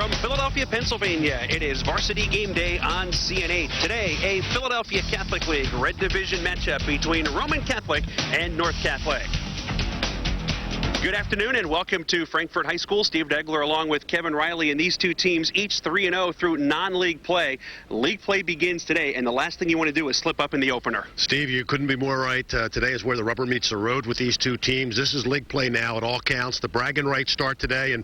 from Philadelphia, Pennsylvania. It is Varsity Game Day on CN8. Today, a Philadelphia Catholic League Red Division matchup between Roman Catholic and North Catholic. Good afternoon and welcome to Frankfort High School. Steve Degler along with Kevin Riley, and these two teams each 3-0 through non-league play. League play begins today, and the last thing you want to do is slip up in the opener. Steve, you couldn't be more right. Today is where the rubber meets the road with these two teams. This is league play now. It all counts. The bragging rights start today, and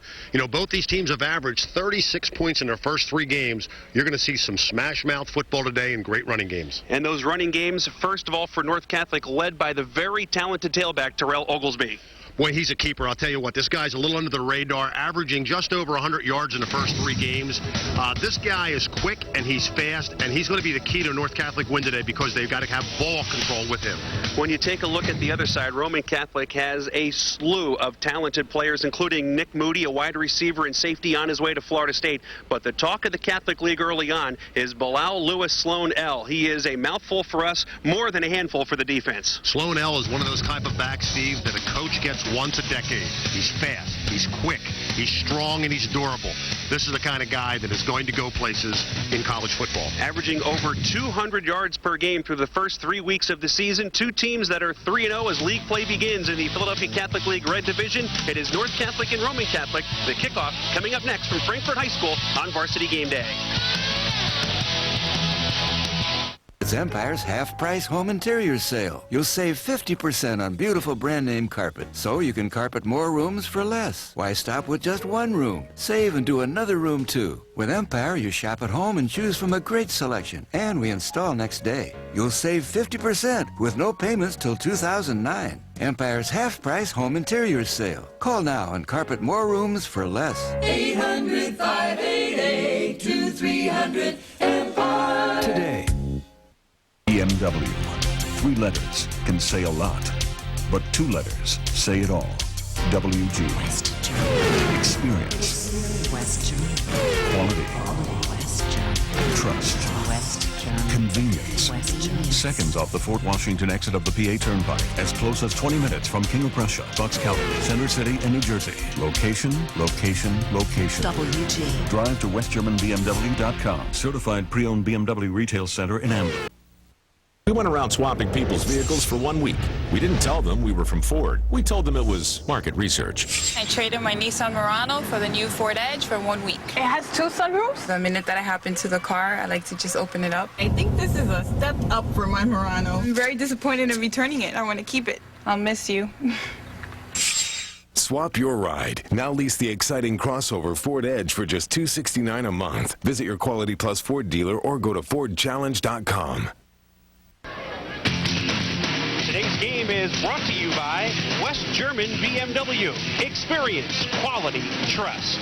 both these teams have averaged 36 points in their first 3 games. You're going to see some smash-mouth football today and great running games. And those running games, first of all, for North Catholic, led by the very talented tailback Terrell Oglesby. Boy, he's a keeper. I'll tell you what, this guy's a little under the radar, averaging just over 100 yards in the first 3 games. This guy is quick and he's fast, and he's going to be the key to North Catholic win today because they've got to have ball control with him. When you take a look at the other side, Roman Catholic has a slew of talented players, including Nick Moody, a wide receiver and safety on his way to Florida State. But the talk of the Catholic League early on is Bilal Lewis Sloan L. He is a mouthful for us, more than a handful for the defense. Sloan L is one of those type of backs, Steve, that a coach gets once a decade. He's fast, he's quick, he's strong, and he's durable. This is the kind of guy that is going to go places in college football. Averaging over 200 yards per game through the first 3 weeks of the season. Two teams that are 3-0 as league play begins in the Philadelphia Catholic League Red Division. It is North Catholic and Roman Catholic. The kickoff coming up next from Frankfort High School on Varsity Game Day. It's Empire's half-price home interiors sale. You'll save 50% on beautiful brand-name carpet, so you can carpet more rooms for less. Why stop with just one room? Save and do another room, too. With Empire, you shop at home and choose from a great selection, and we install next day. You'll save 50% with no payments till 2009. Empire's half-price home interiors sale. Call now and carpet more rooms for less. 800-588-2300 Empire. Today. BMW. 3 letters can say a lot, but 2 letters say it all. WG. West Germany. Experience. West Germany. Quality. West Germany. Trust. West Germany. Convenience. West Germany. Seconds off the Fort Washington exit of the PA Turnpike, as close as 20 minutes from King of Prussia, Bucks County, Center City, and New Jersey. Location, location, location. WG. Drive to westgermanbmw.com. Certified pre-owned BMW retail center in Ambler. We went around swapping people's vehicles for 1 week. We didn't tell them we were from Ford. We told them it was market research. I traded my Nissan Murano for the new Ford Edge for 1 week. It has 2 sunroofs. The minute that I hop into the car, I like to just open it up. I think this is a step up for my Murano. I'm very disappointed in returning it. I want to keep it. I'll miss you. Swap your ride. Now lease the exciting crossover Ford Edge for just $269 a month. Visit your Quality Plus Ford dealer or go to FordChallenge.com. Today's game is brought to you by West German BMW. Experience, quality, trust.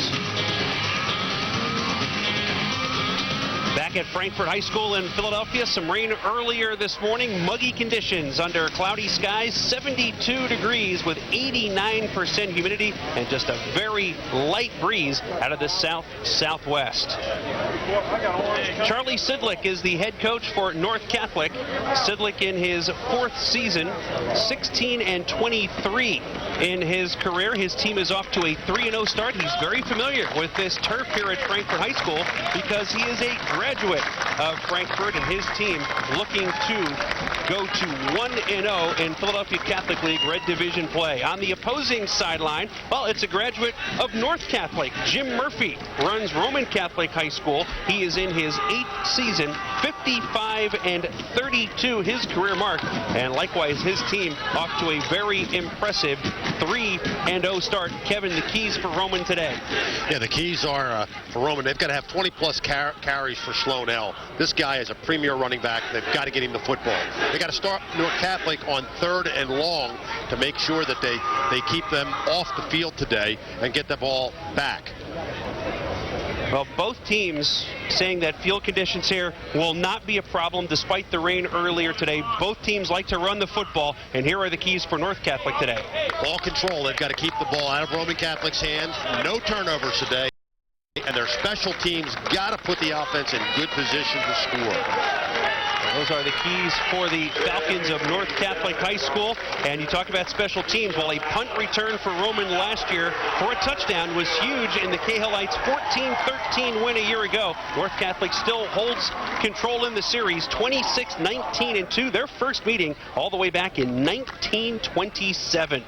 Back at Frankfort High School in Philadelphia, some rain earlier this morning, muggy conditions under cloudy skies, 72 degrees with 89% humidity and just a very light breeze out of the south-southwest. Charlie Sidlick is the head coach for North Catholic. Sidlick in his 4th season, 16-23 in his career. His team is off to a 3-0 start. He's very familiar with this turf here at Frankfort High School because he is a graduate of Frankfort, and his team looking to go to 1-0 in Philadelphia Catholic League Red Division play. On the opposing sideline, well, it's a graduate of North Catholic. Jim Murphy runs Roman Catholic High School. He is in his 8th season, 55-32, his career mark, and likewise his team off to a very impressive 3-0 start. Kevin, the keys for Roman today? Yeah, the keys are for Roman. They've got to have 20-plus carries for Sloan L. This guy is a premier running back. They've got to get him the football. They got to start North Catholic on 3rd and long to make sure that they keep them off the field today and get the ball back. Well, both teams saying that field conditions here will not be a problem despite the rain earlier today. Both teams like to run the football, and here are the keys for North Catholic today. Ball control. They've got to keep the ball out of Roman Catholic's hands. No turnovers today. And their special teams got to put the offense in good position to score. Those are the keys for the Falcons of North Catholic High School. And you talk about special teams. Well, a punt return for Roman last year for a touchdown was huge in the Cahillites' 14-13 win a year ago. North Catholic still holds control in the series, 26-19-2. Their first meeting all the way back in 1927.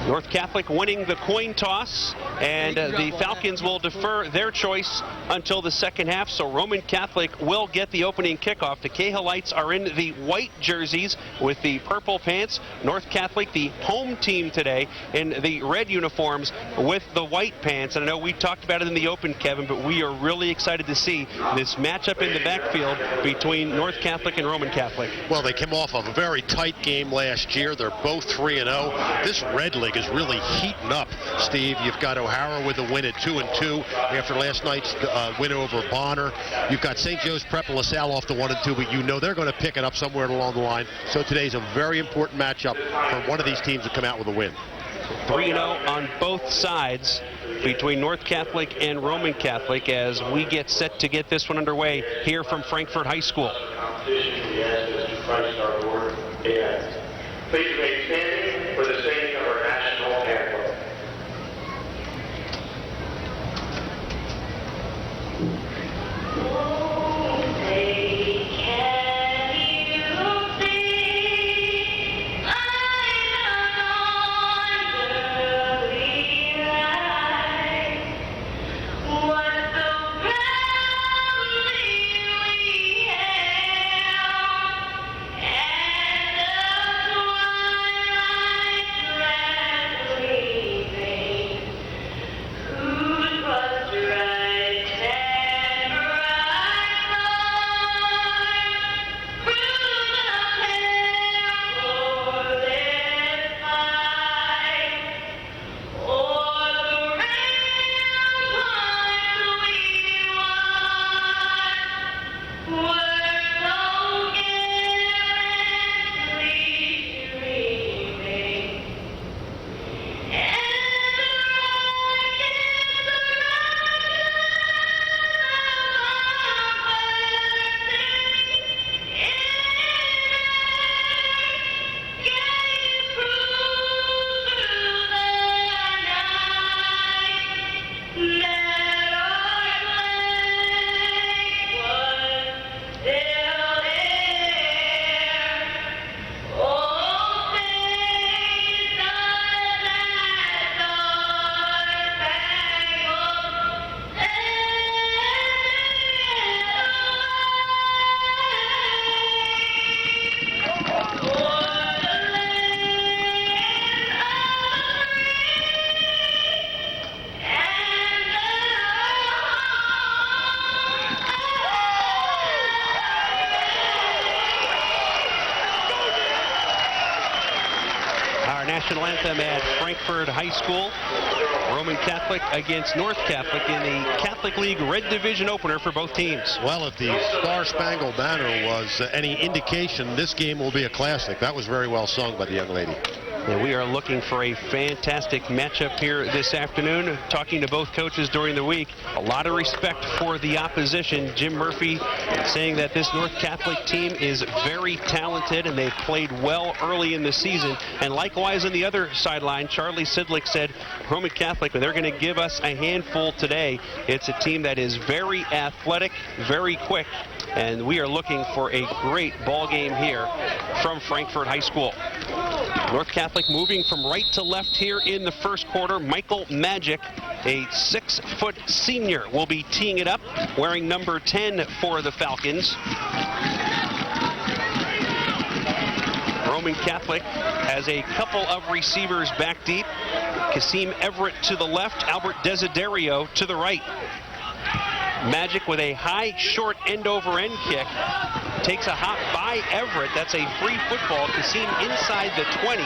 North Catholic winning the coin toss, and the Falcons will defer their choice until the second half, so Roman Catholic will get the opening kickoff. The Cahillites are in the white jerseys with the purple pants. North Catholic, the home team today, in the red uniforms with the white pants. And I know we talked about it in the open, Kevin, but we are really excited to see this matchup in the backfield between North Catholic and Roman Catholic. Well, they came off of a very tight game last year. They're both 3-0. This Red League is really heating up, Steve. You've got O'Hara with a win at 2-2 after last night's win over Bonner. You've got St. Joe's Prep and LaSalle off to 1-2, but you know they're going to pick it up somewhere along the line. So today's a very important matchup for one of these teams to come out with a win. 3-0 on both sides between North Catholic and Roman Catholic as we get set to get this one underway here from Frankfort High School. Please remain standing for the singing of our national anthem. National anthem at Frankfort High School. Roman Catholic against North Catholic in the Catholic League Red Division opener for both teams. Well, if the Star Spangled Banner was any indication, this game will be a classic. That was very well sung by the young lady. And we are looking for a fantastic matchup here this afternoon. Talking to both coaches during the week, a lot of respect for the opposition. Jim Murphy saying that this North Catholic team is very talented and they've played well early in the season. And likewise on the other sideline, Charlie Sidlick said Roman Catholic, they're going to give us a handful today. It's a team that is very athletic, very quick, and we are looking for a great ball game here from Frankfort High School. North Catholic moving from right to left here in the first quarter. Michael Magic, a 6-foot senior, will be teeing it up, wearing number 10 for the Falcons. Roman Catholic has a couple of receivers back deep. Kasim Everett to the left, Albert Desiderio to the right. Magic with a high, short end-over-end kick. Takes a hop by Everett. That's a free football. Kasim inside the 20.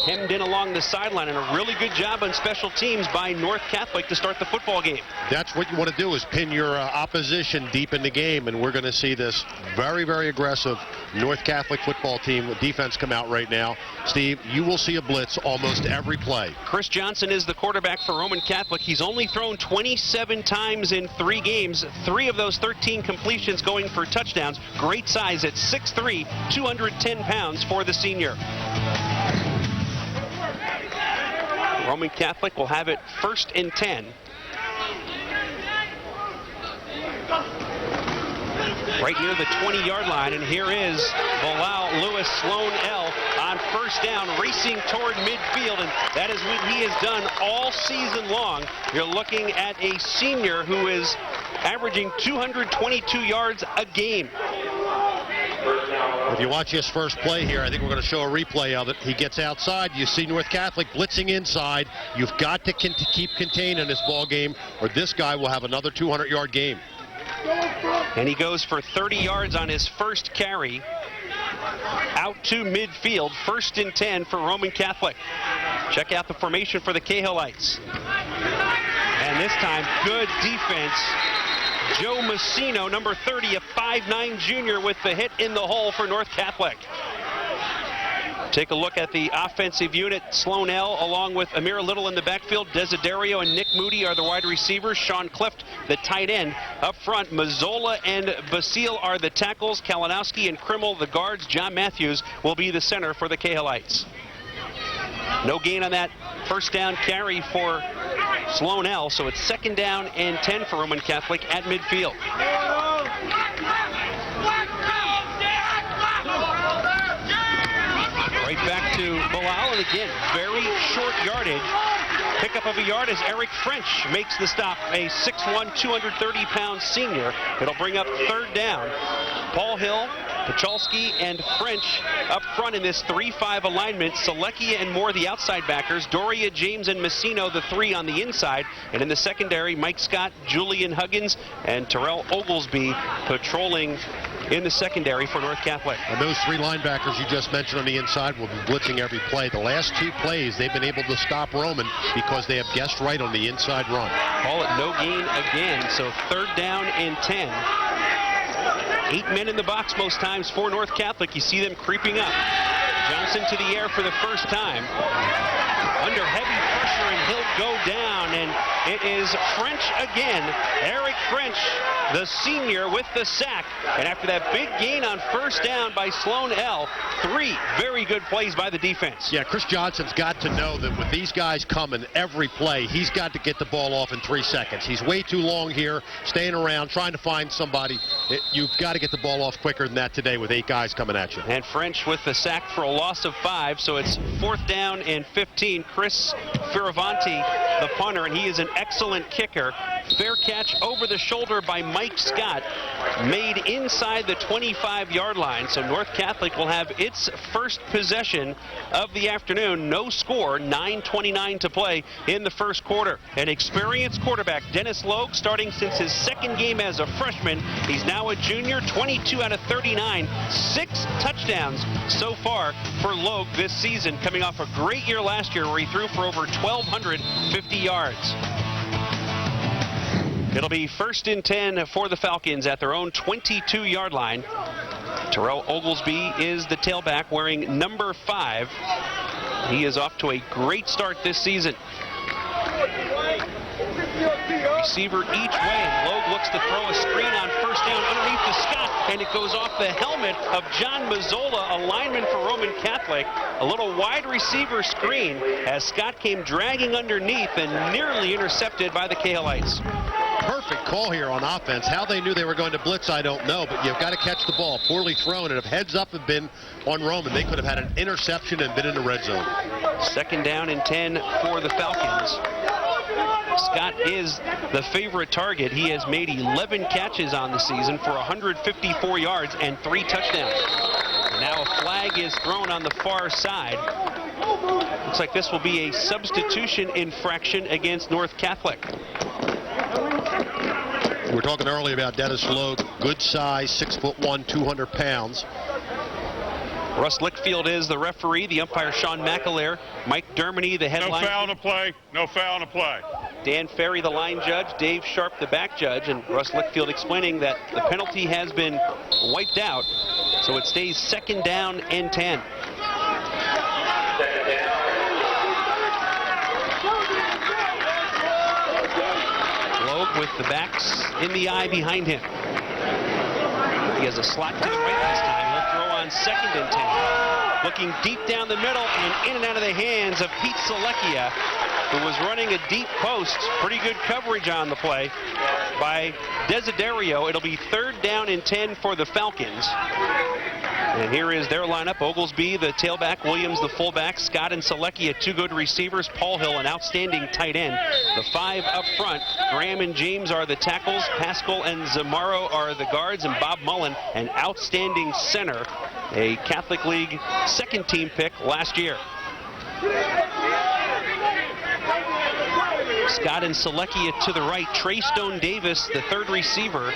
Hemmed in along the sideline, and a really good job on special teams by North Catholic to start the football game. That's what you want to do, is pin your opposition deep in the game, and we're going to see this very, very aggressive North Catholic football team, the defense come out right now. Steve, you will see a blitz almost every play. Chris Johnson is the quarterback for Roman Catholic. He's only thrown 27 times in 3 games. 3 of those 13 completions going for touchdowns. Great size at 6'3", 210 pounds for the senior. Roman Catholic will have it 1st and 10. Right near the 20-yard line, and here is Bilal Lewis Sloan L on 1st down, racing toward midfield, and that is what he has done all season long. You're looking at a senior who is averaging 222 yards a game. If you watch his first play here, I think we're going to show a replay of it. He gets outside. You see North Catholic blitzing inside. You've got to keep contained in this ball game, or this guy will have another 200-yard game. And he goes for 30 yards on his first carry. Out to midfield, 1st and 10 for Roman Catholic. Check out the formation for the Cahillites. And this time, good defense. Joe Messino, number 30, a 5'9" junior, with the hit in the hole for North Catholic. Take a look at the offensive unit. Sloan L along with Amir Little in the backfield. Desiderio and Nick Moody are the wide receivers. Sean Clift, the tight end. Up front, Mazzola and Basile are the tackles. Kalinowski and Krimmel, the guards. John Matthews will be the center for the Cahillites. No gain on that 1st down carry for Sloan L, so it's 2nd down and 10 for Roman Catholic at midfield. Right back to Bilal, and again, very short yardage. Pickup of a yard as Eric French makes the stop, a 6'1", 230-pound senior. It'll bring up 3rd down. Paul Hill, Pachalski, and French up front in this 3-5 alignment. Seleckia and Moore, the outside backers. Doria, James, and Messino, the 3 on the inside. And in the secondary, Mike Scott, Julian Huggins, and Terrell Oglesby patrolling in the secondary for North Catholic. And those 3 linebackers you just mentioned on the inside will be blitzing every play. The last 2 plays, they've been able to stop Roman because they have guessed right on the inside run. Call it no gain again, so 3rd down and 10. 8 men in the box most times for North Catholic. You see them creeping up. Johnson to the air for the first time. Under heavy pressure, and he'll go down, and it is French again. Eric French, the senior, with the sack. And after that big gain on 1st down by Sloan L, 3 very good plays by the defense. Yeah, Chris Johnson's got to know that with these guys coming every play, he's got to get the ball off in 3 seconds. He's way too long here, staying around, trying to find somebody. You've got to get the ball off quicker than that today with 8 guys coming at you. And French with the sack for a loss of 5, so it's 4th down and 15. Chris Firavanti, the punter, and he is an excellent kicker. Fair catch over the shoulder by Mike Scott, made inside the 25-yard line. So North Catholic will have its first possession of the afternoon. No score, 9:29 to play in the first quarter. An experienced quarterback, Dennis Logue, starting since his 2nd game as a freshman. He's now a junior, 22 out of 39, 6 touchdowns so far for Logue this season, coming off a great year last year where he threw for over 1,250 yards. It'll be 1st and 10 for the Falcons at their own 22-yard line. Terrell Oglesby is the tailback, wearing number 5. He is off to a great start this season. Receiver each way, and Logue looks to throw a screen on 1st down underneath to Scott, and it goes off the helmet of John Mazzola, a lineman for Roman Catholic. A little wide receiver screen as Scott came dragging underneath and nearly intercepted by the Cahillites. Perfect call here on offense. How they knew they were going to blitz, I don't know, but you've got to catch the ball. Poorly thrown, and if heads up had been on Roman, they could have had an interception and been in the red zone. 2nd down and 10 for the Falcons. Scott is the favorite target. He has made 11 catches on the season for 154 yards and 3 touchdowns. Now a flag is thrown on the far side. Looks like this will be a substitution infraction against North Catholic. We were talking earlier about Dennis Logue, good size, 6'1", 200 pounds. Russ Lickfield is the referee. The umpire, Sean McAleer. Mike Dermody, the headline. No foul to play. No foul to play. Dan Ferry, the line judge. Dave Sharp, the back judge. And Russ Lickfield explaining that the penalty has been wiped out. So it stays 2nd down and 10. Logue with the backs in the eye behind him. He has a slot to the right this time. He'll throw on 2nd and 10. Looking deep down the middle and in and out of the hands of Pete Selecchia, who was running a deep post. Pretty good coverage on the play by Desiderio. It'll be 3rd down and 10 for the Falcons. And here is their lineup. Oglesby, the tailback, Williams, the fullback, Scott and Selecchia, 2 good receivers, Paul Hill, an outstanding tight end. The 5 up front, Graham and James are the tackles, Pascal and Zamaro are the guards, and Bob Mullen, an outstanding center, a Catholic League 2nd team pick last year. Scott and Selecchia to the right, Trey Stone Davis, the 3rd receiver,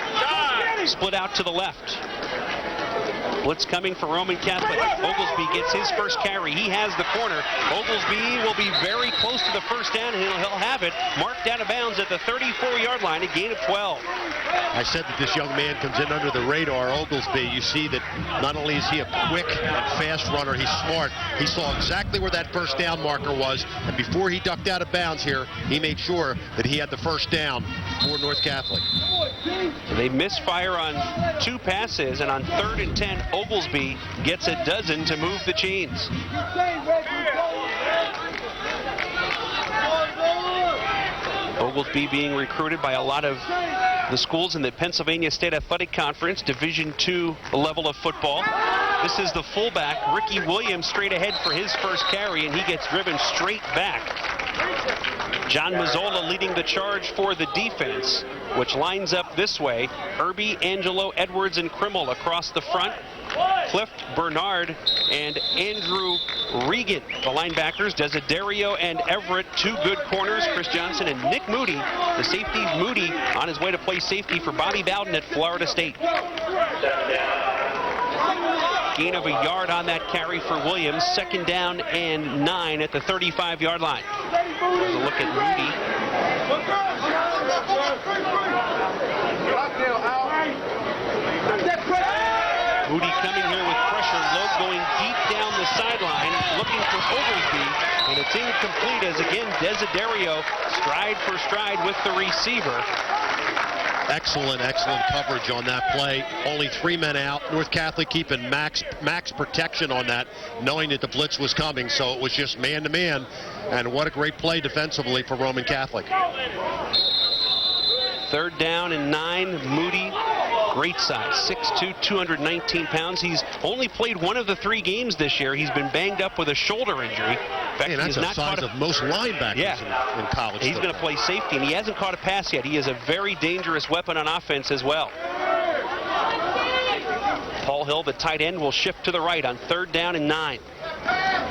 split out to the left. Blitz coming for Roman Catholic. Oglesby gets his first carry. He has the corner. Oglesby will be very close to the 1st down, and he'll have it marked out of bounds at the 34-yard line, a gain of 12. I said that this young man comes in under the radar, Oglesby. You see that not only is he a quick and fast runner, he's smart. He saw exactly where that 1st down marker was, and before he ducked out of bounds here, he made sure that he had the 1st down for North Catholic. They misfire on 2 passes, and on 3rd and 10, Oglesby gets a dozen to move the chains. Oglesby being recruited by a lot of the schools in the Pennsylvania State Athletic Conference, Division II level of football. This is the fullback, Ricky Williams, straight ahead for his first carry, and he gets driven straight back. John Mazzola leading the charge for the defense, which lines up this way. Irby, Angelo, Edwards, and Krimmel across the front. Cliff, Bernard, and Andrew Regan, the linebackers. Desiderio and Everett, 2 good corners. Chris Johnson and Nick Moody, the safety. Moody on his way to play safety for Bobby Bowden at Florida State. Gain of a yard on that carry for Williams. 2nd down and 9 at the 35-yard line. There's a look at Moody. Moody coming here with pressure. Logue going deep down the sideline, looking for Oglesby, and it's incomplete as again Desiderio stride for stride with the receiver. Excellent coverage on that play. Only 3 men out. North Catholic keeping max protection on that, knowing that the blitz was coming, so it was just man-to-man. And what a great play defensively for Roman Catholic. 3rd down and 9. Moody, great size, 6'2", 219 pounds. He's only played 1 of the 3 games this year. He's been banged up with a shoulder injury. In fact, that's the size of most linebackers in college. He's going to play safety, and he hasn't caught a pass yet. He is a very dangerous weapon on offense as well. Paul Hill, the tight end, will shift to the right on 3rd down and 9.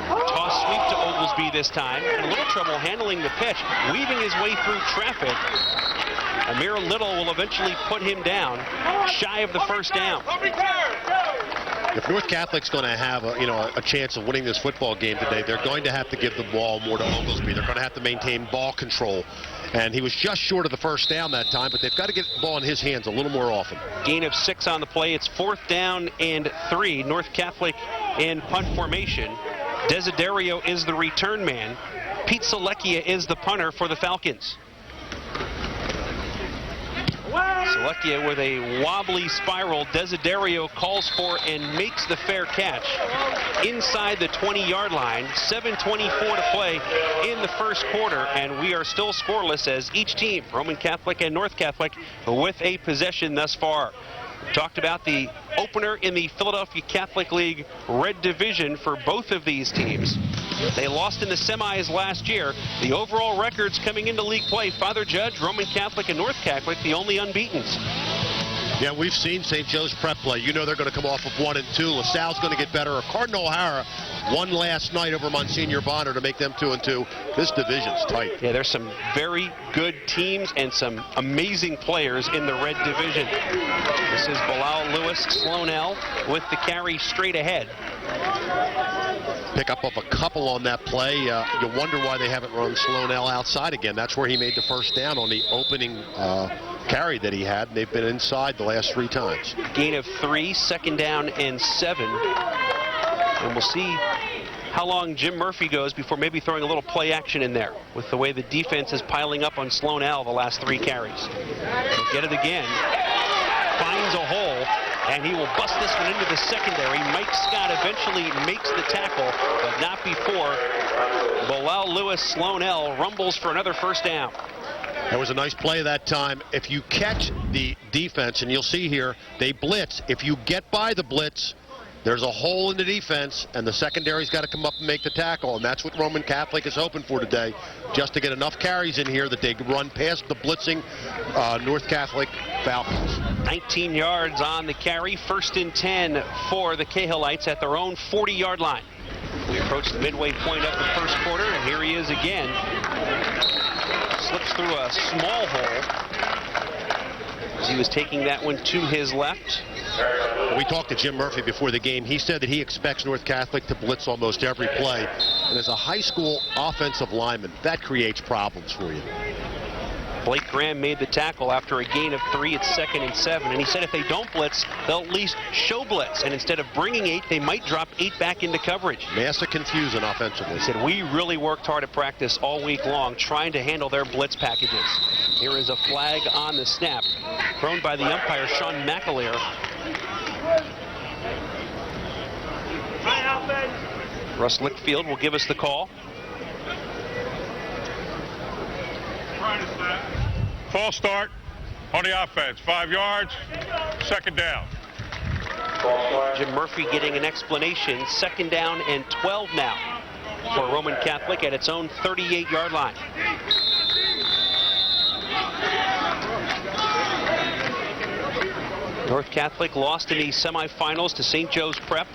Toss sweep to Oglesby this time. A little trouble handling the pitch, weaving his way through traffic. Amir Little will eventually put him down, shy of the 1st down. If North Catholic's going to have a chance of winning this football game today, they're going to have to give the ball more to Oglesby. They're going to have to maintain ball control. And he was just short of the 1st down that time, but they've got to get the ball in his hands a little more often. Gain of 6 on the play. It's 4th down and 3. North Catholic in punt formation. Desiderio is the return man. Pete Selecchia is the punter for the Falcons. Selecchia with a wobbly spiral. Desiderio calls for and makes the fair catch inside the 20-yard line. 7:24 to play in the 1st quarter, and we are still scoreless as each team, Roman Catholic and North Catholic, with a possession thus far. We talked about the opener in the Philadelphia Catholic League Red Division for both of these teams. They lost in the semis last year. The overall records coming into league play, Father Judge, Roman Catholic, and North Catholic, the only unbeatens. Yeah, we've seen St. Joe's Prep play. You know they're going to come off of 1 and 2. LaSalle's going to get better. Cardinal O'Hara won last night over Monsignor Bonner to make them 2 and 2. This division's tight. Yeah, there's some very good teams and some amazing players in the Red Division. This is Bilal Lewis, Sloan-L with the carry straight ahead. Pick up a couple on that play. You wonder why they haven't run Sloan-L outside again. That's where he made the 1st down on the opening carry that he had, and they've been inside the last 3 times. Gain of 3, 2nd down and 7. And we'll see how long Jim Murphy goes before maybe throwing a little play action in there with the way the defense is piling up on Sloan L the last 3 carries. He'll get it again. Finds a hole, and he will bust this one into the secondary. Mike Scott eventually makes the tackle, but not before Bilal Lewis. Sloan L rumbles for another 1st down. That was a nice play that time. If you catch the defense, and you'll see here, they blitz. If you get by the blitz, there's a hole in the defense, and the secondary's got to come up and make the tackle, and that's what Roman Catholic is hoping for today, just to get enough carries in here that they run past the blitzing North Catholic Falcons. 19 yards on the carry, 1st and 10 for the Cahillites at their own 40-yard line. We approach the midway point of the 1st quarter, and here he is again. Slips through a small hole as he was taking that one to his left. We talked to Jim Murphy before the game. He said that he expects North Catholic to blitz almost every play. And as a high school offensive lineman, that creates problems for you. Blake Graham made the tackle after a gain of 3. It's 2nd and 7. And he said if they don't blitz, they'll at least show blitz. And instead of bringing 8, they might drop 8 back into coverage. Massive confusion offensively. He said we really worked hard at practice all week long trying to handle their blitz packages. Here is a flag on the snap, thrown by the umpire, Sean McAleer. Russ Lickfield will give us the call. False start on the offense. 5 yards, 2nd down. Jim Murphy getting an explanation. 2nd down and 12 now for Roman Catholic at its own 38-yard line. North Catholic lost in the semifinals to St. Joe's Prep.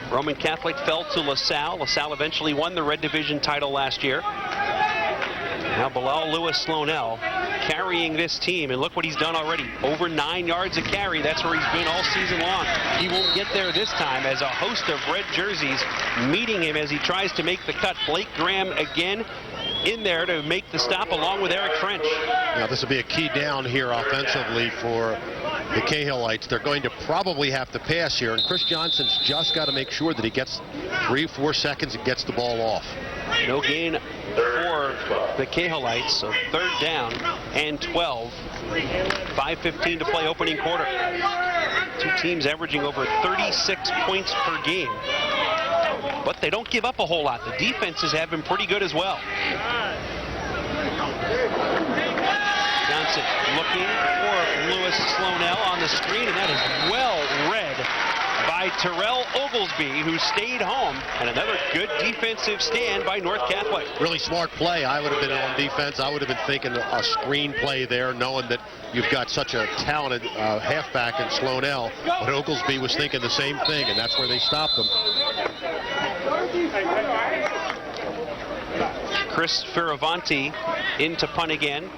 Roman Catholic fell to LaSalle. LaSalle eventually won the Red Division title last year. Now Bilal Lewis Sloan L carrying this team, and look what he's done already. Over 9 yards a carry. That's where he's been all season long. He won't get there this time as a host of red jerseys meeting him as he tries to make the cut. Blake Graham again in there to make the stop along with Eric French. Now this will be a key down here offensively for the Cahillites. They're going to probably have to pass here, and Chris Johnson's just got to make sure that he gets 3-4 seconds and gets the ball off. No gain for the Cahillites, so 3rd down and 12. 5:15 to play opening quarter. 2 teams averaging over 36 points per game. But they don't give up a whole lot. The defenses have been pretty good as well. Johnson looking for Lewis Sloan L on the screen, and that is well read by Terrell Oglesby, who stayed home, and another good defensive stand by North Catholic. Really smart play. I would have been on defense. I would have been thinking a screen play there, knowing that you've got such a talented halfback in Sloan L. But Oglesby was thinking the same thing, and that's where they stopped him. Chris Firavanti into punt again.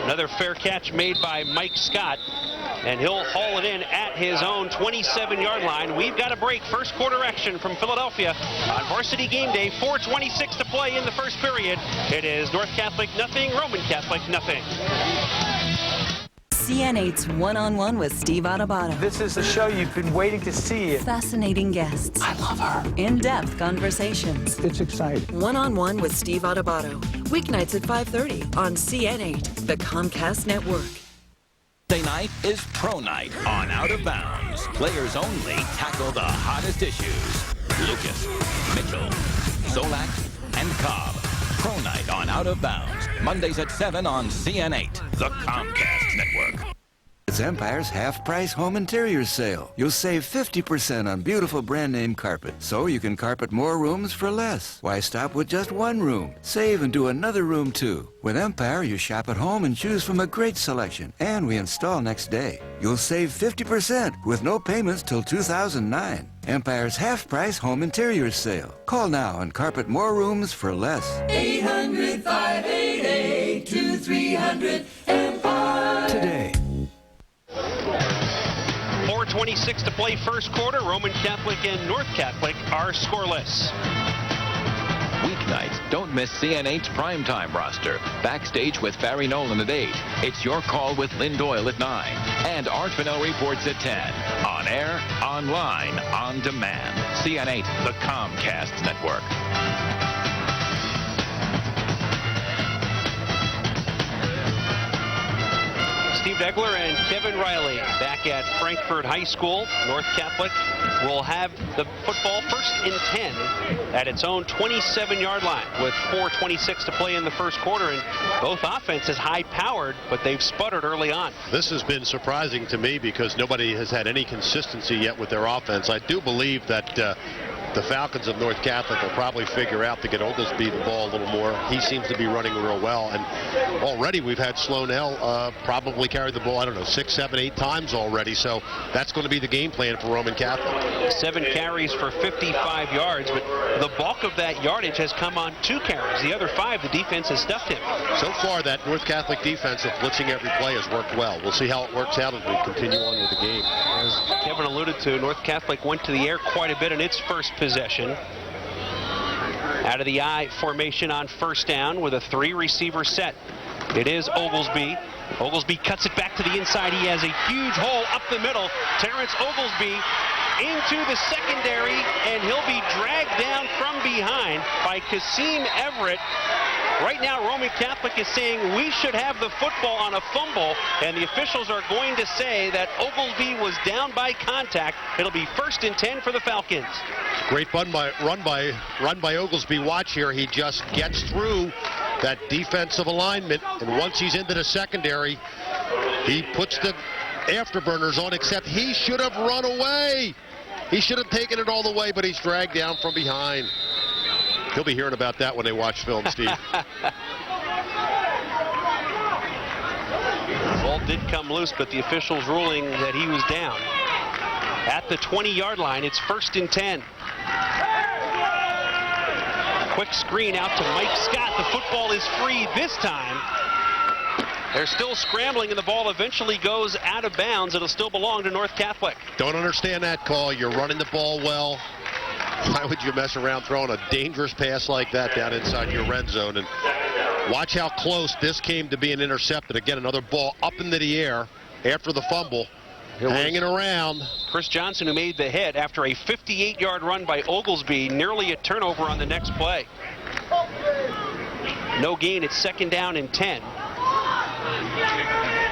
Another fair catch made by Mike Scott, and he'll haul it in at his own 27-yard line. We've got a break. 1st quarter action from Philadelphia on Varsity Game Day. 4:26 to play in the 1st period. It is North Catholic nothing, Roman Catholic nothing. CN8's One-on-One with Steve Adubato. This is the show you've been waiting to see. Fascinating guests. I love her. In-depth conversations. It's exciting. One-on-One with Steve Adubato. Weeknights at 5:30 on CN8, the Comcast Network. Thursday night is Pro Night on Out of Bounds. Players only tackle the hottest issues. Lucas, Mitchell, Zolak, and Cobb. Pro Night on Out of Bounds. Mondays at 7 on CN8, the Comcast Network. It's Empire's half-price home interiors sale. You'll save 50% on beautiful brand-name carpet, so you can carpet more rooms for less. Why stop with just one room? Save and do another room, too. With Empire, you shop at home and choose from a great selection, and we install next day. You'll save 50% with no payments till 2009. Empire's half-price home interiors sale. Call now and carpet more rooms for less. 800-588-2300 Empire. Today. 4:26 to play 1st quarter. Roman Catholic and North Catholic are scoreless. Weeknights, don't miss CN8's primetime roster. Backstage with Barry Nolan at 8. It's Your Call with Lynn Doyle at 9. And Art Fennell reports at 10. On air, online, on demand. CN8, the Comcast network. Steve Degler and Kevin Riley back at Frankfort High School. North Catholic will have the football first and 10 at its own 27-yard line with 4:26 to play in the first quarter. And both offenses high-powered, but they've sputtered early on. This has been surprising to me because nobody has had any consistency yet with their offense. I do believe that the Falcons of North Catholic will probably figure out to get Oglesby the ball a little more. He seems to be running real well, and already we've had Sloan-L probably carry the ball, I don't know, 6, 7, 8 times already, so that's going to be the game plan for Roman Catholic. 7 carries for 55 yards, but the bulk of that yardage has come on 2 carries. The other 5, the defense has stuffed him. So far, that North Catholic defense of blitzing every play has worked well. We'll see how it works out as we continue on with the game. As Kevin alluded to, North Catholic went to the air quite a bit in its first possession. Out of the I formation on first down with a 3-receiver set. It is Oglesby. Oglesby cuts it back to the inside. He has a huge hole up the middle. Terrence Oglesby into the secondary, and he'll be dragged down from behind by Kasim Everett. Right now, Roman Catholic is saying we should have the football on a fumble, and the officials are going to say that Oglesby was down by contact. It'll be first and 10 for the Falcons. Great run by Oglesby. Watch here. He just gets through that defensive alignment, and once he's into the secondary, he puts the afterburners on, except he should have run away. He should have taken it all the way, but he's dragged down from behind. He'll be hearing about that when they watch film, Steve. The ball did come loose, but the officials ruling that he was down. At the 20-yard line, it's first and 10. Quick screen out to Mike Scott. The football is free this time. They're still scrambling, and the ball eventually goes out of bounds. It'll still belong to North Catholic. Don't understand that call. You're running the ball well. Why would you mess around throwing a dangerous pass like that down inside your red zone? And watch how close this came to being intercepted. Again, another ball up into the air after the fumble. Hanging around. Chris Johnson, who made the hit after a 58-yard run by Oglesby, nearly a turnover on the next play. No gain. It's second down and 10.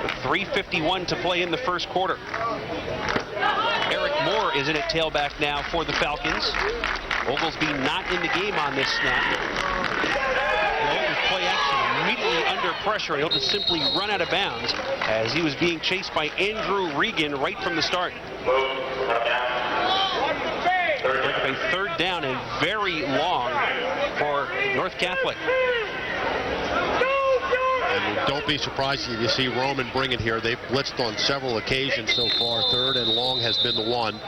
With 3:51 to play in the first quarter. Eric Moore is in at tailback now for the Falcons. Oglesby not in the game on this snap. With play action immediately under pressure. He'll just simply run out of bounds as he was being chased by Andrew Regan right from the start. Break up a third down and very long for North Catholic. And don't be surprised if you see Roman bring it here. They've blitzed on several occasions so far. Third and long has been the one.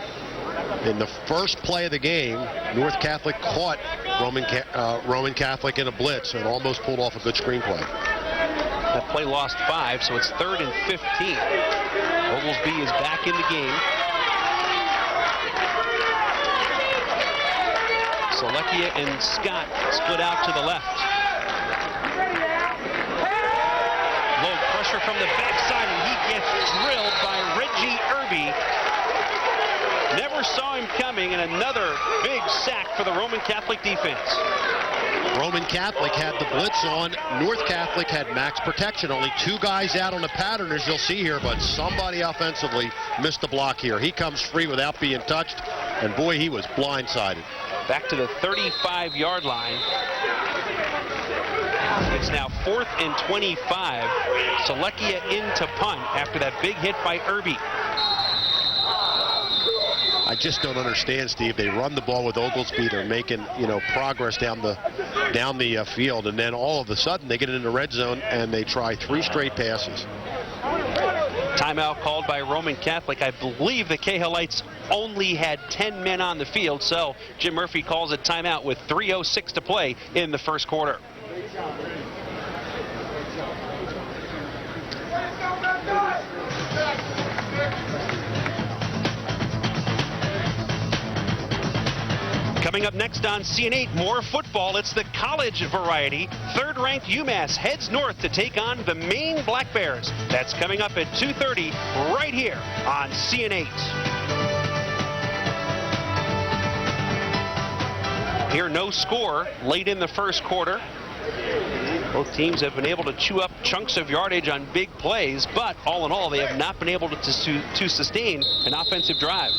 In the first play of the game, North Catholic caught Roman Catholic in a blitz and almost pulled off a good screenplay. That play lost 5, so it's third and 15. Oglesby is back in the game. Selecchia and Scott split out to the left. Low pressure from the backside, and he gets drilled by Reggie Irby. Never saw him coming, and another big sack for the Roman Catholic defense. Roman Catholic had the blitz on. North Catholic had max protection. Only 2 guys out on the pattern, as you'll see here, but somebody offensively missed the block here. He comes free without being touched, and boy, he was blindsided. Back to the 35-yard line. It's now 4th and 25. Selecchia into punt after that big hit by Irby. I just don't understand, Steve. They run the ball with Oglesby. They're making, progress down the field, and then all of a sudden they get in the red zone and they try 3 straight passes. Timeout called by Roman Catholic. I believe the Cahillites only had 10 men on the field, so Jim Murphy calls a timeout with 3:06 to play in the first quarter. Coming up next on CN8, more football. It's the college variety. Third-ranked UMass heads north to take on the Maine Black Bears. That's coming up at 2:30 right here on CN8. Here, no score late in the first quarter. Both teams have been able to chew up chunks of yardage on big plays, but all in all, they have not been able to sustain an offensive drive.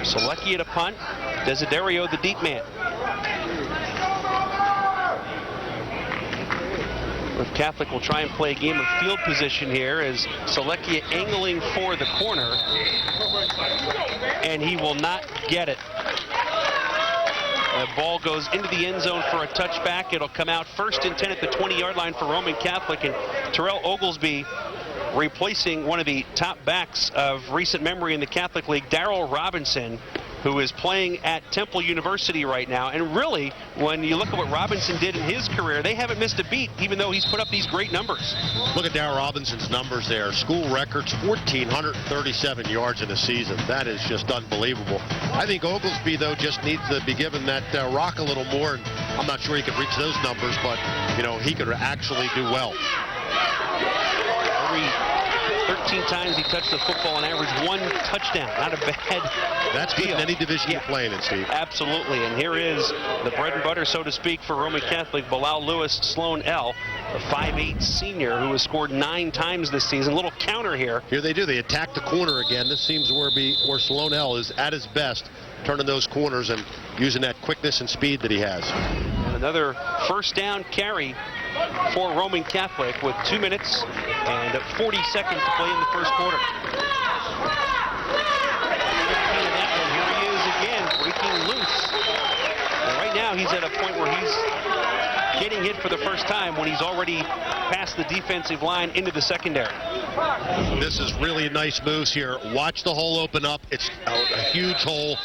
Selecki at a punt, Desiderio the deep man. North Catholic will try and play a game of field position here as Selecki angling for the corner, and he will not get it. The ball goes into the end zone for a touchback. It'll come out 1st and 10 at the 20-yard line for Roman Catholic, and Terrell Oglesby replacing one of the top backs of recent memory in the Catholic League, Darrell Robinson, who is playing at Temple University right now. And really, when you look at what Robinson did in his career, they haven't missed a beat, even though he's put up these great numbers. Look at Darrell Robinson's numbers there. School records, 1,437 yards in a season. That is just unbelievable. I think Oglesby, though, just needs to be given that rock a little more. And I'm not sure he could reach those numbers, but, you know, he could actually do well. Every 13 times he touched the football on average, 1 touchdown. Not a bad That's good in any division you're playing in, Steve. Absolutely. And here is the bread and butter, so to speak, for Roman Catholic, Bilal Lewis Sloan L, a 5'8" senior who has scored 9 times this season. A little counter here. Here they do. They attack the corner again. This seems where Sloan L is at his best, turning those corners and using that quickness and speed that he has. And another first down carry for Roman Catholic with 2 minutes and 40 seconds to play in the first quarter. Here he is again, breaking loose. And right now he's at a point where he's getting hit for the first time when he's already past the defensive line into the secondary. This is really nice moves here. Watch the hole open up. It's a huge hole.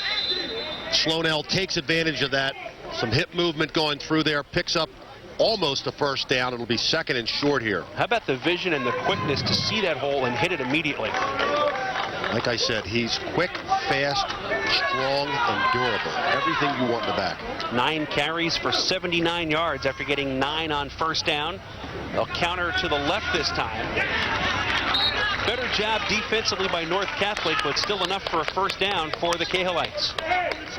Sloan L takes advantage of that. Some hip movement going through there, picks up almost a first down. It'll be 2nd and short here. How about the vision and the quickness to see that hole and hit it immediately? Like I said, he's quick, fast, strong, and durable. Everything you want in the back. 9 carries for 79 yards after getting 9 on first down. They'll counter to the left this time. Better job defensively by North Catholic, but still enough for a first down for the Cahillites.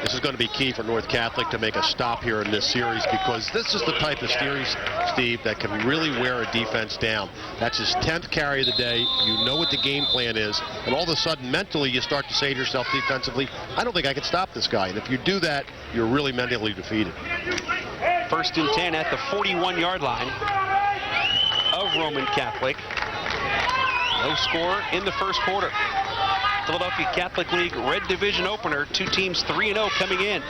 This is going to be key for North Catholic to make a stop here in this series, because this is the type of series, Steve, that can really wear a defense down. That's his 10th carry of the day. You know what the game plan is, and all of a sudden, mentally, you start to say to yourself defensively, I don't think I can stop this guy. And if you do that, you're really mentally defeated. 1st and 10 at the 41-yard line of Roman Catholic. No score in the first quarter. Philadelphia Catholic League Red Division opener. 2 teams 3-0 coming in.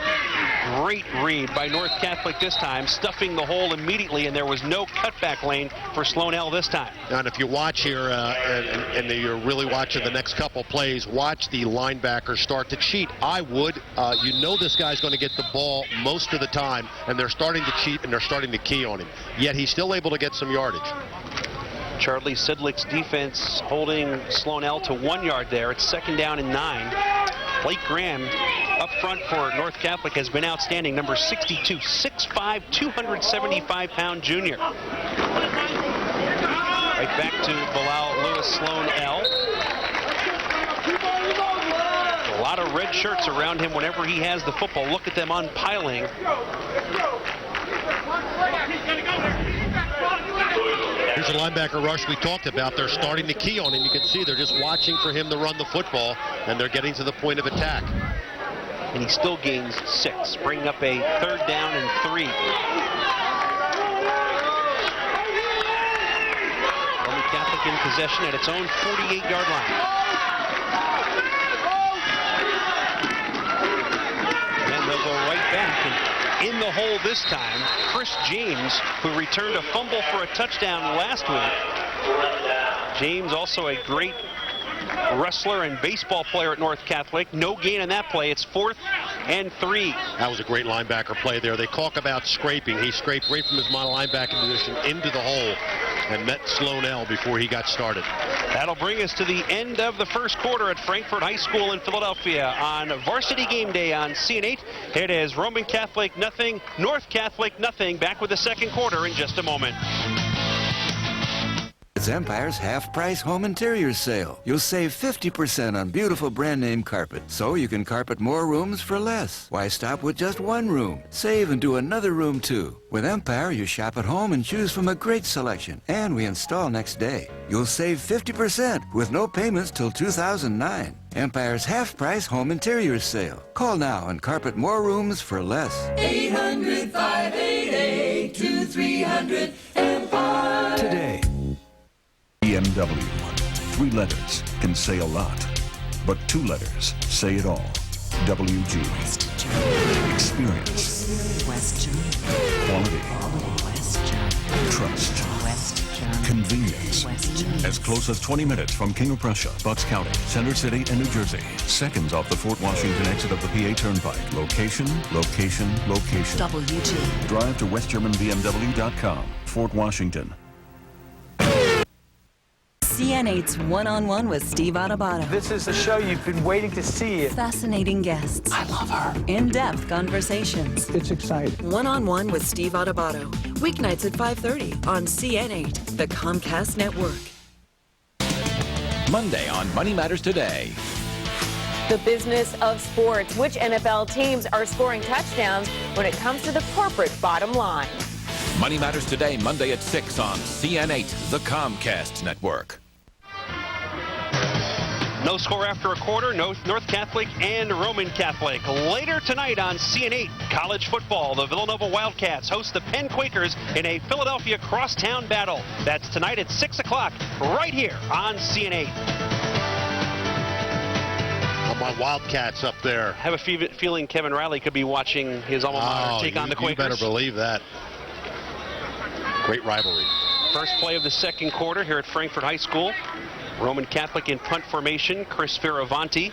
Great read by North Catholic this time, stuffing the hole immediately, and there was no cutback lane for Sloan L this time. And if you watch here, and you're really watching the next couple plays, watch the linebackers start to cheat. I would. You know this guy's going to get the ball most of the time, and they're starting to cheat, and they're starting to key on him. Yet he's still able to get some yardage. Charlie Sidlick's defense holding Sloan L to 1 yard there. It's 2nd down and 9. Blake Graham up front for North Catholic has been outstanding. Number 62, 6'5", 275-pound junior. Right back to Bilal Lewis Sloan L. A lot of red shirts around him whenever he has the football. Look at them unpiling. Here's the linebacker rush we talked about. They're starting to key on him. You can see they're just watching for him to run the football, and they're getting to the point of attack. And he still gains 6, bringing up a 3rd down and 3. Roman Catholic in possession at its own 48-yard line. And they'll go right back. And in the hole this time, Chris James, who returned a fumble for a touchdown last week. James, also a great wrestler and baseball player at North Catholic. No gain on that play. It's 4th and 3. That was a great linebacker play there. They talk about scraping. He scraped right from his linebacking position into the hole. and met Sloan-L before he got started. That'll bring us to the end of the first quarter at Frankfort High School in Philadelphia on Varsity Game Day on CN8. It is Roman Catholic nothing, North Catholic nothing. Back with the second quarter in just a moment. It's Empire's half-price home interior sale. You'll save 50% on beautiful brand-name carpet, so you can carpet more rooms for less. Why stop with just one room? Save and do another room, too. With Empire, you shop at home and choose from a great selection, and we install next day. You'll save 50% with no payments till 2009. Empire's half-price home interior sale. Call now and carpet more rooms for less. 800-588-2300 Empire. Today. BMW. 3 letters can say a lot, but 2 letters say it all. WG. Experience. Quality. Trust. Convenience. As close as 20 minutes from King of Prussia, Bucks County, Center City, and New Jersey. Seconds off the Fort Washington exit of the PA Turnpike. Location, location, location. WG. Drive to westgermanbmw.com. Fort Washington. CN8's One-on-One with Steve Adubato. This is the show you've been waiting to see. Fascinating guests. I love her. In-depth conversations. It's exciting. One-on-One with Steve Adubato. Weeknights at 5:30 on CN8, the Comcast Network. Monday on Money Matters Today. The business of sports. Which NFL teams are scoring touchdowns when it comes to the corporate bottom line? Money Matters Today, Monday at 6 on CN8, the Comcast Network. No score after a quarter, North Catholic and Roman Catholic. Later tonight on CN8, college football, the Villanova Wildcats host the Penn Quakers in a Philadelphia crosstown battle. That's tonight at 6 o'clock, right here on CN8. My Wildcats up there. I have a feeling Kevin Riley could be watching his alma mater take on the Quakers. You better believe that. Great rivalry. First play of the second quarter here at Frankfort High School. Roman Catholic in punt formation. Chris Fioravanti.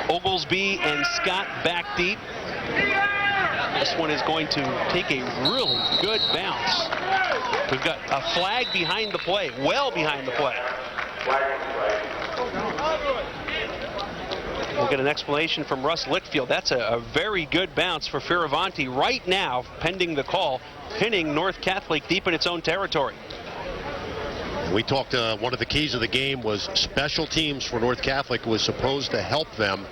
Oglesby and Scott back deep. This one is going to take a really good bounce. We've got a flag behind the play, well behind the play. We'll get an explanation from Russ Litchfield. That's a very good bounce for Fioravanti right now, pending the call, pinning North Catholic deep in its own territory. We talked, one of the keys of the game was special teams for North Catholic was supposed to help them,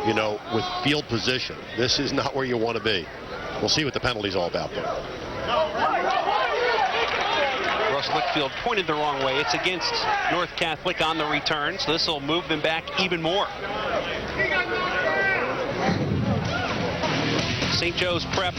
you know, with field position. This is not where you want to be. We'll see what the penalty's all about, though. Russ Litchfield pointed the wrong way. It's against North Catholic on the return, so this will move them back even more. St. Joe's Prep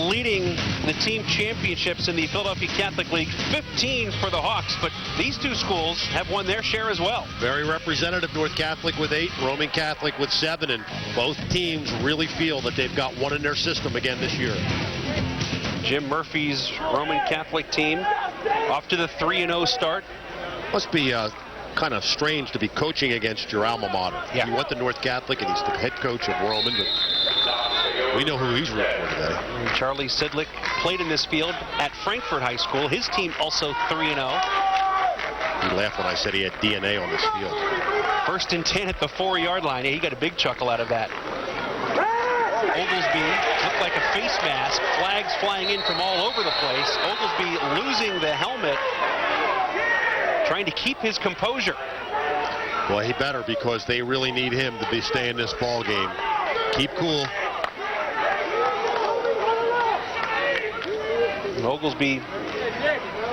leading the team championships in the Philadelphia Catholic League, 15 for the Hawks, but these two schools have won their share as well. Very representative, North Catholic with 8, Roman Catholic with 7, and both teams really feel that they've got one in their system again this year. Jim Murphy's Roman Catholic team off to the 3-0 start. Must be kind of strange to be coaching against your alma mater. Yeah. He went to North Catholic and he's the head coach of Roman, but we know who he's rooting for today. And Charlie Sidlick played in this field at Frankfort High School. His team also 3-0. He laughed when I said he had DNA on this field. 1st and 10 at the 4-yard line. Yeah, he got a big chuckle out of that. Oglesby looked like a face mask. Flags flying in from all over the place. Oglesby losing the helmet, trying to keep his composure. Well, he better, because they really need him to stay in this ball game. Keep cool. Oglesby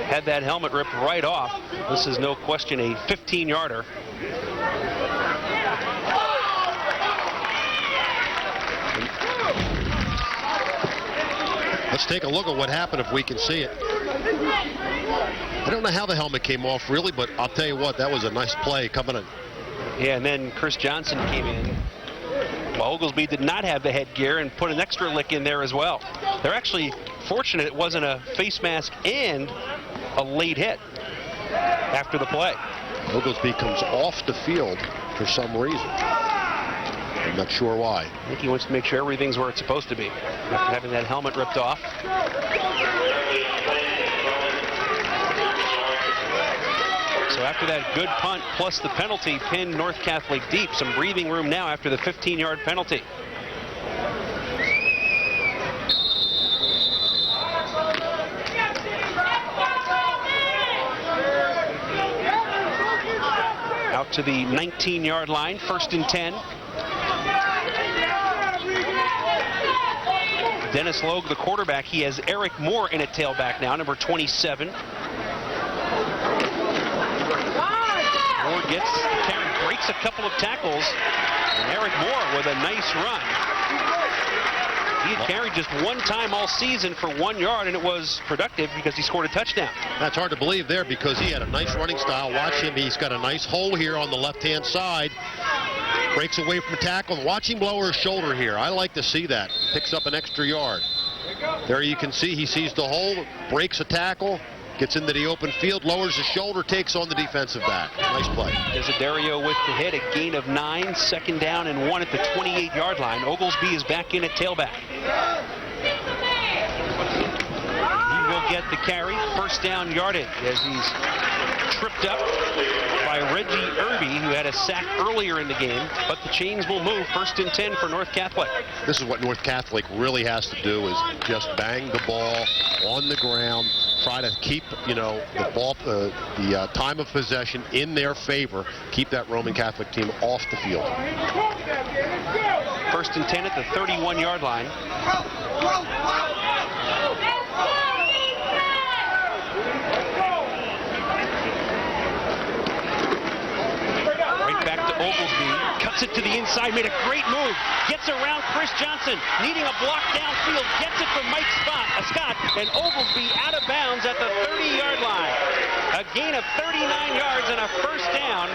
had that helmet ripped right off. This is no question a 15-yarder. Let's take a look at what happened if we can see it. I don't know how the helmet came off really, but I'll tell you what, that was a nice play coming in. Yeah, and then Chris Johnson came in. Well, Oglesby did not have the headgear and put an extra lick in there as well. They're actually fortunate it wasn't a face mask and a late hit after the play. Oglesby comes off the field for some reason. I'm not sure why. I think he wants to make sure everything's where it's supposed to be after having that helmet ripped off. So after that good punt plus the penalty pinned North Catholic deep. Some breathing room now after the 15-yard penalty. Out to the 19-yard line, 1st and 10. Dennis Logue, the quarterback. He has Eric Moore in at tailback now, number 27. Moore breaks a couple of tackles, and Eric Moore with a nice run. He had carried just one time all season for 1 yard, and it was productive because he scored a touchdown. That's hard to believe there because he had a nice running style. Watch him. He's got a nice hole here on the left-hand side. Breaks away from the tackle. Watch him lower his shoulder here. I like to see that. Picks up an extra yard. There you can see he sees the hole, breaks a tackle, gets into the open field, lowers his shoulder, takes on the defensive back. Nice play. Desiderio with the hit, a gain of 9, 2nd down and 1 at the 28-yard line. Oglesby is back in at tailback. He will get the carry, 1st down yardage as he's tripped up by Reggie Irby, who had a sack earlier in the game, but the chains will move. 1st and 10 for North Catholic. This is what North Catholic really has to do, is just bang the ball on the ground, try to keep, the ball, the time of possession in their favor, keep that Roman Catholic team off the field. 1st and 10 at the 31-yard line. Oglesby cuts it to the inside, made a great move, gets around Chris Johnson, needing a block downfield, gets it from Mike Scott, and Oglesby out of bounds at the 30-yard line. A gain of 39 yards and a 1st down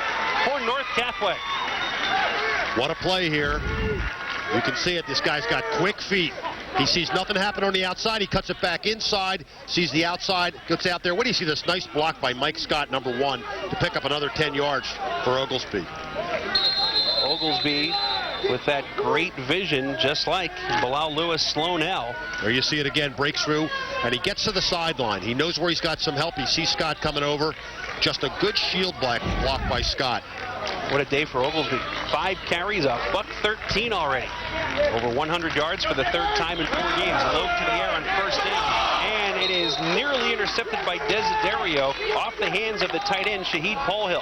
for North Catholic. What a play here. You can see it. This guy's got quick feet. He sees nothing happen on the outside. He cuts it back inside, sees the outside, gets out there. What do you see? This nice block by Mike Scott, number 1, to pick up another 10 yards for Oglesby. Oglesby with that great vision, just like Bilal Lewis Sloan-L. There you see it again, breaks through, and he gets to the sideline. He knows where he's got some help. He sees Scott coming over. Just a good shield block by Scott. What a day for Oglesby. 5 carries, a $113 already. Over 100 yards for the 3rd time in 4 games. Logue to the air on 1st down. And it is nearly intercepted by Desiderio off the hands of the tight end, Shahid Polhill.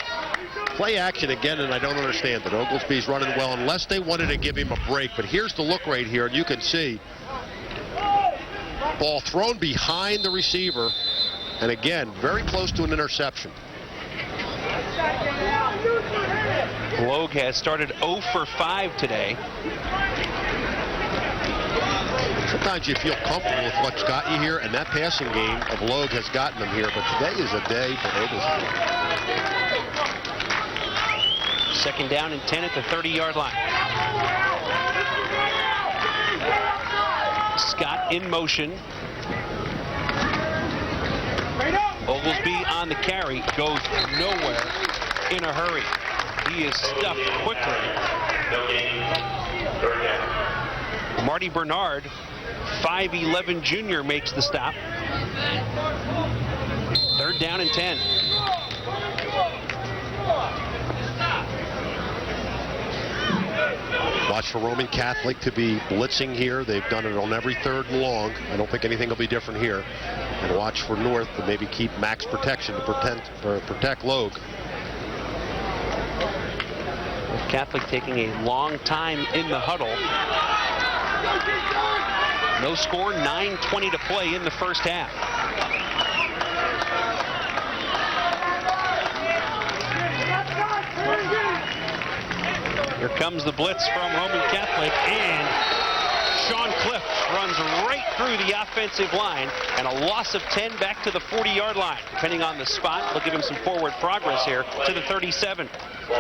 Play action again, and I don't understand that. Oglesby's running well unless they wanted to give him a break. But here's the look right here, and you can see ball thrown behind the receiver. And again, very close to an interception. Logue has started 0 for 5 today. Sometimes you feel comfortable with what's got you here, and that passing game of Logue has gotten them here. But today is a day for Oglesby. 2nd down and 10 at the 30-yard line. Scott in motion. Oglesby on the carry, goes nowhere in a hurry. He is stuffed quickly. Marty Bernard, 5'11" junior, makes the stop. 3rd down and 10. Watch for Roman Catholic to be blitzing here. They've done it on every 3rd and long. I don't think anything will be different here. And watch for North to maybe keep max protection to protect Logue. Catholic taking a long time in the huddle. No score, 9:20 to play in the 1st half. Here comes the blitz from Roman Catholic, and Sean Cliff runs right through the offensive line, and a loss of 10 back to the 40-yard line. Depending on the spot, they'll give him some forward progress here to the 37.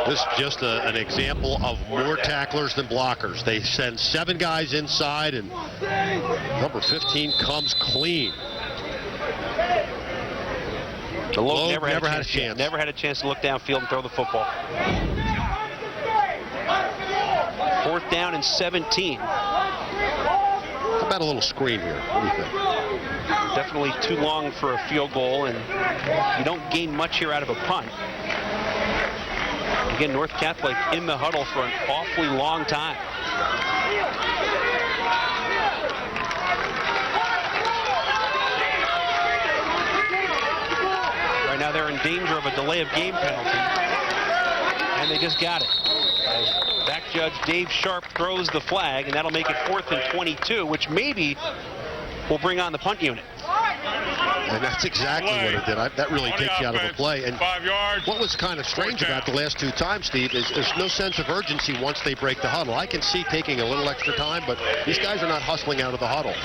This is just an example of more tacklers than blockers. They send 7 guys inside, and number 15 comes clean. Logue never had a chance. Never had a chance to look downfield and throw the football. 4th down and 17. How about a little screen here? What do you think? Definitely too long for a field goal, and you don't gain much here out of a punt. Again, North Catholic in the huddle for an awfully long time. Right now they're in danger of a delay of game penalty, and they just got it. As back judge Dave Sharp throws the flag, and that'll make it 4th and 22, which maybe will bring on the punt unit. And that's exactly what it did. That really takes you out of the play. And 5 yards. What was kind of strange about the last 2 times, Steve, is there's no sense of urgency once they break the huddle. I can see taking a little extra time, but these guys are not hustling out of the huddle.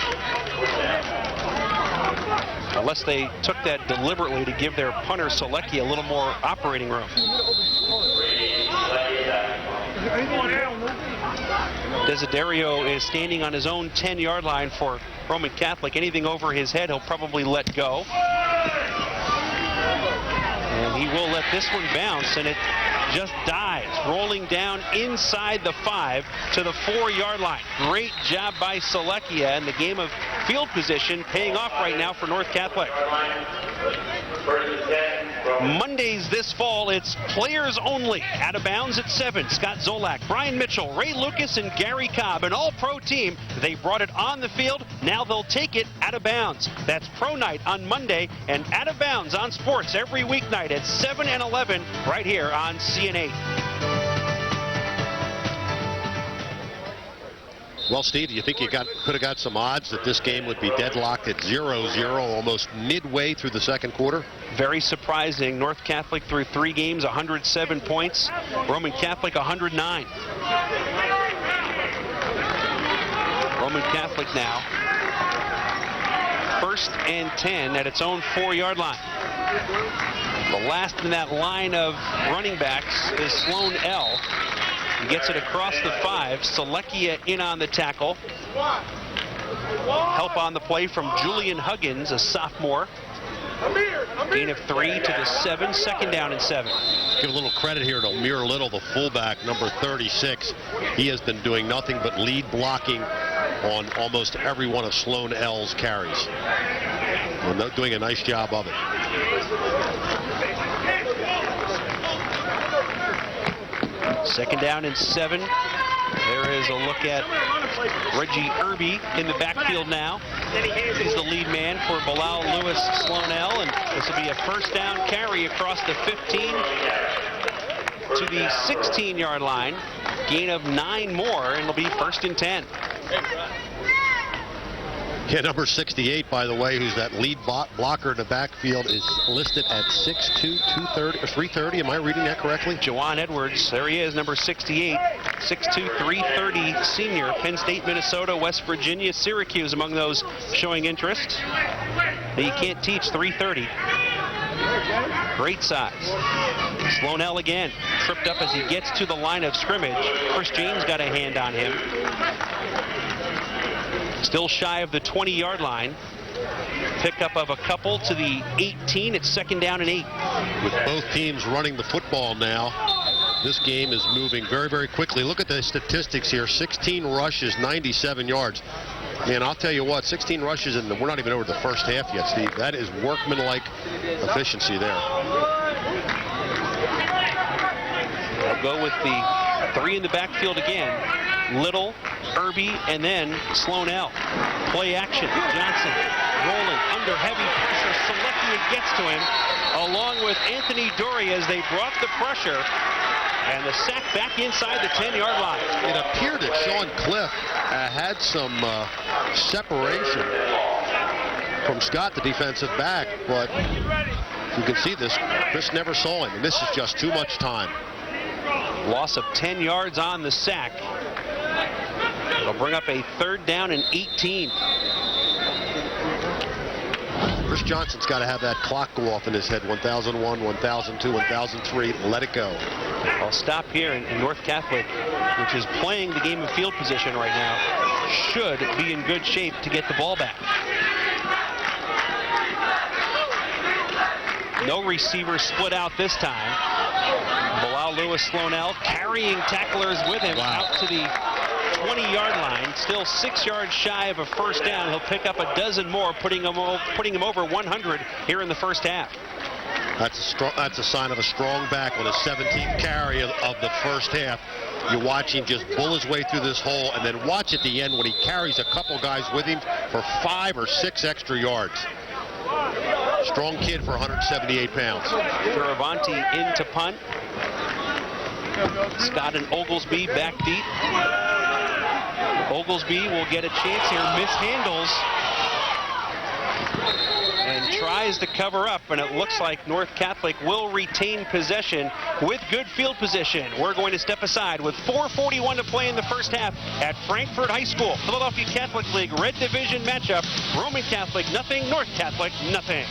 Unless they took that deliberately to give their punter Selecki a little more operating room. Desiderio is standing on his own 10-yard line for Roman Catholic. Anything over his head, he'll probably let go. And he will let this one bounce, and it just dies, rolling down inside the 5 to the 4-yard line. Great job by Seleckia, and the game of field position paying off right now for North Catholic. Mondays this fall, it's players only. Out of bounds at 7. Scott Zolak, Brian Mitchell, Ray Lucas, and Gary Cobb, an all-pro team. They brought it on the field. Now they'll take it out of bounds. That's Pro Night on Monday and Out of Bounds on Sports every weeknight at 7 and 11 right here on CN8. Well, Steve, do you think you could have got some odds that this game would be deadlocked at 0-0 almost midway through the second quarter? Very surprising. North Catholic through 3 games, 107 points. Roman Catholic 109. Roman Catholic now 1st and 10 at its own 4-yard line. The last in that line of running backs is Sloan L. He gets it across the 5. Seleckia in on the tackle. Help on the play from Julian Huggins, a sophomore. Gain of 3 to the 7. 2nd down and 7. Give a little credit here to Amir Little, the fullback, number 36. He has been doing nothing but lead blocking on almost every one of Sloan L's carries. And doing a nice job of it. Second down and 7. There is a look at Reggie Irby in the backfield now. He's the lead man for Bilal Lewis Sloan L, and this will be a 1st down carry across the 15 to the 16-yard line. Gain of 9 more, and it'll be 1st and 10. Yeah, number 68, by the way, who's that lead blocker in the backfield, is listed at 6'2", 230 or 330. Am I reading that correctly? Jawan Edwards, there he is, number 68, 6'2", 330 senior. Penn State, Minnesota, West Virginia, Syracuse among those showing interest. But you can't teach 330. Great size. Sloan L again, tripped up as he gets to the line of scrimmage. Chris James got a hand on him. Still shy of the 20-yard line. Pickup of a couple to the 18. It's 2nd down and 8. With both teams running the football now, this game is moving very, very quickly. Look at the statistics here. 16 rushes, 97 yards. Man, I'll tell you what, 16 rushes, and we're not even over the first half yet, Steve. That is workmanlike efficiency there. We'll go with the 3 in the backfield again. Little, Irby, and then Sloan L. Play action. Johnson rolling under heavy pressure. Seleckia gets to him along with Anthony Doria as they brought the pressure. And the sack back inside the 10-yard line. It appeared that Sean Cliff had some separation from Scott, the defensive back, but you can see this. Chris never saw him, and this is just too much time. Loss of 10 yards on the sack. It'll bring up a 3rd down and 18. Chris Johnson's got to have that clock go off in his head. 1001, 1002, 1003. Let it go. I'll stop here, and North Catholic, which is playing the game of field position right now, should be in good shape to get the ball back. No receivers split out this time. Bilal Lewis Sloan L carrying tacklers with him out to the 20-yard line. Still 6 yards shy of a 1st down. He'll pick up a dozen more, putting him over 100 here in the first half. That's a sign of a strong back on a 17th carry of the first half. You watch him just bull his way through this hole, and then watch at the end when he carries a couple guys with him for 5 or 6 extra yards. Strong kid for 178 pounds. Fioravanti in to punt. Scott and Oglesby back deep. Oglesby will get a chance here, mishandles, and tries to cover up, and it looks like North Catholic will retain possession with good field position. We're going to step aside with 4:41 to play in the first half at Frankfort High School. Philadelphia Catholic League Red Division matchup. Roman Catholic nothing, North Catholic nothing.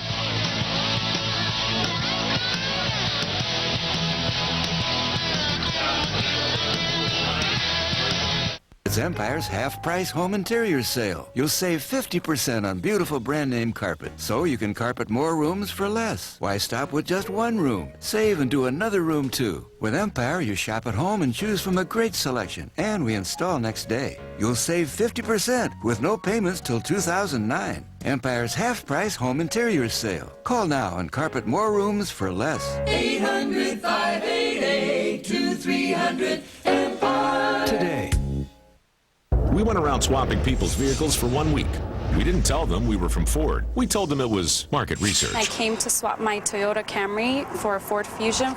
It's Empire's half-price home interior sale. You'll save 50% on beautiful brand-name carpet, so you can carpet more rooms for less. Why stop with just one room? Save and do another room, too. With Empire, you shop at home and choose from a great selection, and we install next day. You'll save 50% with no payments till 2009. Empire's half-price home interior sale. Call now and carpet more rooms for less. 800-588-2300 Empire. Today. We went around swapping people's vehicles for 1 week. We didn't tell them we were from Ford. We told them it was market research. I came to swap my Toyota Camry for a Ford Fusion.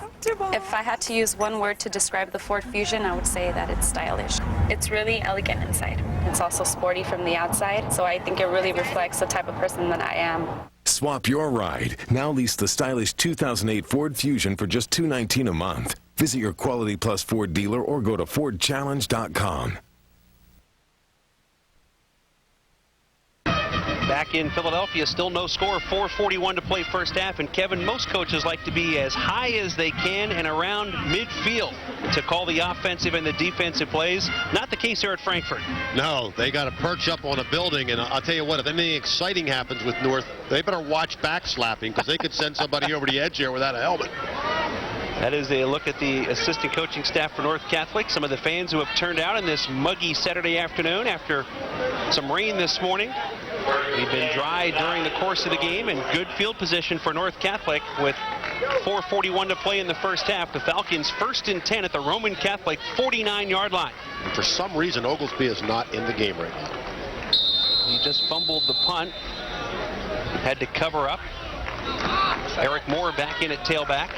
If I had to use one word to describe the Ford Fusion, I would say that it's stylish. It's really elegant inside. It's also sporty from the outside, so I think it really reflects the type of person that I am. Swap your ride. Now lease the stylish 2008 Ford Fusion for just $219 a month. Visit your Quality Plus Ford dealer or go to FordChallenge.com. Back in Philadelphia, still no score, 4:41 to play first half, and Kevin, most coaches like to be as high as they can and around midfield to call the offensive and the defensive plays. Not the case here at Frankfort. No, they got to perch up on a building, and I'll tell you what, if anything exciting happens with North, they better watch backslapping, because they could send somebody over the edge here without a helmet. That is a look at the assistant coaching staff for North Catholic. Some of the fans who have turned out on this muggy Saturday afternoon after some rain this morning. We've been dry during the course of the game, and good field position for North Catholic with 4:41 to play in the first half. The Falcons 1st and 10 at the Roman Catholic 49-yard line. And for some reason, Oglesby is not in the game right now. He just fumbled the punt. Had to cover up. Eric Moore back in at tailback.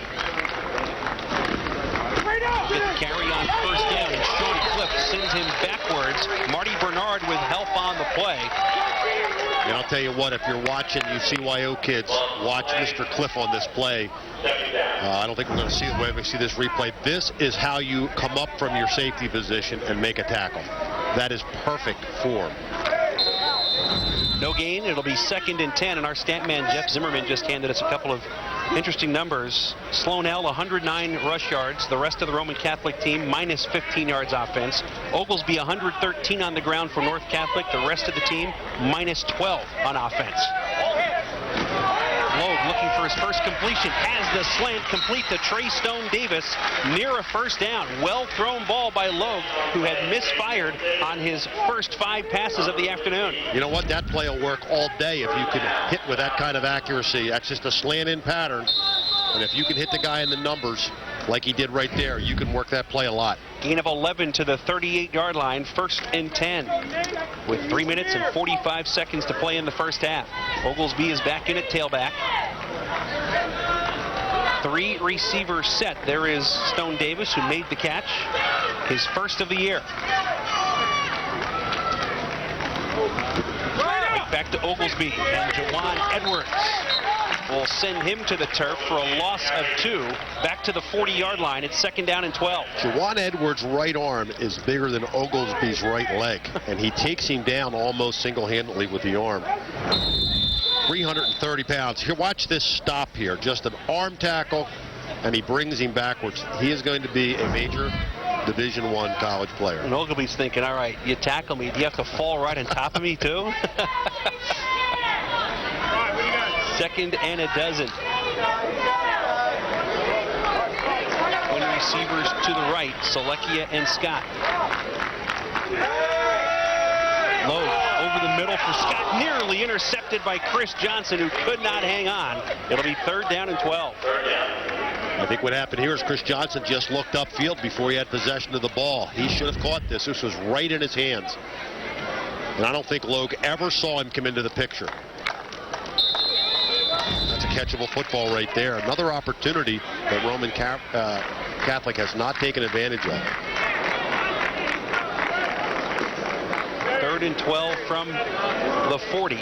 Good carry on first down, and Sean Cliff sends him backwards. Marty Bernard with help on the play. And I'll tell you what, if you're watching, you CYO kids, watch Mr. Cliff on this play. I don't think we're going to see the way we see this replay. This is how you come up from your safety position and make a tackle. That is perfect form. No gain. It'll be 2nd and 10, and our stat man Jeff Zimmerman just handed us a couple of interesting numbers. Sloanell 109 rush yards. The rest of the Roman Catholic team minus 15 yards offense. Oglesby 113 on the ground for North Catholic. The rest of the team minus 12 on offense. Logue looking for his first completion. Has the slant complete to Trey Stone Davis near a first down. Well thrown ball by Logue, who had misfired on his first 5 passes of the afternoon. You know what? That play will work all day if you can hit with that kind of accuracy. That's just a slant-in pattern. And if you can hit the guy in the numbers like he did right there, you can work that play a lot. Gain of 11 to the 38-yard line, 1st and 10. With 3 minutes and 45 seconds to play in the first half. Oglesby is back in at tailback. 3 receivers set. There is Stone Davis, who made the catch, his first of the year. Right back to Oglesby, and Jawan Edwards will send him to the turf for a loss of 2. Back to the 40-yard line. It's 2nd down and 12. Jawan Edwards' right arm is bigger than Oglesby's right leg, and he takes him down almost single-handedly with the arm. 330 pounds. Here, watch this stop here. Just an arm tackle, and he brings him backwards. He is going to be a major Division I college player. And Ogilvy's thinking, all right, you tackle me. Do you have to fall right on top of me, too? 2nd and a dozen. 20 receivers to the right, Selekia and Scott. Logue over the middle for Scott, nearly intercepted by Chris Johnson, who could not hang on. It'll be 3rd down and 12. I think what happened here is Chris Johnson just looked upfield before he had possession of the ball. He should have caught this. This was right in his hands. And I don't think Logue ever saw him come into the picture. That's a catchable football right there. Another opportunity that Roman Catholic has not taken advantage of. 3rd and 12 from the 40.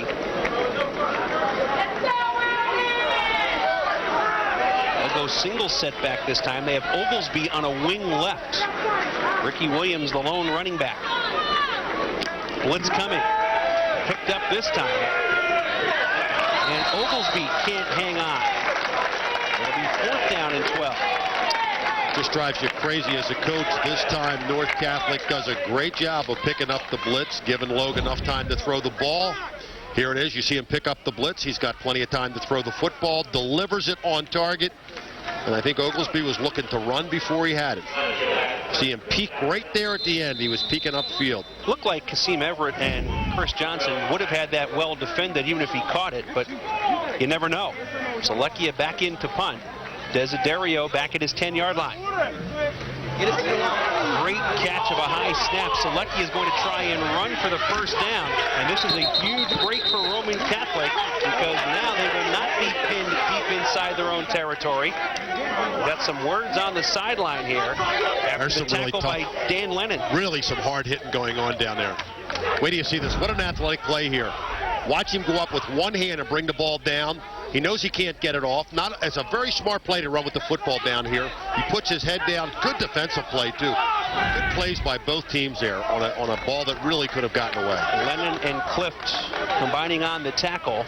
They'll go single setback this time. They have Oglesby on a wing left. Ricky Williams, the lone running back. Blitz coming. Picked up this time. And Oglesby can't hang on. It'll be 4th down and 12. Just drives you crazy as a coach. This time, North Catholic does a great job of picking up the blitz, giving Logue enough time to throw the ball. Here it is. You see him pick up the blitz. He's got plenty of time to throw the football, delivers it on target. And I think Oglesby was looking to run before he had it. See him peek right there at the end. He was peeking upfield. Looked like Kasim Everett and Chris Johnson would have had that well defended even if he caught it, but you never know. Selecchia back in to punt. Desiderio back at his 10-yard line. Great catch of a high snap. Selecchia is going to try and run for the 1st down. And this is a huge break for Roman Catholic because now they will not be pinned deep inside their own territory. We've got some words on the sideline here after the tackle by Dan Lennon. Really some hard hitting going on down there. Wait till you see this. What an athletic play here. Watch him go up with one hand and bring the ball down. He knows he can't get it off. It's a very smart play to run with the football down here. He puts his head down. Good defensive play, too. Good plays by both teams there on a ball that really could have gotten away. Lennon and Clift combining on the tackle.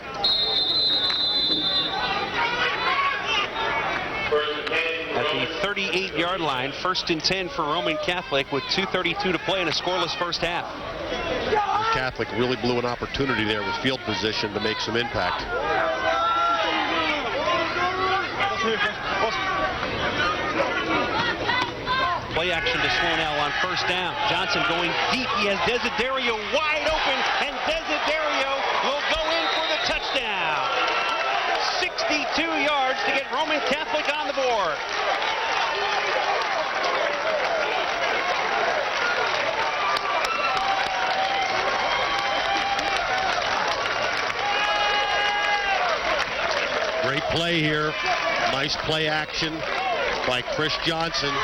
At the 38-yard line, 1st and 10 for Roman Catholic with 2:32 to play in a scoreless 1st half. Catholic really blew an opportunity there with field position to make some impact. Play action to Sloanell on 1st down. Johnson going deep. He has Desiderio wide open, and Desiderio will go in for the touchdown. 62 yards to get Roman Catholic on the board. Great play here. Nice play action by Chris Johnson.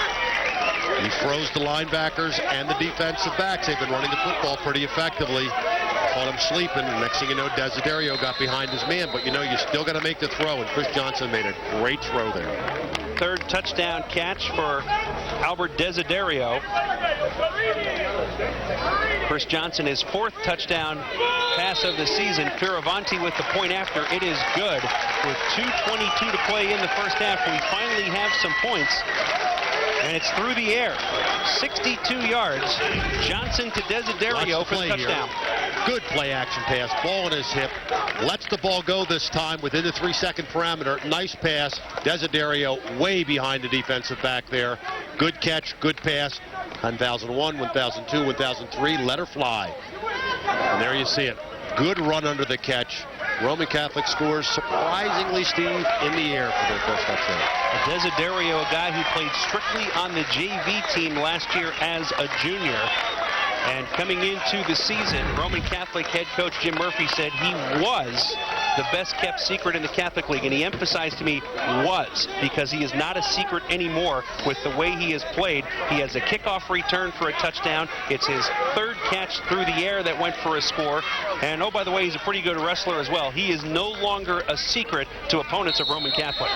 He froze the linebackers and the defensive backs. They've been running the football pretty effectively. Caught him sleeping. Next thing you know, Desiderio got behind his man. But you know, you still got to make the throw. And Chris Johnson made a great throw there. 3rd touchdown catch for Albert Desiderio. Chris Johnson, his 4th touchdown pass of the season. Fioravanti with the point after. It is good. With 2:22 to play in the 1st half, we finally have some points. And it's through the air. 62 yards. Johnson to Desiderio for the touchdown. Here. Good play action pass. Ball in his hip. Lets the ball go this time within the 3-second parameter. Nice pass. Desiderio way behind the defensive back there. Good catch. Good pass. 1001, 1002, 1003. Let her fly. And there you see it. Good run under the catch. Roman Catholic scores surprisingly, Steve, in the air for their 1st touchdown. Desiderio, a guy who played strictly on the JV team last year as a junior. And coming into the season, Roman Catholic head coach Jim Murphy said he was the best kept secret in the Catholic League. And he emphasized to me was, because he is not a secret anymore with the way he has played. He has a kickoff return for a touchdown. It's his 3rd catch through the air that went for a score. And oh, by the way, he's a pretty good wrestler as well. He is no longer a secret to opponents of Roman Catholic.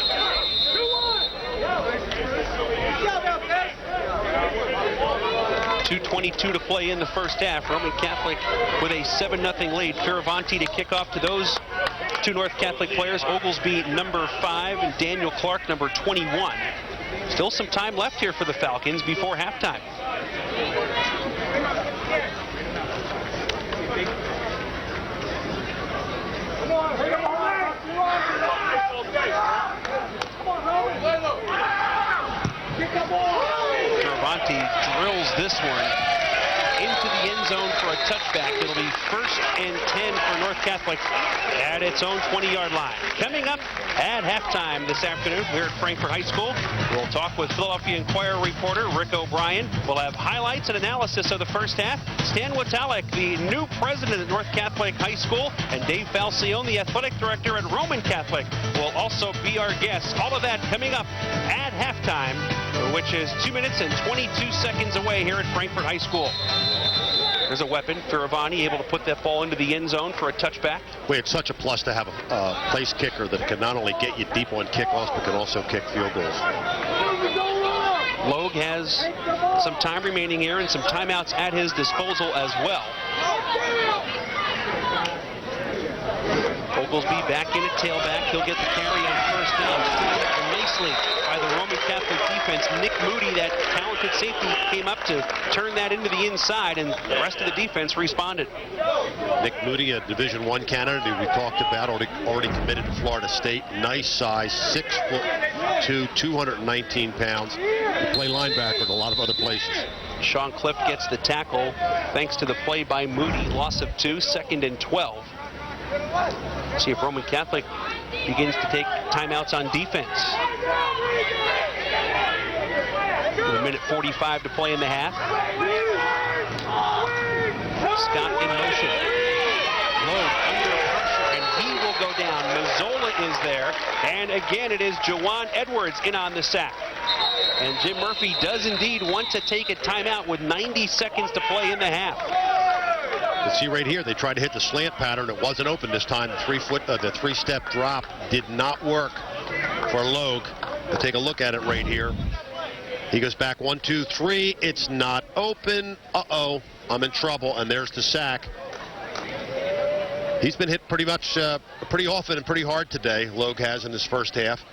2:22 to play in the 1st half. Roman Catholic with a 7-0 lead. Fioravanti to kick off to those 2 North Catholic players. Oglesby, number 5, and Daniel Clark, number 21. Still some time left here for the Falcons before halftime. Fioravanti drills this one into the end end zone for a touchback. It'll be 1st and 10 for North Catholic at its own 20-yard line. Coming up at halftime this afternoon here at Frankfort High School, we'll talk with Philadelphia Inquirer reporter Rick O'Brien. We'll have highlights and analysis of the first half. Stan Witalik, the new president at North Catholic High School, and Dave Falcione, the athletic director at Roman Catholic, will also be our guests. All of that coming up at halftime, which is 2 minutes and 22 seconds away here at Frankfort High School. There's a weapon. Firavani able to put that ball into the end zone for a touchback. Well, it's such a plus to have a place kicker that can not only get you deep on kickoffs, but can also kick field goals. Logue has some time remaining here and some timeouts at his disposal as well. Oglesby back in at tailback. He'll get the carry on first down. Nicely by the Roman Catholic defense. Nick Moody, that talented safety, came up to turn that into the inside, and the rest of the defense responded. Nick Moody, a Division I candidate who we talked about, already committed to Florida State. Nice size, 6'2", 219 pounds. He play linebacker in a lot of other places. Sean Cliff gets the tackle thanks to the play by Moody. Loss of 2, 2nd and 12. See if Roman Catholic begins to take timeouts on defense. With 1:45 to play in the half. Scott in motion. Logue under pressure, and he will go down. Mazzola is there, and again it is Jawan Edwards in on the sack. And Jim Murphy does indeed want to take a timeout with 90 seconds to play in the half. You see right here, they tried to hit the slant pattern. It wasn't open this time. The three-step drop did not work for Logue. We'll take a look at it right here. He goes back 1, 2, 3. It's not open. Uh-oh, I'm in trouble. And there's the sack. He's been hit pretty much, pretty often and pretty hard today, Logue has in his first half.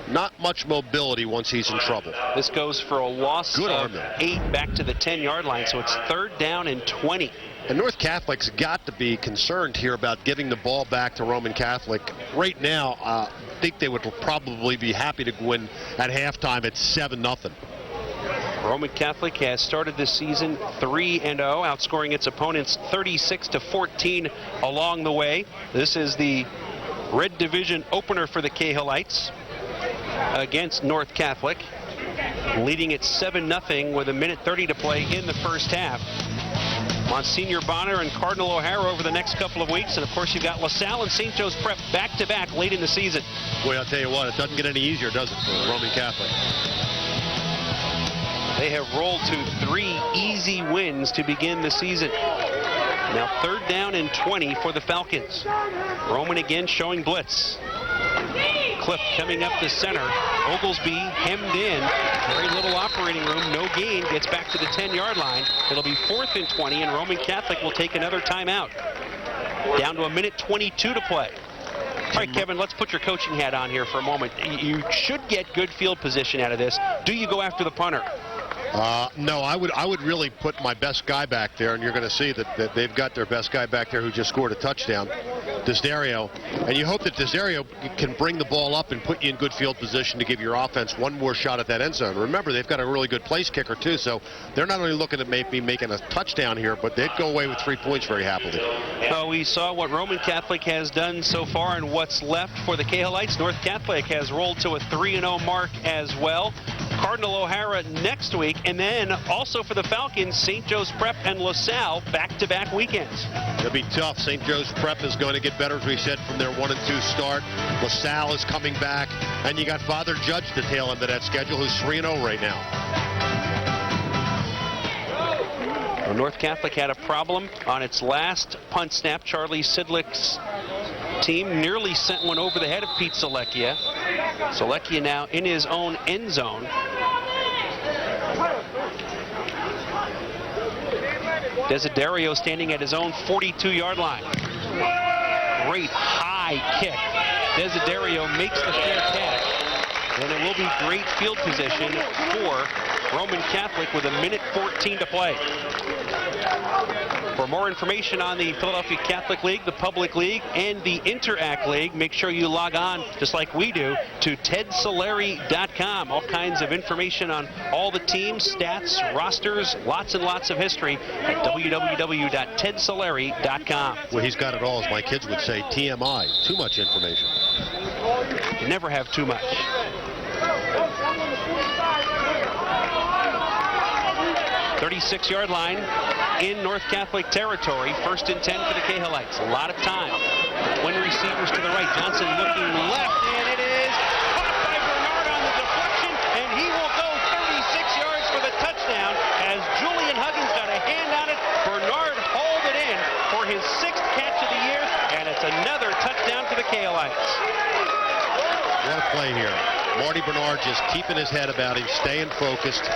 Not much mobility once he's in trouble. This goes for a loss of 8 back to the 10-yard line, so it's 3rd down and 20. And North Catholic's got to be concerned here about giving the ball back to Roman Catholic. Right now, I think they would probably be happy to win at halftime at 7-0. Roman Catholic has started this season 3-0, outscoring its opponents 36-14 along the way. This is the Red Division opener for the Cahillites against North Catholic, leading at 7-0 with 1:30 to play in the first half. Monsignor Bonner and Cardinal O'Hara over the next couple of weeks, and of course you've got LaSalle and St. Joe's Prep back-to-back late in the season. Boy, I'll tell you what, it doesn't get any easier, does it, for Roman Catholic? They have rolled to 3 easy wins to begin the season. Now 3rd down and 20 for the Falcons. Roman again showing blitz. Cliff coming up the center. Oglesby hemmed in. Very little operating room. No gain. Gets back to the 10-yard line. It'll be 4th and 20, and Roman Catholic will take another timeout. Down to 1:22 to play. All right, Kevin, let's put your coaching hat on here for a moment. You should get good field position out of this. Do you go after the punter? No, I would really put my best guy back there, and you're going to see that they've got their best guy back there who just scored a touchdown, Desdario. And you hope that Desdario can bring the ball up and put you in good field position to give your offense one more shot at that end zone. Remember, they've got a really good place kicker, too, so they're not only looking at maybe making a touchdown here, but they'd go away with 3 points very happily. We saw what Roman Catholic has done so far and what's left for the Cahillites. North Catholic has rolled to a 3-0 mark as well. Cardinal O'Hara next week, and then also for the Falcons, St. Joe's Prep and LaSalle back-to-back weekends. It'll be tough. St. Joe's Prep is going to get better, as we said, from their 1-2 start. LaSalle is coming back, and you got Father Judge to tail end of that schedule, who's 3-0 right now. Well, North Catholic had a problem on its last punt snap. Charlie Sidlick's team nearly sent one over the head of Pete Selecchia. Selecchia now in his own end zone. Desiderio standing at his own 42-yard line. Great high kick. Desiderio makes the fair catch. And it will be great field position for Roman Catholic with 1:14 to play. For more information on the Philadelphia Catholic League, the Public League, and the Interact League, make sure you log on, just like we do, to tedsolari.com. All kinds of information on all the teams, stats, rosters, lots and lots of history at www.tedsolari.com. Well, he's got it all, as my kids would say, TMI, too much information. You never have too much. 36-yard line in North Catholic territory. 1st and 10 for the Cahillites. A lot of time. Twin receivers to the right. Johnson looking left, and it is caught by Bernard on the deflection, and he will go 36 yards for the touchdown as Julian Huggins got a hand on it. Bernard hauled it in for his 6th catch of the year, and it's another touchdown for the Cahillites. What a play here. Marty Bernard just keeping his head about him, staying focused.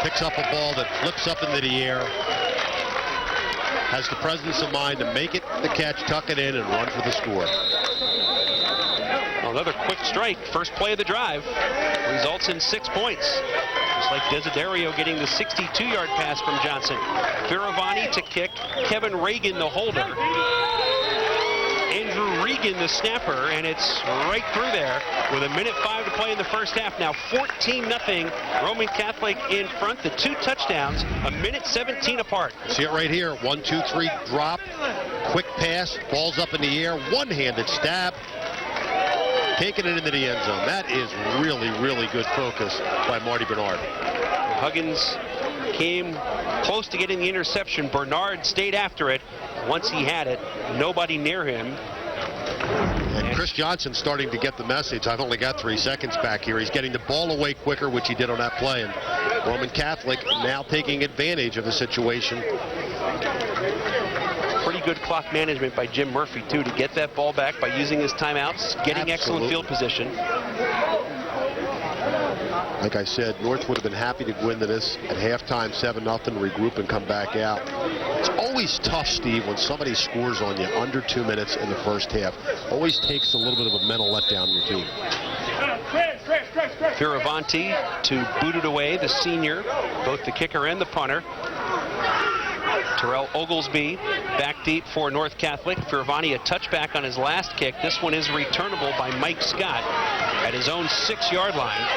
Picks up a ball that flips up into the air. Has the presence of mind to make it the catch, tuck it in, and run for the score. Well, another quick strike. First play of the drive. Results in 6 points. Just like Desiderio getting the 62-yard pass from Johnson. Fioravani to kick. Kevin Reagan, the holder. Andrew Regan, the snapper, and it's right through there with 1:05 to play in the first half. Now 14-0 Roman Catholic in front. The 2 touchdowns, 1:17 apart. See it right here. 1, 2, 3 drop. Quick pass. Ball's up in the air. One-handed stab. Taking it into the end zone. That is really, really good focus by Marty Bernard. Huggins came close to getting the interception. Bernard stayed after it. Once he had it, nobody near him. And Chris Johnson starting to get the message. I've only got 3 seconds back here. He's getting the ball away quicker, which he did on that play. And Roman Catholic now taking advantage of the situation. Pretty good clock management by Jim Murphy, too, to get that ball back by using his timeouts, getting excellent field position. Like I said, North would have been happy to go into this at halftime, 7-0, regroup and come back out. It's always tough, Steve, when somebody scores on you under 2 minutes in the first half. Always takes a little bit of a mental letdown in your team. Fioravanti to boot it away, the senior, both the kicker and the punter. Terrell Oglesby back deep for North Catholic. Fioravanti a touchback on his last kick. This one is returnable by Mike Scott at his own 6-yard line.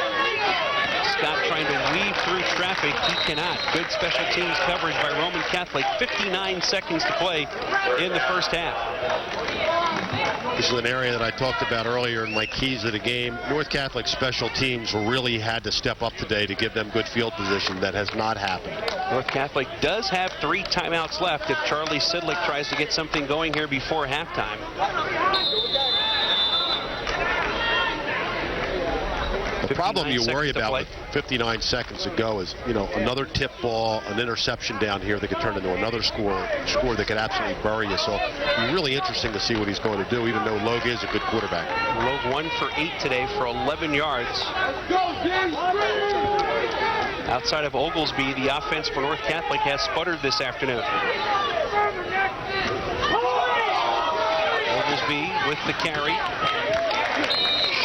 Scott trying to weave through traffic. He cannot. Good special teams coverage by Roman Catholic. 59 seconds to play in the first half. This is an area that I talked about earlier in my keys of the game. North Catholic special teams really had to step up today to give them good field position. That has not happened. North Catholic does have 3 timeouts left if Charlie Sidlick tries to get something going here before halftime. The problem you worry about with 59 seconds to go is, you know, another tip ball, an interception down here that could turn into another score that could absolutely bury you. So it'll be really interesting to see what he's going to do, even though Logue is a good quarterback. Logue 1 for 8 today for 11 yards. Outside of Oglesby, the offense for North Catholic has sputtered this afternoon. Oglesby with the carry.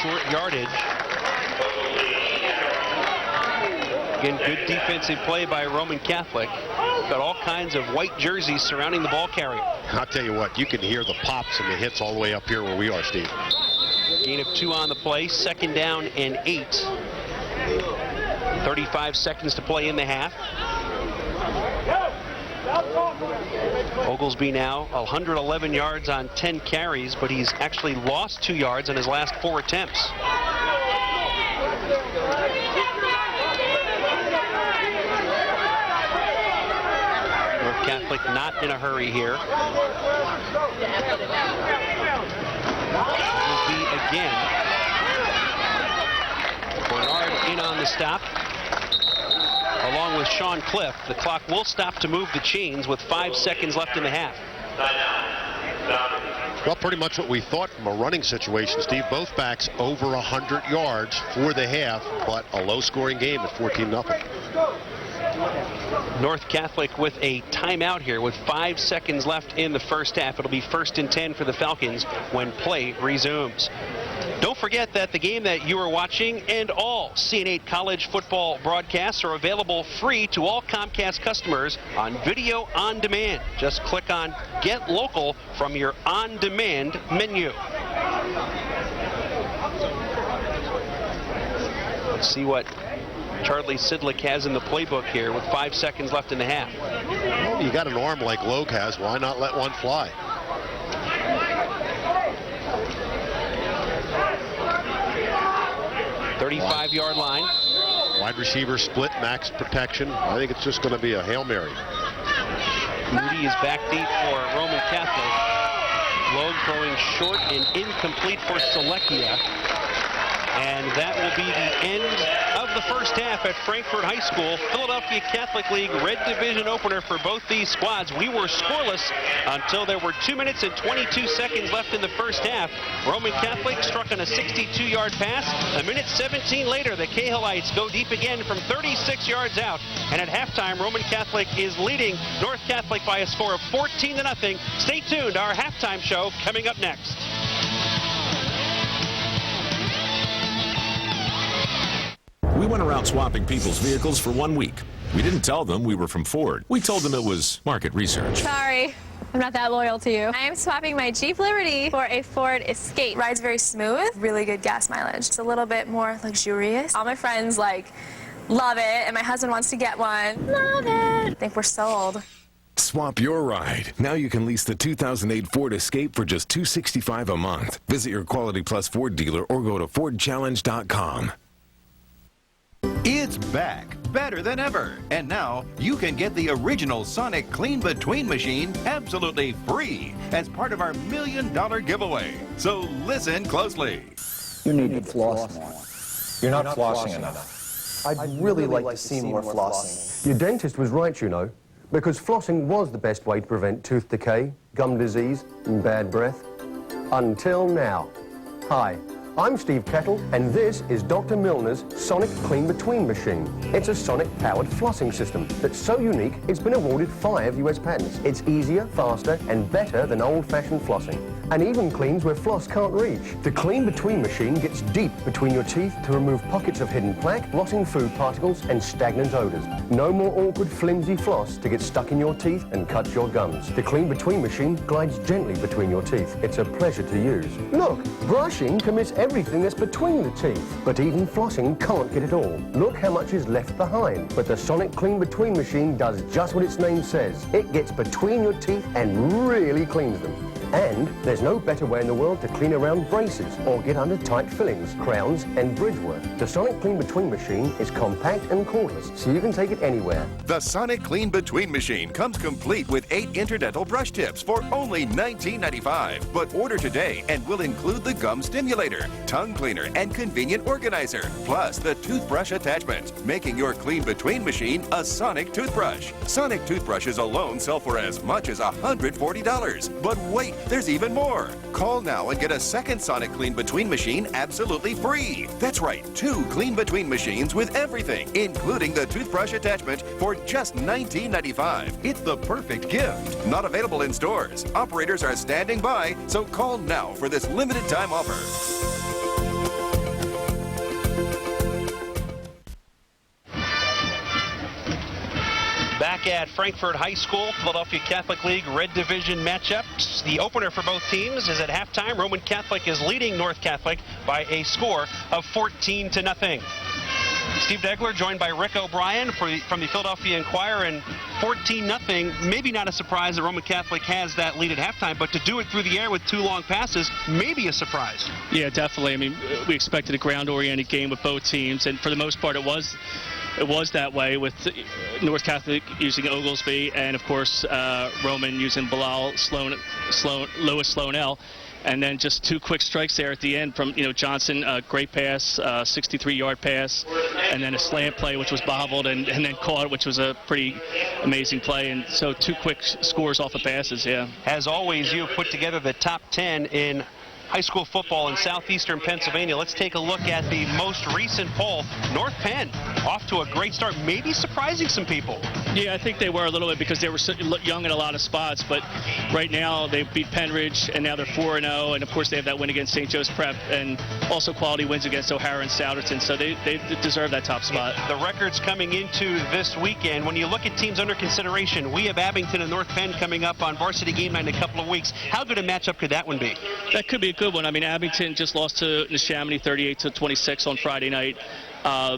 Short yardage. Again, good defensive play by Roman Catholic. Got all kinds of white jerseys surrounding the ball carrier. I'll tell you what, you can hear the pops and the hits all the way up here where we are, Steve. Gain of 2 on the play, 2nd down and 8. 35 seconds to play in the half. Oglesby now 111 yards on 10 carries, but he's actually lost 2 yards on his last 4 attempts. North Catholic not in a hurry here. Oglesby again. Bernard in on the stop, along with Sean Cliff. The clock will stop to move the chains with 5 seconds left in the half. Well, pretty much what we thought from a running situation, Steve. Both backs over 100 yards for the half, but a low-scoring game at 14-0. North Catholic with a timeout here with 5 seconds left in the first half. It'll be 1st and 10 for the Falcons when play resumes. Don't forget that the game that you are watching and all CN8 college football broadcasts are available free to all Comcast customers on video on demand. Just click on Get Local from your on-demand menu. Let's see what Charlie Sidlick has in the playbook here with 5 seconds left in the half. Well, you got an arm like Logue has. Why not let one fly? 35-yard line. Wide receiver split, max protection. I think it's just going to be a Hail Mary. Moody is back deep for Roman Catholic. Logue throwing short and incomplete for Selecchia. And that will be the end of the first half at Frankfort High School. Philadelphia Catholic League Red Division opener for both these squads. We were scoreless until there were 2 minutes and 22 seconds left in the first half. Roman Catholic struck on a 62-yard pass. A minute 17 later, the Cahillites go deep again from 36 yards out. And at halftime, Roman Catholic is leading North Catholic by a score of 14-0. Stay tuned. Our halftime show coming up next. We went around swapping people's vehicles for 1 week. We didn't tell them we were from Ford. We told them it was market research. Sorry, I'm not that loyal to you. I am swapping my Jeep Liberty for a Ford Escape. Rides very smooth, really good gas mileage. It's a little bit more luxurious. All my friends love it, and my husband wants to get one. Love it. I think we're sold. Swap your ride. Now you can lease the 2008 Ford Escape for just $265 a month. Visit your Quality Plus Ford dealer or go to FordChallenge.com. It's back, better than ever. And now you can get the original Sonic Clean Between machine absolutely free as part of our $1 million giveaway. So listen closely. You need to floss more. You're not flossing enough. I'd really like to see more flossing. Your dentist was right, you know, because flossing was the best way to prevent tooth decay, gum disease, and bad breath. Until now. Hi. I'm Steve Kettle, and this is Dr. Milner's Sonic Clean Between machine. It's a Sonic-powered flossing system that's so unique, it's been awarded 5 U.S. patents. It's easier, faster, and better than old-fashioned flossing, and even cleans where floss can't reach. The Clean Between machine gets deep between your teeth to remove pockets of hidden plaque, rotting food particles, and stagnant odors. No more awkward, flimsy floss to get stuck in your teeth and cut your gums. The Clean Between machine glides gently between your teeth. It's a pleasure to use. Look, brushing commits everything that's between the teeth, but even flossing can't get it all. Look how much is left behind. But the Sonic Clean Between machine does just what its name says. It gets between your teeth and really cleans them. And there's no better way in the world to clean around braces or get under tight fillings, crowns, and bridge work. The Sonic Clean Between machine is compact and cordless, so you can take it anywhere. The Sonic Clean Between machine comes complete with 8 interdental brush tips for only $19.95. But order today and we'll include the gum stimulator, tongue cleaner, and convenient organizer, plus the toothbrush attachment, making your Clean Between machine a Sonic toothbrush. Sonic toothbrushes alone sell for as much as $140. But wait, there's even more. Call now and get a second Sonic Clean Between machine absolutely free. That's right, 2 Clean Between machines with everything, including the toothbrush attachment for just $19.95. It's the perfect gift. Not available in stores. Operators are standing by, so call now for this limited time offer. Back at Frankfort High School, Philadelphia Catholic League Red Division matchup. The opener for both teams is at halftime. Roman Catholic is leading North Catholic by a score of 14-0. Steve Degler joined by Rick O'Brien from the Philadelphia Inquirer, and 14-0. Maybe not a surprise that Roman Catholic has that lead at halftime, but to do it through the air with 2 long passes, maybe a surprise. Yeah, definitely. I mean, we expected a ground-oriented game with both teams, and for the most part, it was that way with North Catholic using Oglesby and, of course, Roman using Bilal Lewis Sloanell. And then just 2 quick strikes there at the end from, Johnson, great pass, 63-yard pass, and then a slant play, which was bobbled and then caught, which was a pretty amazing play. And so 2 quick scores off of passes, yeah. As always, you put together the top 10 in high school football in southeastern Pennsylvania. Let's take a look at the most recent poll. North Penn off to a great start, maybe surprising some people. Yeah, I think they were a little bit because they were so young in a lot of spots, but right now they beat Penridge, and now they're 4-0, and of course they have that win against St. Joe's Prep, and also quality wins against O'Hara and Souderton, so they deserve that top spot. The records coming into this weekend, when you look at teams under consideration, we have Abington and North Penn coming up on varsity game night in a couple of weeks. How good a matchup could that one be? That could be a good one. I mean, Abington just lost to Neshaminy 38-26 on Friday night.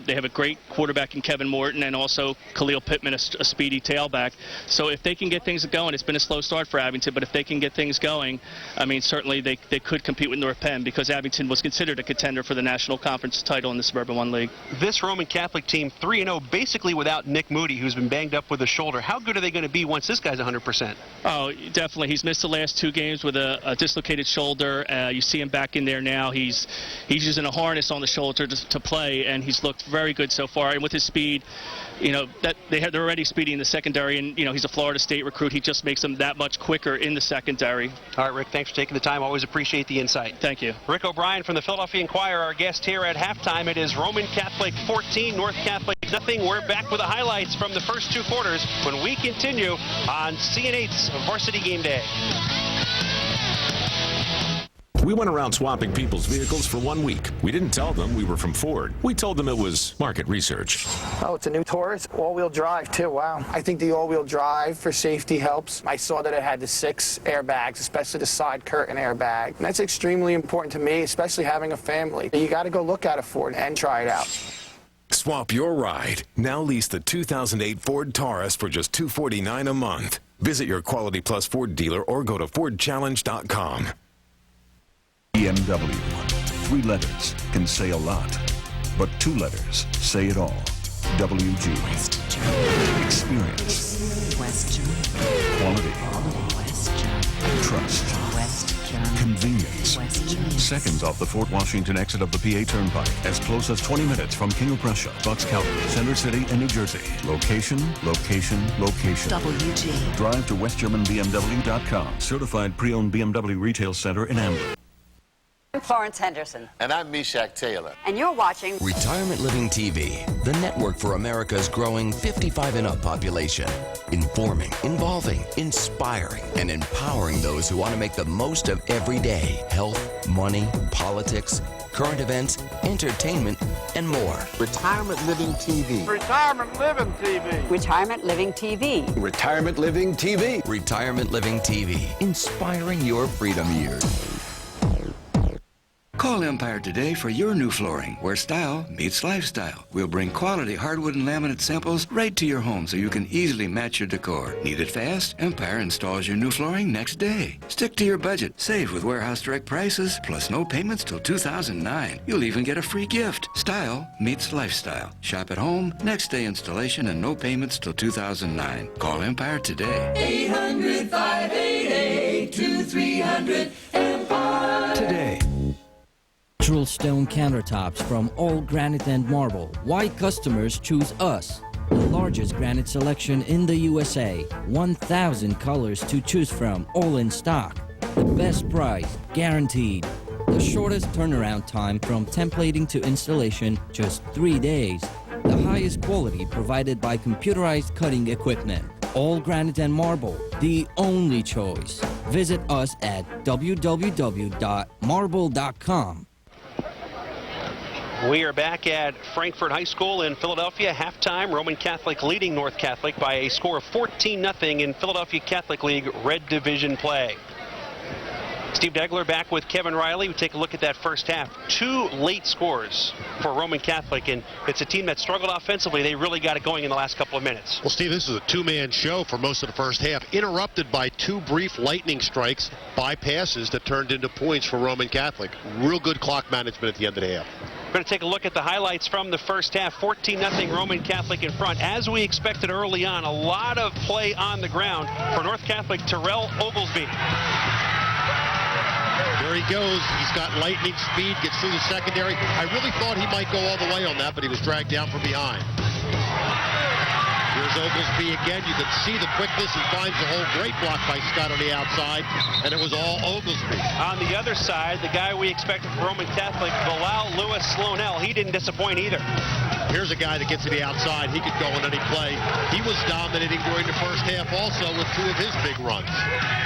They have a great quarterback in Kevin Morton, and also Khalil Pittman, a speedy tailback. So if they can get things going, it's been a slow start for Abington, but if they can get things going, I mean, certainly they could compete with North Penn, because Abington was considered a contender for the National Conference title in the Suburban 1 League. This Roman Catholic team, 3-0, basically without Nick Moody, who's been banged up with a shoulder. How good are they going to be once this guy's 100%? Oh, definitely. He's missed the last 2 games with a dislocated shoulder. You see him back in there now. He's using a harness on the shoulder to play, and he's looked very good so far. And with his speed, you know, that they're already speedy in the secondary, and you know, he's a Florida State recruit. He just makes them that much quicker in the secondary. All right, Rick, thanks for taking the time. Always appreciate the insight. Thank you. Rick O'Brien from the Philadelphia Inquirer, our guest here at halftime. It is Roman Catholic 14, North Catholic nothing. We're back with the highlights from the first 2 quarters when we continue on CN8's Varsity Game Day. We went around swapping people's vehicles for 1 week. We didn't tell them we were from Ford. We told them it was market research. Oh, it's a new Taurus, all-wheel drive too, wow. I think the all-wheel drive for safety helps. I saw that it had the 6 airbags, especially the side curtain airbag. And that's extremely important to me, especially having a family. You got to go look at a Ford and try it out. Swap your ride. Now lease the 2008 Ford Taurus for just $249 a month. Visit your Quality Plus Ford dealer or go to FordChallenge.com. BMW. 3 letters can say a lot, but 2 letters say it all. WG. Experience. Quality. Trust. Convenience. Seconds off the Fort Washington exit of the PA Turnpike, as close as 20 minutes from King of Prussia, Bucks County, Center City, and New Jersey. Location, location, location. WG. Drive to WestGermanBMW.com. Certified pre-owned BMW retail center in Ambler. I'm Florence Henderson. And I'm Meshach Taylor. And you're watching Retirement Living TV, the network for America's growing 55 and up population. Informing, involving, inspiring, and empowering those who want to make the most of every day. Health, money, politics, current events, entertainment, and more. Retirement Living TV. Retirement Living TV. Retirement Living TV. Retirement Living TV. Retirement Living TV, inspiring your freedom years. Call Empire today for your new flooring, where style meets lifestyle. We'll bring quality hardwood and laminate samples right to your home so you can easily match your decor. Need it fast? Empire installs your new flooring next day. Stick to your budget. Save with warehouse direct prices, plus no payments till 2009. You'll even get a free gift. Style meets lifestyle. Shop at home, next day installation, and no payments till 2009. Call Empire today. 800-588-2300 Empire. Today. Natural stone countertops from all granite and marble. Why customers choose us. The largest granite selection in the USA. 1,000 colors to choose from, all in stock. The best price, guaranteed. The shortest turnaround time from templating to installation, just 3 days. The highest quality provided by computerized cutting equipment. All granite and marble, the only choice. Visit us at www.marble.com. We are back at Frankfort High School in Philadelphia. Halftime, Roman Catholic leading North Catholic by a score of 14-0 in Philadelphia Catholic League Red Division play. Steve Degler back with Kevin Riley. We take a look at that first half. 2 late scores for Roman Catholic, and it's a team that struggled offensively. They really got it going in the last couple of minutes. Well, Steve, this is a 2-man show for most of the first half, interrupted by 2 brief lightning strikes by passes that turned into points for Roman Catholic. Real good clock management at the end of the half. We're going to take a look at the highlights from the first half. 14-0 Roman Catholic in front. As we expected early on, a lot of play on the ground for North Catholic. Terrell Oglesby. There he goes. He's got lightning speed, gets through the secondary. I really thought he might go all the way on that, but he was dragged down from behind. Here's Here's Oglesby again. You can see the quickness. He finds the hole. Great block by Scott on the outside, and it was all Oglesby. On the other side, the guy we expected from Roman Catholic, Bilal Lewis Sloanell, he didn't disappoint either. Here's a guy that gets to the outside. He could go on any play. He was dominating during the first half also with 2 of his big runs.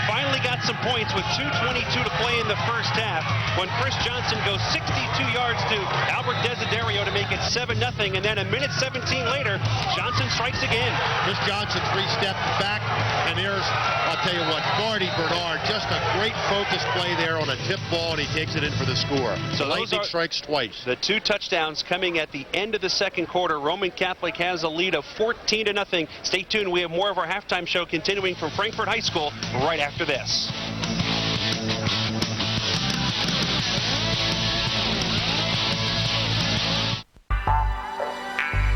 Finally got some points with 2:22 to play in the first half when Chris Johnson goes 62 yards to Albert Desiderio to make it 7-0, and then a minute 17 later, Johnson strikes again. Chris Johnson 3-stepped back, and there's, I'll tell you what, Marty Bernard, just a great focus play there on a tip ball, and he takes it in for the score. So Lightning strikes twice. The 2 touchdowns coming at the end of the second quarter. Roman Catholic has a lead of 14-0. Stay tuned. We have more of our halftime show continuing from Frankfort High School right after this.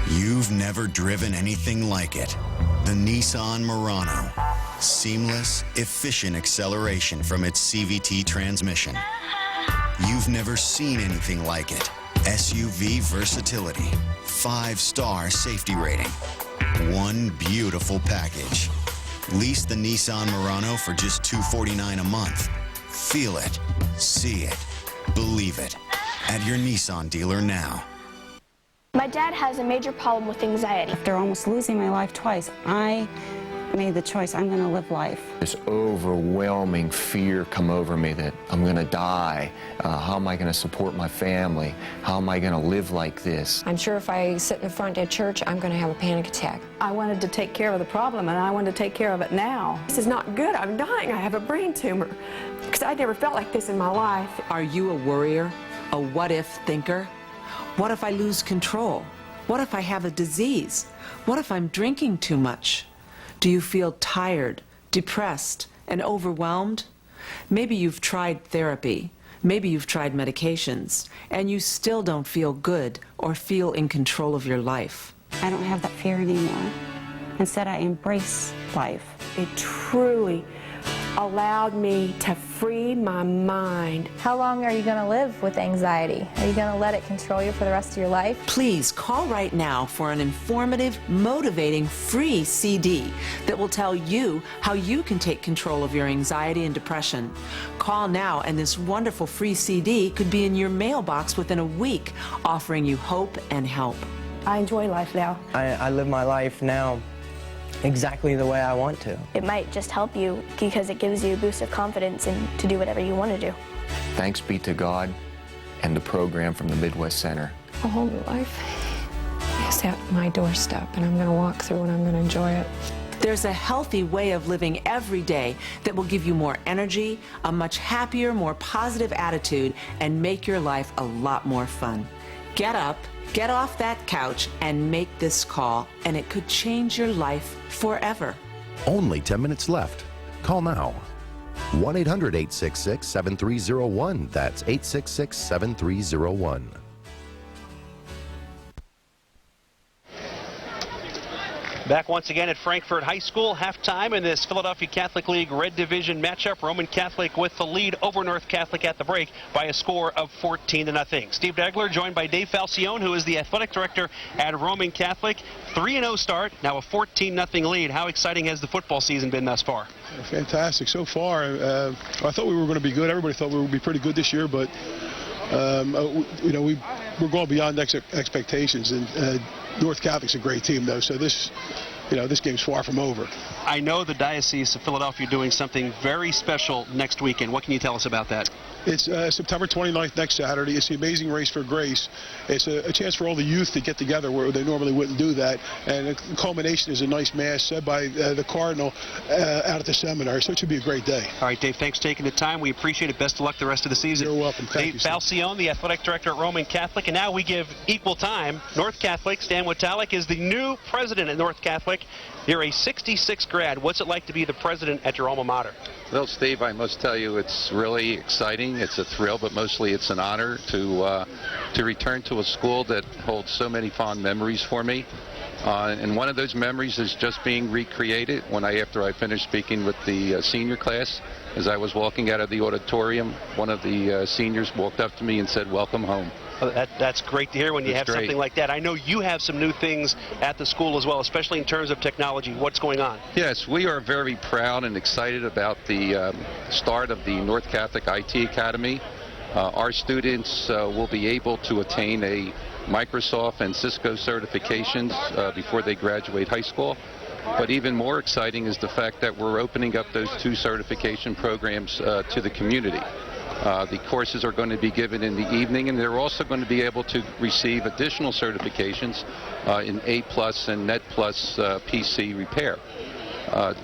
You've never driven anything like it. The Nissan Murano. Seamless, efficient acceleration from its CVT transmission. You've never seen anything like it. SUV versatility. 5-star safety rating. One beautiful package. Lease the Nissan Murano for just $249 a month. Feel it, see it, believe it. At your Nissan dealer now. My dad has a major problem with anxiety. After almost losing my life twice, I made the choice, I'm going to live life. This overwhelming fear come over me that I'm going to die. How am I going to support my family? How am I going to live like this? I'm sure if I sit in the front at church, I'm going to have a panic attack. I wanted to take care of the problem, and I wanted to take care of it now. This is not good. I'm dying. I have a brain tumor. Because I never felt like this in my life. Are you a worrier? A what-if thinker? What if I lose control? What if I have a disease? What if I'm drinking too much? Do you feel tired, depressed, and overwhelmed? Maybe you've tried therapy. Maybe you've tried medications, and you still don't feel good or feel in control of your life. I don't have that fear anymore. Instead, I embrace life. It truly allowed me to free my mind. How long are you going to live with anxiety? Are you going to let it control you for the rest of your life? Please call right now for an informative, motivating, free CD that will tell you how you can take control of your anxiety and depression. Call now, and this wonderful free CD could be in your mailbox within a week, offering you hope and help. I enjoy life now. I live my life now exactly the way I want to. It might just help you because it gives you a boost of confidence and to do whatever you want to do. Thanks be to God and the program from the Midwest Center. A whole new life is at my doorstep, and I'm going to walk through and I'm going to enjoy it. There's a healthy way of living every day that will give you more energy, a much happier, more positive attitude, and make your life a lot more fun. Get up, get off that couch, and make this call, and it could change your life forever. Only 10 minutes left. Call now. 1-800-866-7301. That's 866-7301. Back once again at Frankfort High School, halftime in this Philadelphia Catholic League Red Division matchup. Roman Catholic with the lead over North Catholic at the break by a score of 14-0. Steve Degler joined by Dave Falcione, who is the athletic director at Roman Catholic. 3-0 start, now a 14-0 lead. How exciting has the football season been thus far? Fantastic so far. I thought we were going to be good. Everybody thought we would be pretty good this year, but you know, we're going beyond expectations. And North Catholic's a great team, though, so this game's far from over. I know the Diocese of Philadelphia doing something very special next weekend. What can you tell us about that? It's September 29th, next Saturday. It's the Amazing Race for Grace. It's a chance for all the youth to get together where they normally wouldn't do that. And the culmination is a nice mass said by the Cardinal out at the seminary. So it should be a great day. All right, Dave, thanks for taking the time. We appreciate it. Best of luck the rest of the season. You're welcome. Thank you, Dave Falcione, the athletic director at Roman Catholic. And now we give equal time. North Catholic, Stan Witalik is the new president at North Catholic. You're a 66 grad. What's it like to be the president at your alma mater? Well, Steve, I must tell you it's really exciting. It's a thrill, but mostly it's an honor to return to a school that holds so many fond memories for me. And one of those memories is just being recreated after I finished speaking with the senior class. As I was walking out of the auditorium, one of the seniors walked up to me and said, "Welcome home." That's great to hear when you have something like that. I know you have some new things at the school as well, especially in terms of technology. What's going on? Yes, we are very proud and excited about the start of the North Catholic IT Academy. Our students will be able to attain a Microsoft and Cisco certifications before they graduate high school. But even more exciting is the fact that we're opening up those 2 certification programs to the community. The courses are going to be given in the evening, and they're also going to be able to receive additional certifications in A+ and Net+ PC repair.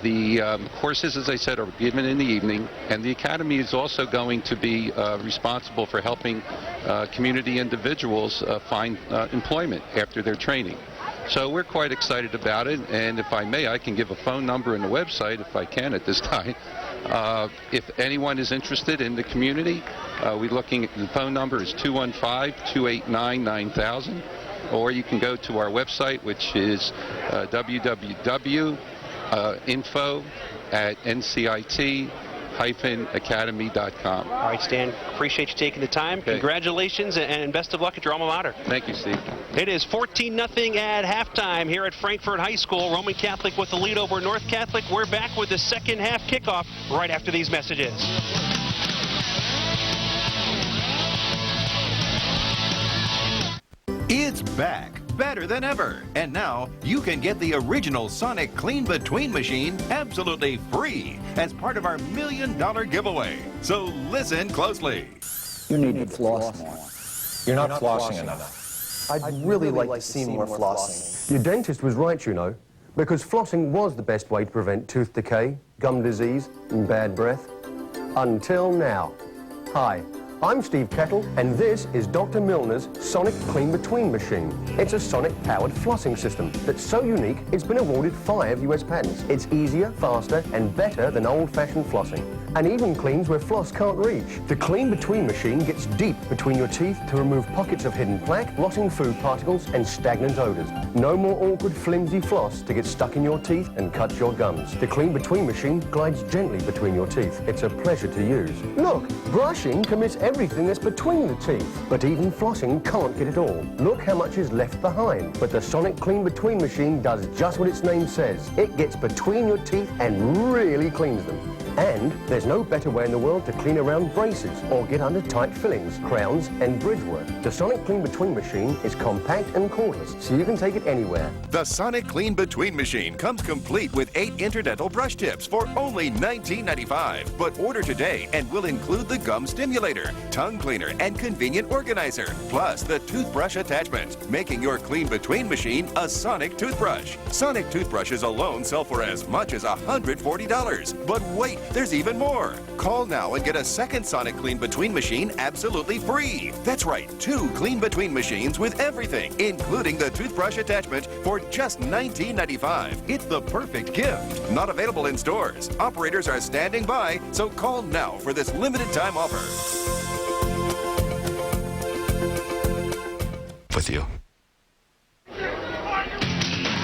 The courses, as I said, are given in the evening, and the Academy is also going to be responsible for helping community individuals find employment after their training. So we're quite excited about it, and if I may, I can give a phone number and a website if I can at this time. If anyone is interested in the community, we're looking at the phone number is 215-289-9000, or you can go to our website, which is www.info@ncit-academy.com. All right, Stan, appreciate you taking the time. Okay. Congratulations and best of luck at your alma mater. Thank you, Steve. It is 14-0 at halftime here at Frankfort High School. Roman Catholic with the lead over North Catholic. We're back with the second half kickoff right after these messages. It's back, better than ever. And now you can get the original Sonic Clean Between machine absolutely free as part of our $1 million giveaway. So listen closely. You need to floss more. You're not flossing enough. I'd really like to see more flossing. Your dentist was right, you know, because flossing was the best way to prevent tooth decay, gum disease, and bad breath. Until now. Hi. I'm Steve Kettle, and this is Dr. Milner's Sonic Clean Between machine. It's a sonic-powered flossing system that's so unique it's been awarded 5 US patents. It's easier, faster, and better than old-fashioned flossing, and even cleans where floss can't reach. The Clean Between machine gets deep between your teeth to remove pockets of hidden plaque, rotting food particles, and stagnant odors. No more awkward, flimsy floss to get stuck in your teeth and cut your gums. The Clean Between machine glides gently between your teeth. It's a pleasure to use. Look, brushing commits everything that's between the teeth, but even flossing can't get it all. Look how much is left behind. But the Sonic Clean Between machine does just what its name says. It gets between your teeth and really cleans them. And there's no better way in the world to clean around braces or get under tight fillings, crowns, and bridge work. The Sonic Clean Between machine is compact and cordless, so you can take it anywhere. The Sonic Clean Between machine comes complete with 8 interdental brush tips for only $19.95. But order today and we'll include the gum stimulator, tongue cleaner, and convenient organizer, plus the toothbrush attachment, making your Clean Between machine a Sonic toothbrush. Sonic toothbrushes alone sell for as much as $140. But wait, there's even more. Call now and get a second Sonic Clean Between machine absolutely free. That's right, 2 Clean Between machines with everything, including the toothbrush attachment for just $19.95. It's the perfect gift. Not available in stores. Operators are standing by, so call now for this limited time offer. With you.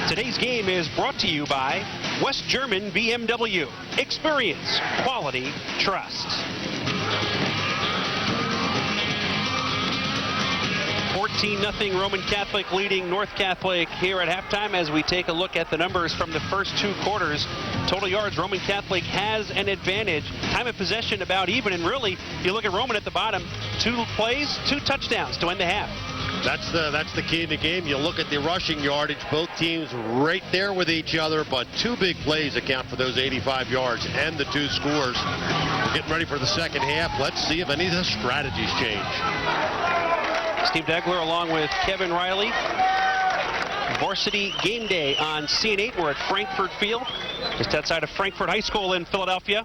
Today's game is brought to you by West German BMW. Experience, quality, trust. 14-0 Roman Catholic leading North Catholic here at halftime as we take a look at the numbers from the first 2 quarters. Total yards, Roman Catholic has an advantage. Time of possession about even, and really, if you look at Roman at the bottom, 2 plays, 2 touchdowns to end the half. That's the key in the game. You look at the rushing yardage, both teams right there with each other, but 2 big plays account for those 85 yards and the 2 scores. We're getting ready for the second half. Let's see if any of the strategies change. Steve Degler along with Kevin Riley. Varsity game day on CN8. We're at Frankfort Field, just outside of Frankfort High School in Philadelphia.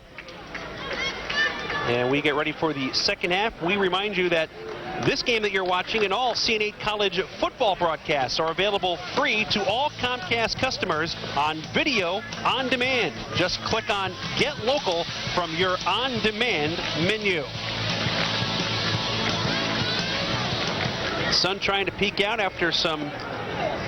And we get ready for the second half. We remind you that this game that you're watching and all CN8 college football broadcasts are available free to all Comcast customers on video on demand. Just click on Get Local from your on-demand menu. Sun trying to peek out after some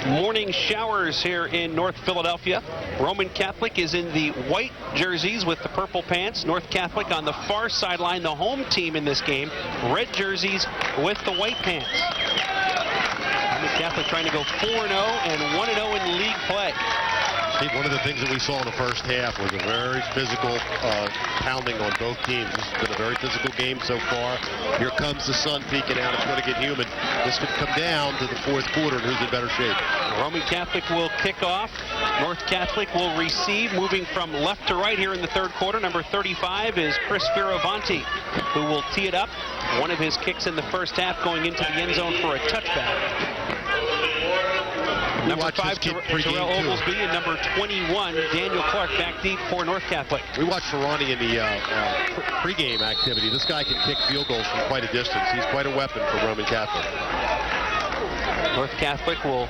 Morning showers here in North Philadelphia. Roman Catholic is in the white jerseys with the purple pants. North Catholic on the far sideline, the home team in this game. Red jerseys with the white pants. Roman Catholic trying to go 4-0 and 1-0 in league play. I think one of the things that we saw in the first half was a very physical pounding on both teams. This has been a very physical game so far. Here comes the sun peeking out. It's going to get humid. This could come down to the fourth quarter, and who's in better shape? Roman Catholic will kick off. North Catholic will receive, moving from left to right here in the third quarter. Number 35 is Chris Fioravanti, who will tee it up. One of his kicks in the first half going into the end zone for a touchback. Number 5, Terrell Oglesby, and number 21, Daniel Clark, back deep for North Catholic. We watched Ferrani in the pregame activity. This guy can kick field goals from quite a distance. He's quite a weapon for Roman Catholic. North Catholic will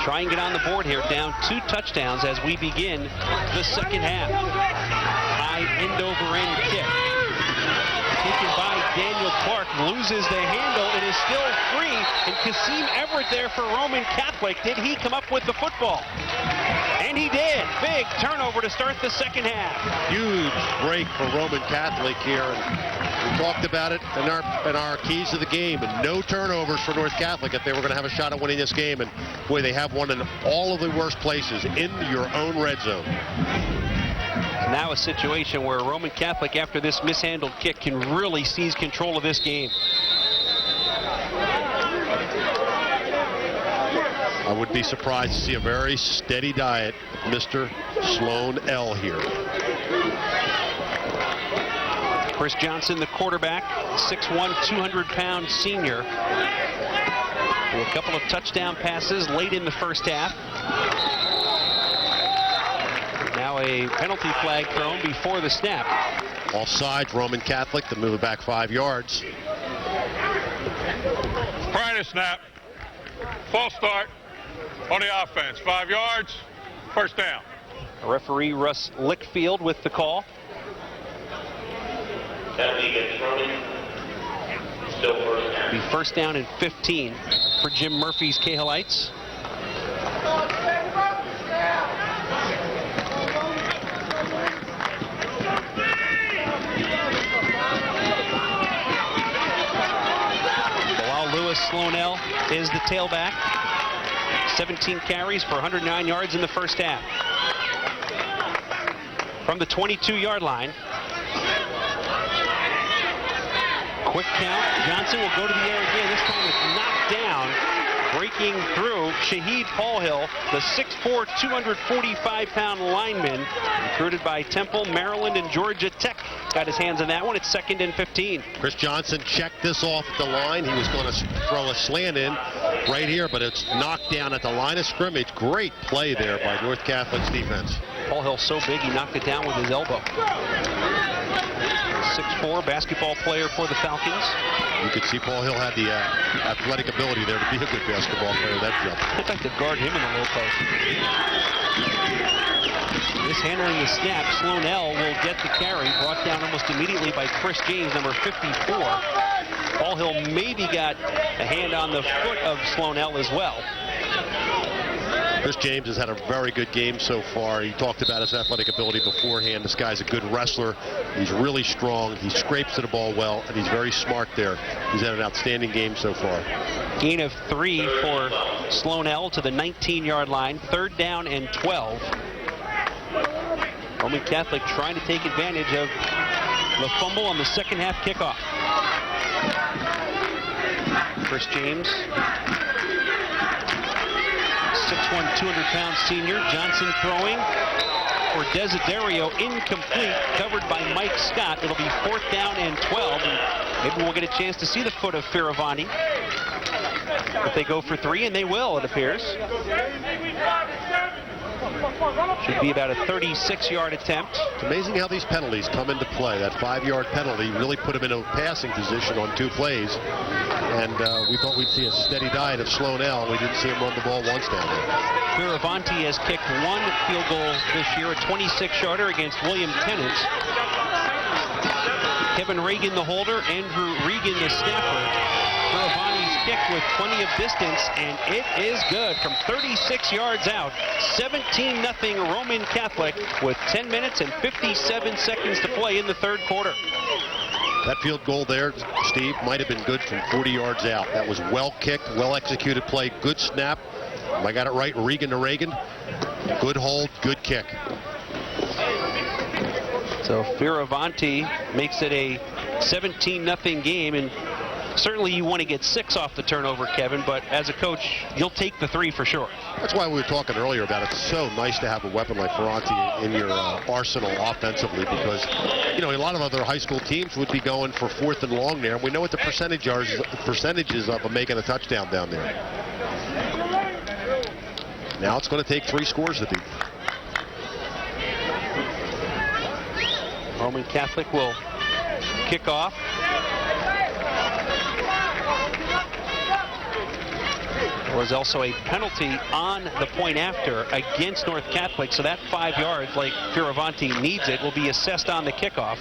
try and get on the board here, down 2 touchdowns as we begin the second half. High end-over-end kick. Taken by Daniel Clark, loses the handle, and is still free. And Kasim Everett there for Roman Catholic. Did he come up with the football? And he did. Big turnover to start the second half. Huge break for Roman Catholic here. And we talked about it in our keys to the game. And no turnovers for North Catholic if they were going to have a shot at winning this game. And boy, they have one in all of the worst places, in your own red zone. Now a situation where Roman Catholic, after this mishandled kick, can really seize control of this game. I would be surprised to see a very steady diet of Mr. Sloan L. here. Chris Johnson, the quarterback, 6'1", 200-pound senior. A couple of touchdown passes late in the first half. Now a penalty flag thrown before the snap. Offside, Roman Catholic to move it back 5 yards. Prior to snap, false start on the offense. 5 yards, first down. Referee Russ Lickfield with the call. Be first down and 15 for Jim Murphy's Cahillites. Sloanell is the tailback. 17 carries for 109 yards in the first half. From the 22-yard line. Quick count. Johnson will go to the air again. This time it's knocked down. Breaking through, Shahid Paulhill, the 6'4", 245-pound lineman, recruited by Temple, Maryland, and Georgia Tech. Got his hands on that one. It's 2nd and 15. Chris Johnson checked this off at the line. He was going to throw a slant in right here, but it's knocked down at the line of scrimmage. Great play there by North Catholic's defense. Paulhill so big he knocked it down with his elbow. 6'4", basketball player for the Falcons. You could see Paul Hill had the athletic ability there to be a good basketball player. That jump. I'd like to guard him in the low post. This handling the snap, Sloan L will get the carry, brought down almost immediately by Chris James, number 54. Paul Hill maybe got a hand on the foot of Sloan L as well. Chris James has had a very good game so far. He talked about his athletic ability beforehand. This guy's a good wrestler. He's really strong. He scrapes to the ball well, and he's very smart there. He's had an outstanding game so far. Gain of 3 for Sloan L to the 19-yard line. 3rd down and 12. Roman Catholic trying to take advantage of the fumble on the second half kickoff. Chris James. 6'1", 200-pound senior. Johnson throwing for Desiderio, incomplete, covered by Mike Scott. It'll be 4th down and 12. And maybe we'll get a chance to see the foot of Fioravanti if they go for 3, and they will, it appears. Should be about a 36-yard attempt. It's amazing how these penalties come into play. That 5-yard penalty really put him in a passing position on 2 plays. And we thought we'd see a steady diet of Sloan L. We didn't see him run the ball once down there. Fioravanti has kicked 1 field goal this year, a 26-yarder against William Tennant. Kevin Reagan, the holder, Andrew Regan, the snapper. Fioravanti's kick with plenty of distance, and it is good from 36 yards out. 17-0 Roman Catholic with 10 minutes and 57 seconds to play in the third quarter. That field goal there, Steve, might have been good from 40 yards out. That was well kicked, well executed play, good snap. I got it right, Regan to Reagan. Good hold, good kick. So Fioravanti makes it a 17-0 game, and certainly you want to get 6 off the turnover, Kevin, but as a coach, you'll take the 3 for sure. That's why we were talking earlier about it's so nice to have a weapon like Ferranti in your arsenal offensively, because, you know, a lot of other high school teams would be going for 4th and long there, and we know what the percentages of making a touchdown down there. Now it's going to take 3 scores to beat. Roman Catholic will kick off. There was also a penalty on the point after against North Catholic, so that 5 yards, like Fioravanti needs it, will be assessed on the kickoff.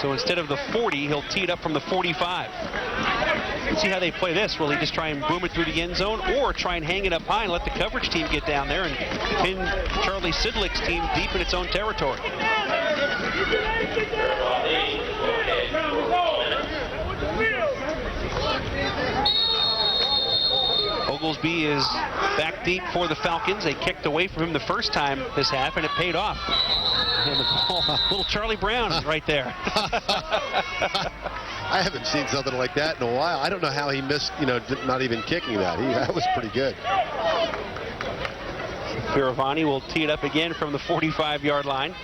So instead of the 40, he'll tee it up from the 45. Let's see how they play this. Will he just try and boom it through the end zone, or try and hang it up high and let the coverage team get down there and pin Charlie Sidlick's team deep in its own territory? Oglesby is back deep for the Falcons. They kicked away from him the first time this half, and it paid off. And the ball, little Charlie Brown right there. I haven't seen something like that in a while. I don't know how he missed, you know, not even kicking that. That was pretty good. Fioravanti will tee it up again from the 45-yard line.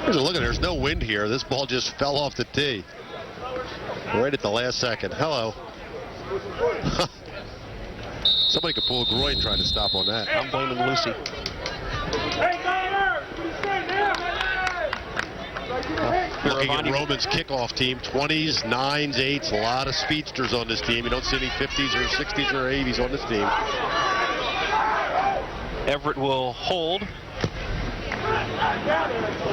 Look at, there's no wind here. This ball just fell off the tee right at the last second. Hello. Somebody could pull a groin trying to stop on that. I'm blaming Lucy. Looking at Roman's kickoff team, 20s, 9s, 8s, a lot of speedsters on this team. You don't see any 50s or 60s or 80s on this team. Everett will hold.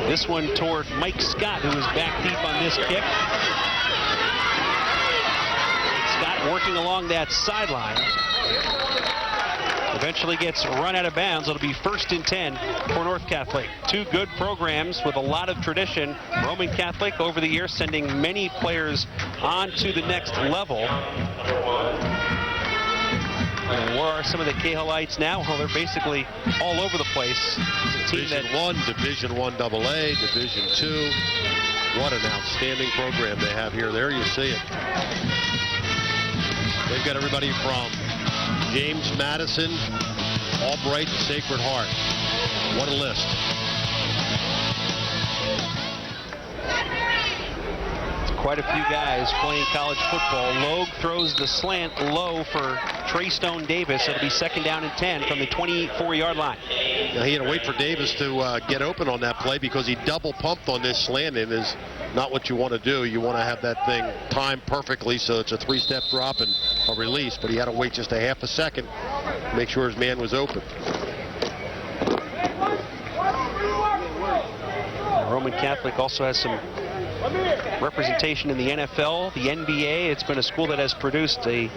This one toward Mike Scott, who is back deep on this kick. Scott working along that sideline. Eventually gets run out of bounds. It'll be 1st and 10 for North Catholic. 2 good programs with a lot of tradition. Roman Catholic over the years sending many players on to the next level. And where are some of the Cahillites now? Well, they're basically all over the place. Division 1, Division 1 AA, Division 2. What an outstanding program they have here. There you see it. They've got everybody from James Madison, Albright, and Sacred Heart. What a list. Quite a few guys playing college football. Logue throws the slant low for Trey Stone Davis. It'll be 2nd down and 10 from the 24-yard line. Now he had to wait for Davis to get open on that play because he double pumped on this slant, and is not what you want to do. You want to have that thing timed perfectly so it's a 3-step drop and a release, but he had to wait just a half a second to make sure his man was open. Roman Catholic also has some representation in the NFL, the NBA. It's been a school that has produced a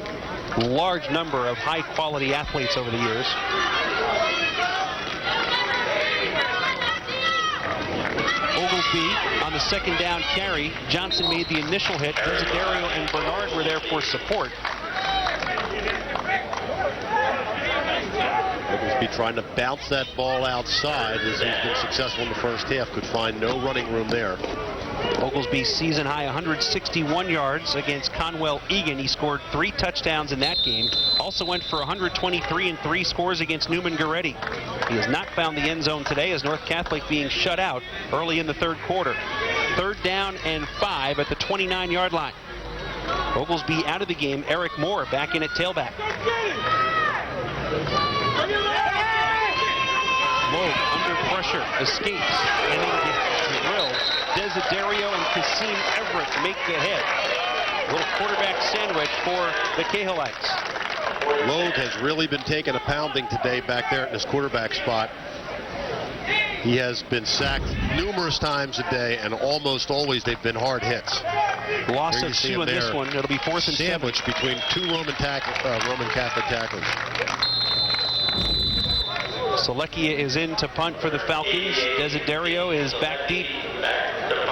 large number of high-quality athletes over the years. Oglesby on the 2nd down carry. Johnson made the initial hit. Desiderio and Bernard were there for support. Oglesby trying to bounce that ball outside, as he's been successful in the first half. Could find no running room there. Oglesby season high 161 yards against Conwell Egan. He scored 3 touchdowns in that game. Also went for 123 and 3 scores against Newman Goretti. He has not found the end zone today, as North Catholic being shut out early in the third quarter. 3rd down and 5 at the 29-yard line. Oglesby out of the game. Eric Moore back in at tailback. Logue under pressure, escapes, and then gets drilled. Desiderio and Kasim Everett make the hit. A little quarterback sandwich for the Cahillites. Logue has really been taking a pounding today back there at this quarterback spot. He has been sacked numerous times a day, and almost always they've been hard hits. Loss of 2 in this one. It'll be 4th and 7. Sandwich between 2 Roman Catholic tacklers. Selecchia is in to punt for the Falcons. Desiderio is back deep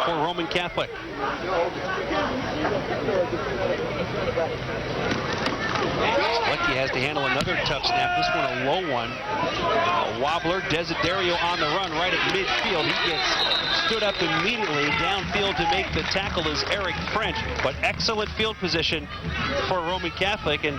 for Roman Catholic. Selecchia has to handle another tough snap. This one a low one. A wobbler. Desiderio on the run right at midfield. He gets stood up immediately. Downfield to make the tackle is Eric French. But excellent field position for Roman Catholic. And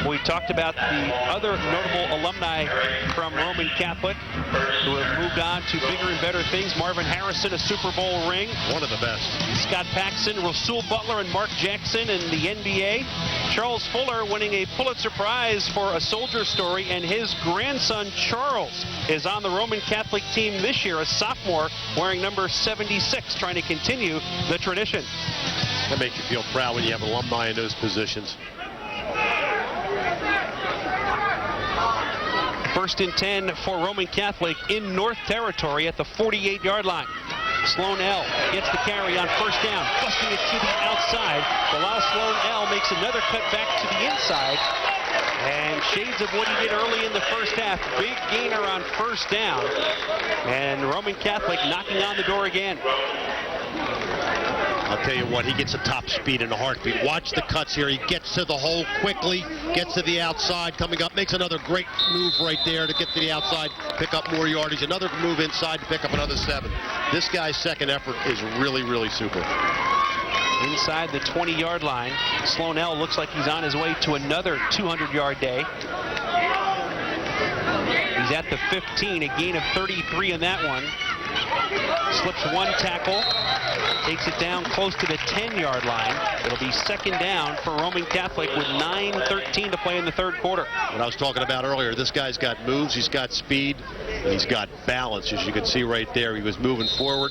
we talked about the other notable alumni from Roman Catholic who have moved on to bigger and better things. Marvin Harrison, a Super Bowl ring. One of the best. Scott Paxson, Rasul Butler, and Mark Jackson in the NBA. Charles Fuller winning a Pulitzer Prize for A Soldier Story, and his grandson Charles is on the Roman Catholic team this year, a sophomore wearing number 76, trying to continue the tradition. That makes you feel proud when you have alumni in those positions. 1st and 10 for Roman Catholic in North Territory at the 48-yard line. Sloan L gets the carry on 1st down, busting it to the outside. Bilal Sloan L makes another cut back to the inside. And shades of what he did early in the first half. Big gainer on 1st down. And Roman Catholic knocking on the door again. I'll tell you what, he gets a top speed in a heartbeat. Watch the cuts here. He gets to the hole quickly, gets to the outside, coming up, makes another great move right there to get to the outside, pick up more yardage. Another move inside to pick up another 7. This guy's second effort is really, really super. Inside the 20-yard line, Sloan L looks like he's on his way to another 200-yard day. He's at the 15, a gain of 33 in that one. Slips one tackle, takes it down close to the 10-yard line. It'll be 2nd down for Roman Catholic with 9:13 to play in the 3rd quarter. What I was talking about earlier, this guy's got moves, he's got speed, and he's got balance, as you can see right there. He was moving forward,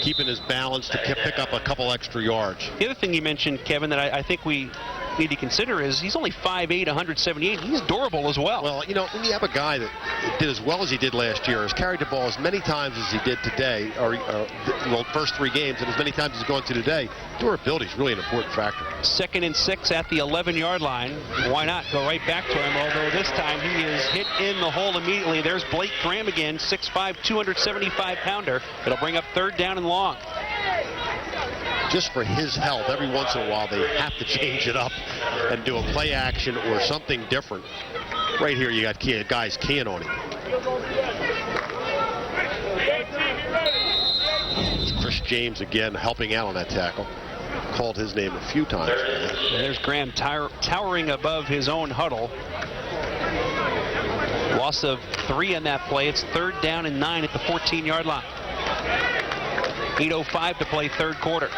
keeping his balance to pick up a couple extra yards. The other thing you mentioned, Kevin, that I think we need to consider is he's only 5'8", 178. He's durable as well. Well, you know, when you have a guy that did as well as he did last year, has carried the ball as many times as he did today, or well, first 3 games, and as many times as he's going to today, durability is really an important factor. 2nd and 6 at the 11-yard line. Why not go right back to him? Although this time he is hit in the hole immediately. There's Blake Graham again, 6'5", 275-pounder. It'll bring up 3rd down and long. Just for his health, every once in a while they have to change it up and do a play action or something different. Right here you got guys keying on him. Chris James again helping out on that tackle. Called his name a few times. And there's Graham towering above his own huddle. Loss of 3 on that play. It's 3rd down and 9 at the 14-yard line. 8:05 to play 3rd quarter.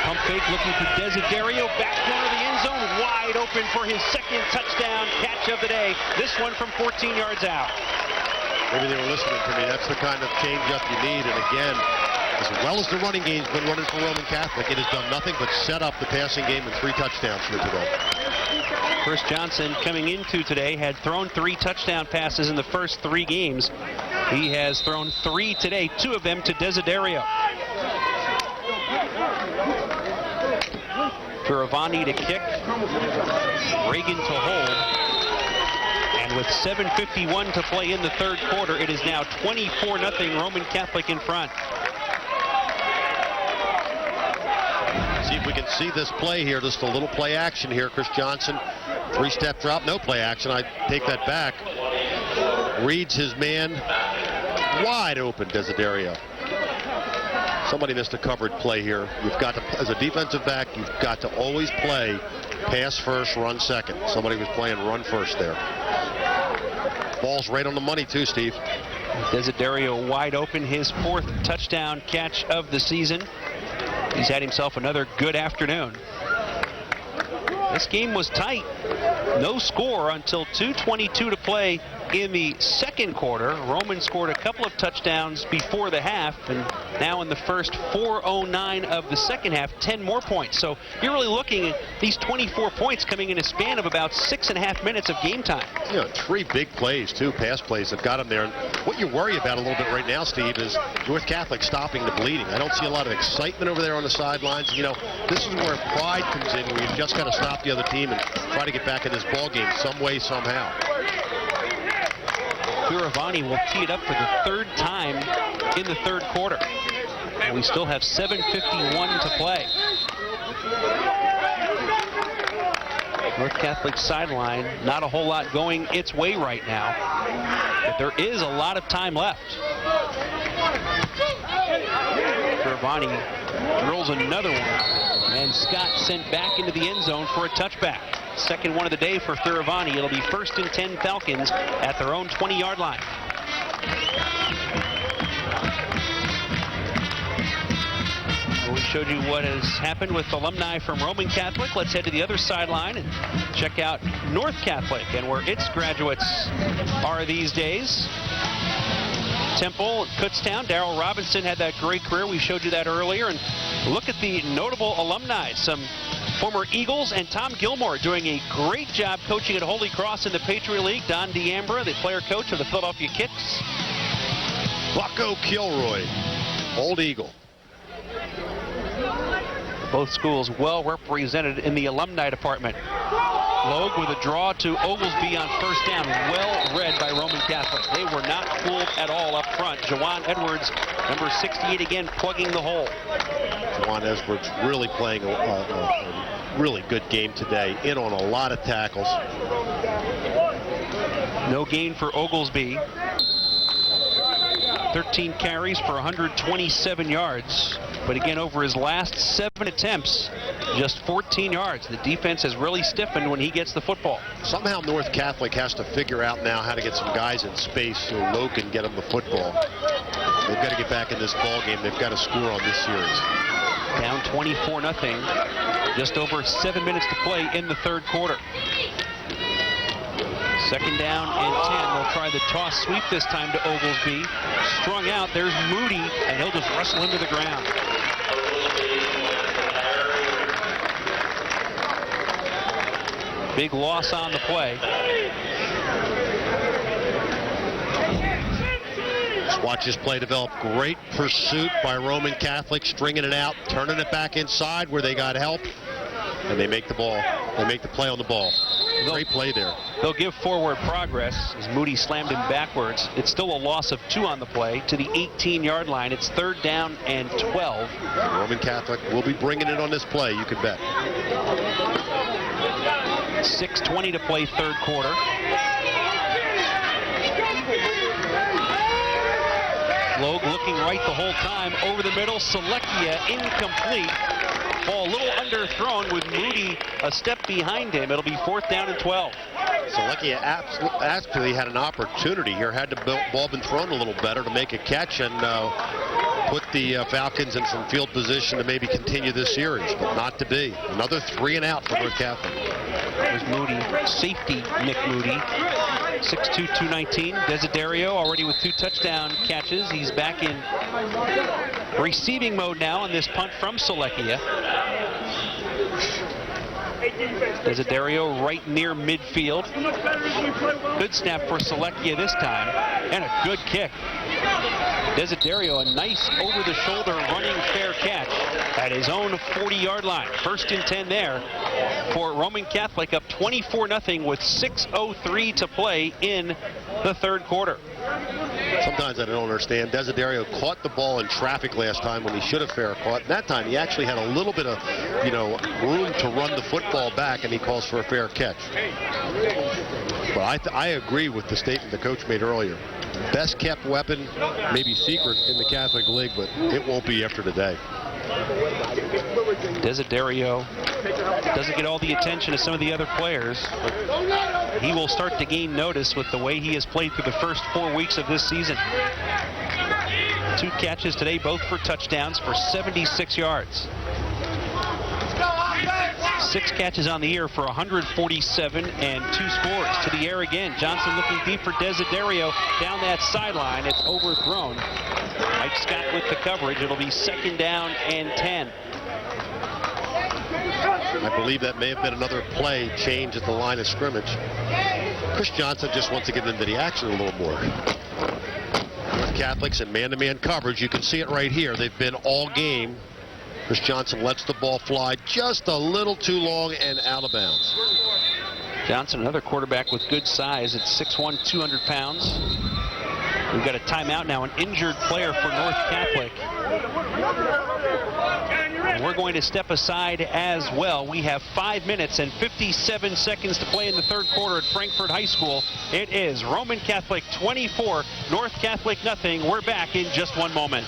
Pump fake looking for Desiderio. Back corner of the end zone. Wide open for his 2nd touchdown catch of the day. This one from 14 yards out. Maybe they were listening to me. That's the kind of change-up you need. And again, as well as the running game's been running for Roman Catholic, it has done nothing but set up the passing game and 3 touchdowns here today. Chris Johnson coming into today had thrown 3 touchdown passes in the first 3 games. He has thrown 3 today, 2 of them to Desiderio. Giovanni to kick, Reagan to hold. And with 7:51 to play in the 3rd quarter, it is now 24-0 Roman Catholic in front. See if we can see this play here, just a little play action here. Chris Johnson, 3-step drop, no play action. I take that back. Reads his man wide open, Desiderio. Somebody missed a covered play here. You've got to, as a defensive back, you've got to always play pass first, run second. Somebody was playing run first there. Ball's right on the money too, Steve. Desiderio wide open, his 4th touchdown catch of the season. He's had himself another good afternoon. This game was tight. No score until 2:22 to play in the second quarter. Roman scored a couple of touchdowns before the half, and now in the first 4:09 of the second half, 10 more points. So you're really looking at these 24 points coming in a span of about 6.5 minutes of game time. You know, 3 big plays, 2 pass plays that got him there. And what you worry about a little bit right now, Steve, is North Catholic stopping the bleeding. I don't see a lot of excitement over there on the sidelines. You know, this is where pride comes in, where you've just got to stop the other team and try to get back in this ball game some way, somehow. Fioravani will tee it up for the 3rd time in the 3rd quarter. And we still have 7:51 to play. North Catholic sideline, not a whole lot going its way right now, but there is a lot of time left. Fioravani drills another one, and Scott sent back into the end zone for a touchback. Second one of the day for Fioravani. It'll be 1st and 10 Falcons at their own 20-yard line. We showed you what has happened with alumni from Roman Catholic. Let's head to the other sideline and check out North Catholic and where its graduates are these days. Temple, Kutztown, Darrell Robinson had that great career. We showed you that earlier. And look at the notable alumni. Some former Eagles and Tom Gilmore doing a great job coaching at Holy Cross in the Patriot League. Don D'Ambra, the player coach of the Philadelphia Kicks. Bucko Kilroy, Old Eagle. Both schools well represented in the alumni department. Logue with a draw to Oglesby on 1st down. Well read by Roman Catholic. They were not fooled at all up front. Jawan Edwards, number 68 again, plugging the hole. Jawan Edwards really playing a really good game today. In on a lot of tackles. No gain for Oglesby. 13 carries for 127 yards. But again, over his last 7 attempts, just 14 yards. The defense has really stiffened when he gets the football. Somehow North Catholic has to figure out now how to get some guys in space so Lowe can get them the football. They've got to get back in this ball game. They've got to score on this series. Down 24-0. Just over 7 minutes to play in the 3rd quarter. 2nd down and 10. They'll try the toss sweep this time to Oglesby. Strung out. There's Moody, and he'll just wrestle him to the ground. Big loss on the play. Let's watch this play develop. Great pursuit by Roman Catholic, stringing it out, turning it back inside where they got help, and they make the ball. They make the play on the ball. Great play there. They'll give forward progress as Moody slammed him backwards. It's still a loss of 2 on the play to the 18-yard line. It's 3rd down and 12. Roman Catholic will be bringing it on this play, you can bet. 6:20 to play 3rd quarter. Logue looking right the whole time. Over the middle, Selecchia incomplete. Ball a little underthrown with Moody a step behind him. It'll be 4th down and 12. Selecchia absolutely had an opportunity here. Had the ball been thrown a little better to make a catch and put the Falcons in some field position to maybe continue this series, but not to be. Another 3 and out for North Catholic. There's Moody, safety Nick Moody. 6'2", 219. Desiderio already with 2 touchdown catches. He's back in receiving mode now on this punt from Selecchia. Desiderio right near midfield. Good snap for Selecchia this time, and a good kick. Desiderio, a nice over-the-shoulder running fair catch at his own 40-yard line. 1st and 10 there for Roman Catholic, up 24-0 with 6:03 to play in the 3rd quarter. Sometimes I don't understand. Desiderio caught the ball in traffic last time when he should have fair caught. That time he actually had a little bit of, room to run the football back, and he calls for a fair catch. But I agree with the statement the coach made earlier. Best kept weapon, maybe secret in the Catholic League, but it won't be after today. Desiderio doesn't get all the attention of some of the other players, but he will start to gain notice with the way he has played through the first 4 weeks of this season. 2 catches today, both for touchdowns for 76 yards. 6 catches on the year for 147 and 2 scores. To the air again. Johnson looking deep for Desiderio down that sideline. It's overthrown. Mike Scott with the coverage. It'll be 2nd down and 10. I believe that may have been another play change at the line of scrimmage. Chris Johnson just wants to get into the action a little more. North Catholics in man-to-man coverage. You can see it right here. They've been all game. Chris Johnson lets the ball fly just a little too long and out of bounds. Johnson, another quarterback with good size at 6'1", 200 pounds. We've got a timeout now, an injured player for North Catholic. And we're going to step aside as well. We have 5 minutes and 57 seconds to play in the 3rd quarter at Frankfort High School. It is Roman Catholic 24, North Catholic nothing. We're back in just one moment.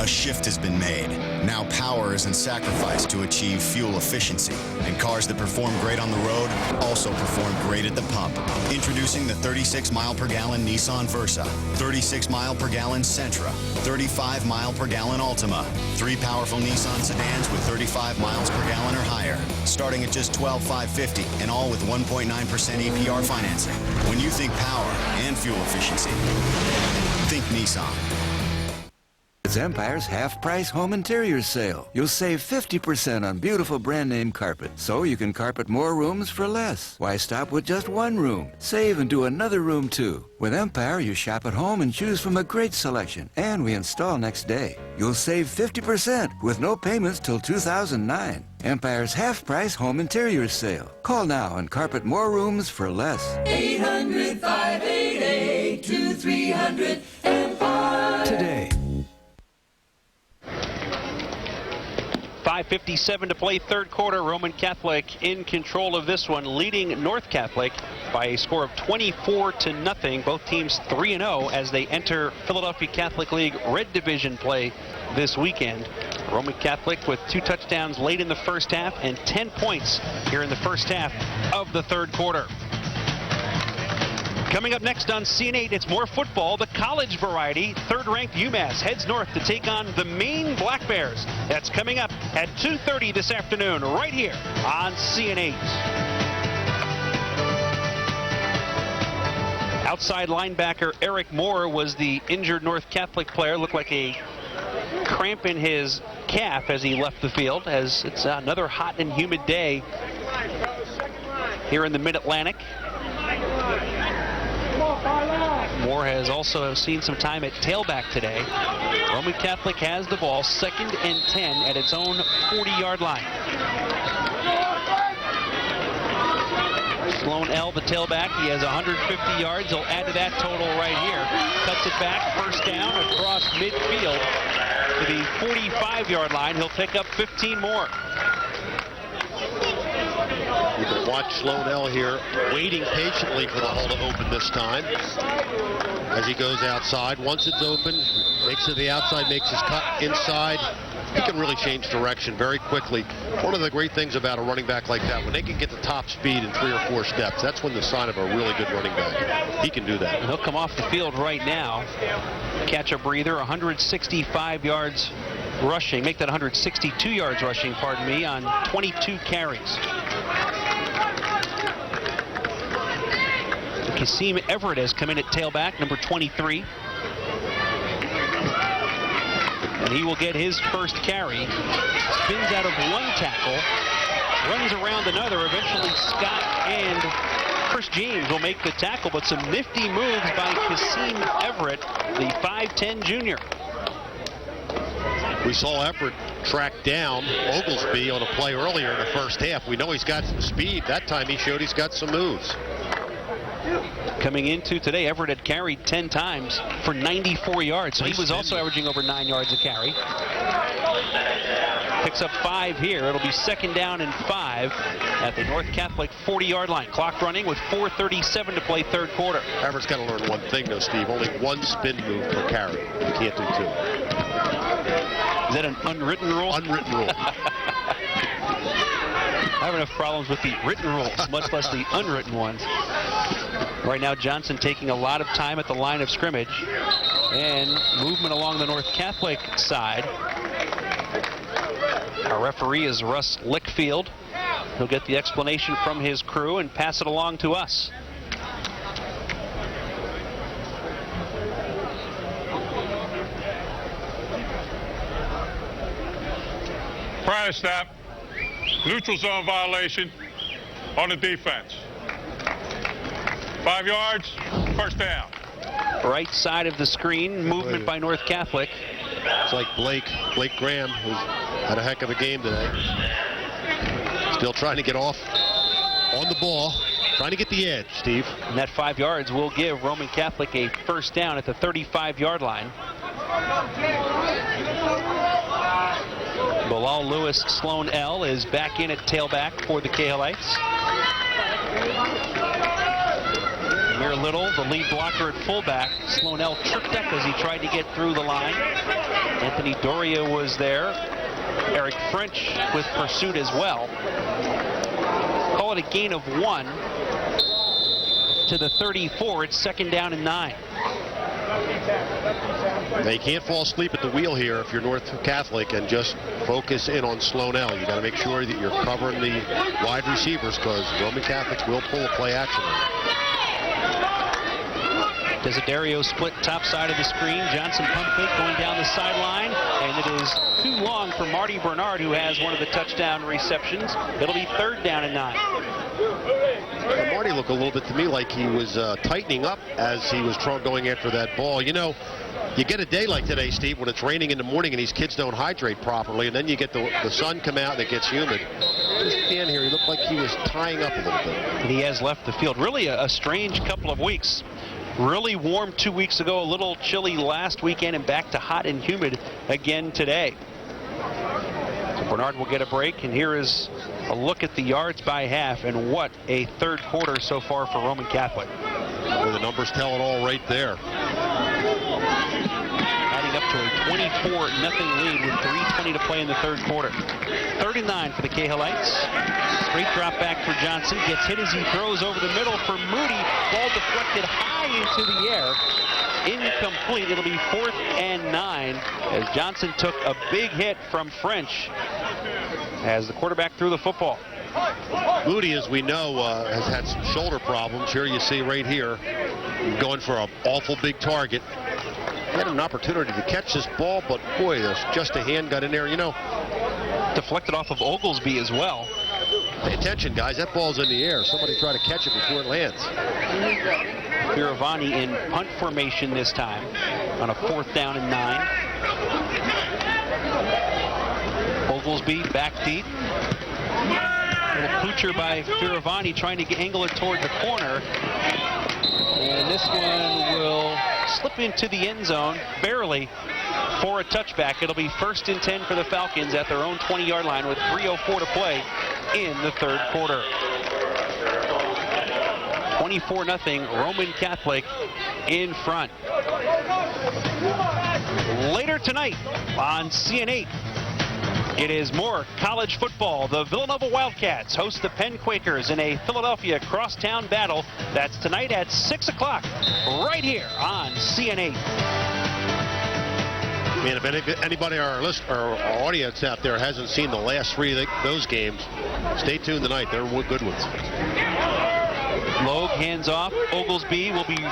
A shift has been made. Now power isn't sacrificed to achieve fuel efficiency. And cars that perform great on the road also perform great at the pump. Introducing the 36 mile per gallon Nissan Versa, 36 mile per gallon Sentra, 35 mile per gallon Altima. 3 powerful Nissan sedans with 35 miles per gallon or higher. Starting at just $12,550 and all with 1.9% APR financing. When you think power and fuel efficiency, think Nissan. It's Empire's half-price home interiors sale. You'll save 50% on beautiful brand-name carpet, so you can carpet more rooms for less. Why stop with just one room? Save and do another room, too. With Empire, you shop at home and choose from a great selection, and we install next day. You'll save 50% with no payments till 2009. Empire's half-price home interiors sale. Call now and carpet more rooms for less. 800-588-2300 Empire. Today. 5:57 to play, 3rd quarter. Roman Catholic in control of this one, leading North Catholic by a score of 24-0. Both teams 3-0 as they enter Philadelphia Catholic League Red Division play this weekend. Roman Catholic with 2 touchdowns late in the first half and 10 points here in the first half of the 3rd quarter. Coming up next on CN8, it's more football, the college variety. 3rd-ranked UMass heads north to take on the Maine Black Bears. That's coming up at 2:30 this afternoon, right here on CN8. Outside linebacker Eric Moore was the injured North Catholic player. Looked like a cramp in his calf as he left the field, as it's another hot and humid day here in the Mid-Atlantic. Moore has also seen some time at tailback today. Roman Catholic has the ball, 2nd and 10 at its own 40-yard line. Sloan L, the tailback, he has 150 yards. He'll add to that total right here. Cuts it back, 1st down across midfield to the 45-yard line. He'll pick up 15 more. You can watch Sloan L here waiting patiently for the hole to open this time as he goes outside. Once it's open, makes it the outside, makes his cut inside. He can really change direction very quickly. One of the great things about a running back like that, when they can get the top speed in 3 or 4 steps, that's when the sign of a really good running back. He can do that. He'll come off the field right now. Catch a breather, 165 yards rushing. Make that 162 yards rushing, pardon me, on 22 carries. Kasim Everett has come in at tailback, number 23. And he will get his first carry. Spins out of one tackle, runs around another. Eventually Scott and Chris James will make the tackle, but some nifty moves by Kasim Everett, the 5'10 junior. We saw Everett track down Oglesby on a play earlier in the first half. We know he's got some speed. That time he showed he's got some moves. Coming into today, Everett had carried 10 times for 94 yards, so he was also averaging over 9 yards a carry. Picks up 5 here. It'll be 2nd down and 5 at the North Catholic 40-yard line. Clock running with 4:37 to play 3rd quarter. Everett's got to learn one thing, though, Steve. Only 1 spin move per carry. You can't do 2. Is that an unwritten rule? Unwritten rule. I have enough problems with the written rules, much less the unwritten ones. Right now, Johnson taking a lot of time at the line of scrimmage. And movement along the North Catholic side. Our referee is Russ Lickfield. He'll get the explanation from his crew and pass it along to us. Prior snap, neutral zone violation on the defense. 5 yards, first down. Right side of the screen, movement by North Catholic. It's like Blake Graham, who's had a heck of a game today. Still trying to get off on the ball, trying to get the edge, Steve. And that 5 yards will give Roman Catholic a first down at the 35-yard line. Bilal Lewis Sloan L is back in at tailback for the Cahillites. Amir Little, the lead blocker at fullback. Sloan L tripped up as he tried to get through the line. Anthony Doria was there. Eric French with pursuit as well. Call it a gain of 1 to the 34. It's 2nd down and 9. They can't fall asleep at the wheel here if you're North Catholic and just focus in on Sloan L. You got to make sure that you're covering the wide receivers because Roman Catholic will pull a play action. Desiderio split top side of the screen. Johnson pump fake going down the sideline, and it is too long for Marty Bernard, who has one of the touchdown receptions. It'll be 3rd down and 9. Well, Marty looked a little bit to me like he was tightening up as he was going after that ball. You know, you get a day like today, Steve, when it's raining in the morning and these kids don't hydrate properly, and then you get the sun come out and it gets humid. Just stand here, he looked like he was tying up a little bit. And he has left the field. Really a strange couple of weeks. Really warm 2 weeks ago, a little chilly last weekend, and back to hot and humid again today. So Bernard will get a break, and here is a look at the yards by half, and what a 3rd quarter so far for Roman Catholic. Well, the numbers tell it all right there. Adding up to a 24-0 lead with 3:20 to play in the 3rd quarter. 3rd and 9 for the Cahillites. Straight drop back for Johnson. Gets hit as he throws over the middle for Moody. Ball deflected high into the air. Incomplete. It'll be 4th and 9 as Johnson took a big hit from French as the quarterback threw the football. Moody, as we know, has had some shoulder problems. Here you see right here, going for an awful big target. He had an opportunity to catch this ball, but boy, there's just a hand got in there. You know, deflected off of Oglesby as well. Pay attention, guys. That ball's in the air. Somebody try to catch it before it lands. Fioravani in punt formation this time on a 4th down and 9. Oglesby back deep. Little poocher by Fioravani trying to angle it toward the corner. And this one will slip into the end zone, barely, for a touchback. It'll be 1st and 10 for the Falcons at their own 20-yard line with 3:04 to play in the 3rd quarter. 24-0 Roman Catholic in front. Later tonight on CN8, it is more college football. The Villanova Wildcats host the Penn Quakers in a Philadelphia crosstown battle. That's tonight at 6 o'clock, right here on CN8. Man, if anybody, our audience out there hasn't seen the last 3 of those games, stay tuned tonight. They're good ones. Logue hands off. Oglesby will be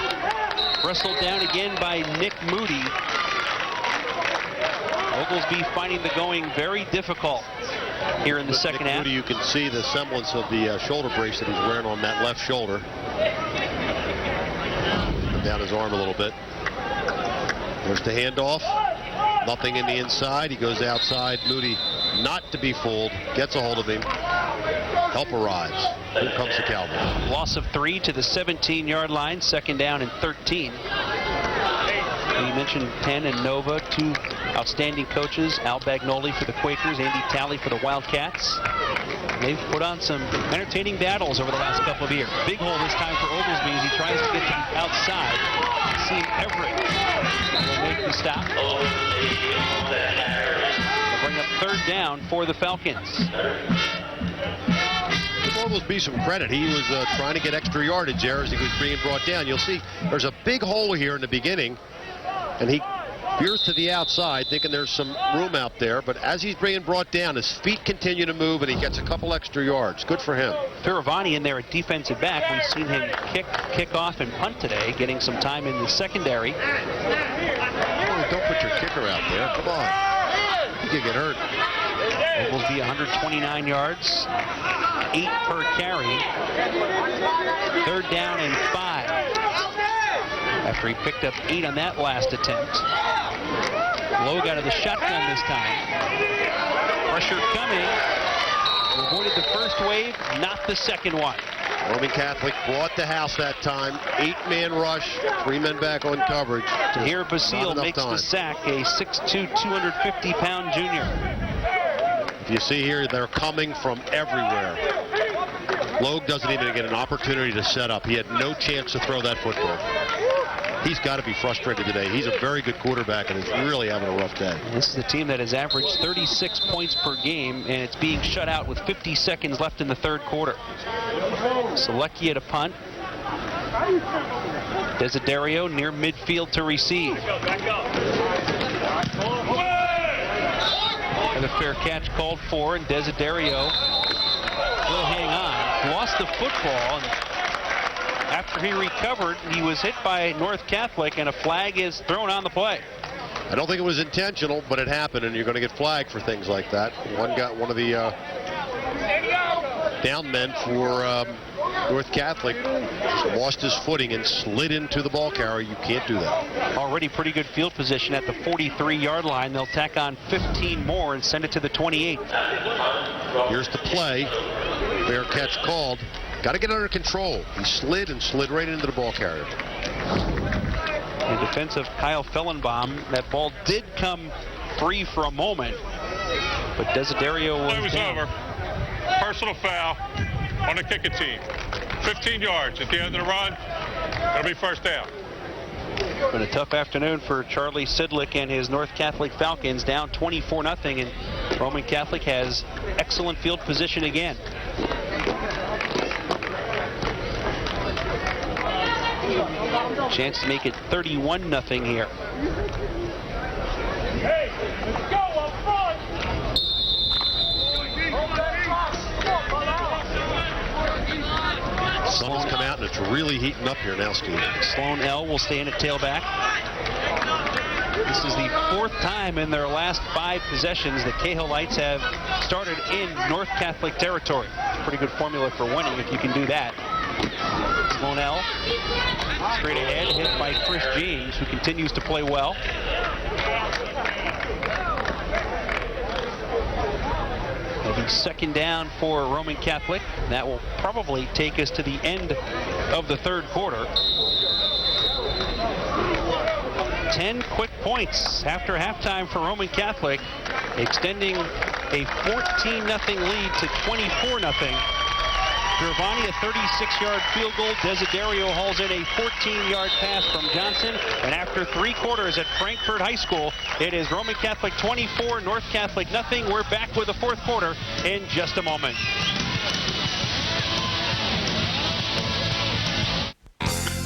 wrestled down again by Nick Moody. Oglesby finding the going very difficult here in the second half. Moody, you can see the semblance of the shoulder brace that he's wearing on that left shoulder. Down his arm a little bit. There's the handoff. Nothing in the inside. He goes outside. Moody, not to be fooled, gets a hold of him. Help arrives. Here comes the Cowboys. Loss of 3 to the 17-yard line. 2nd down and 13. You mentioned Penn and Nova, 2 outstanding coaches. Al Bagnoli for the Quakers, Andy Talley for the Wildcats. They've put on some entertaining battles over the last couple of years. Big hole this time for Oglesby as he tries to get to the outside. Seeing Everett will make the stop. They'll bring up 3rd down for the Falcons. Give Oglesby some credit. He was trying to get extra yardage there as he was being brought down. You'll see there's a big hole here in the beginning, and he veers to the outside, thinking there's some room out there, but as he's being brought down, his feet continue to move, and he gets a couple extra yards. Good for him. Firavani in there at defensive back. We've seen him kick off, and punt today, getting some time in the secondary. Oh, don't put your kicker out there. Come on. You could get hurt. It will be 129 yards, 8 per carry. 3rd down and 5. After he picked up 8 on that last attempt. Logue out of the shotgun this time. Pressure coming. Avoided the first wave, not the second one. Roman Catholic brought the house that time. 8-man rush, 3 men back on coverage. Tahir Basile makes the sack, a 6'2", 250-pound junior. If you see here, they're coming from everywhere. Logue doesn't even get an opportunity to set up. He had no chance to throw that football. He's got to be frustrated today. He's a very good quarterback and is really having a rough day. This is a team that has averaged 36 points per game, and it's being shut out with 50 seconds left in the 3rd quarter. Selecki at a punt. Desiderio near midfield to receive. And a fair catch called for, and Desiderio will hang on. Lost the football, and after he recovered, he was hit by North Catholic, and a flag is thrown on the play. I don't think it was intentional, but it happened, and you're going to get flagged for things like that. One of the down men for North Catholic lost his footing and slid into the ball carrier. You can't do that. Already pretty good field position at the 43-yard line. They'll tack on 15 more and send it to the 28. Here's the play. Fair catch called. Got to get under control. He slid right into the ball carrier. In defense of Kyle Fellenbaum, that ball did come free for a moment, but Desiderio was Play was down. over. Personal foul on the kicking team. 15 yards at the end of the run. It'll be 1st down. Been a tough afternoon for Charlie Sidlick and his North Catholic Falcons, down 24-0, and Roman Catholic has excellent field position again. Chance to make it 31-0 here. Hey, let's go up front. Sun's come out and it's really heating up here now, Steve. Sloan L will stay in at tailback. This is the 4th time in their last 5 possessions that Cahill Lights have started in North Catholic territory. Pretty good formula for winning if you can do that. Sloan L straight ahead, hit by Chris James, who continues to play well. It'll be 2nd down for Roman Catholic. That will probably take us to the end of the 3rd quarter. 10 quick points after halftime for Roman Catholic, extending a 14-0 lead to 24-0. Giovanni, a 36-yard field goal. Desiderio hauls in a 14-yard pass from Johnson. And after 3 quarters at Frankfurt High School, it is Roman Catholic 24, North Catholic nothing. We're back with the 4th quarter in just a moment.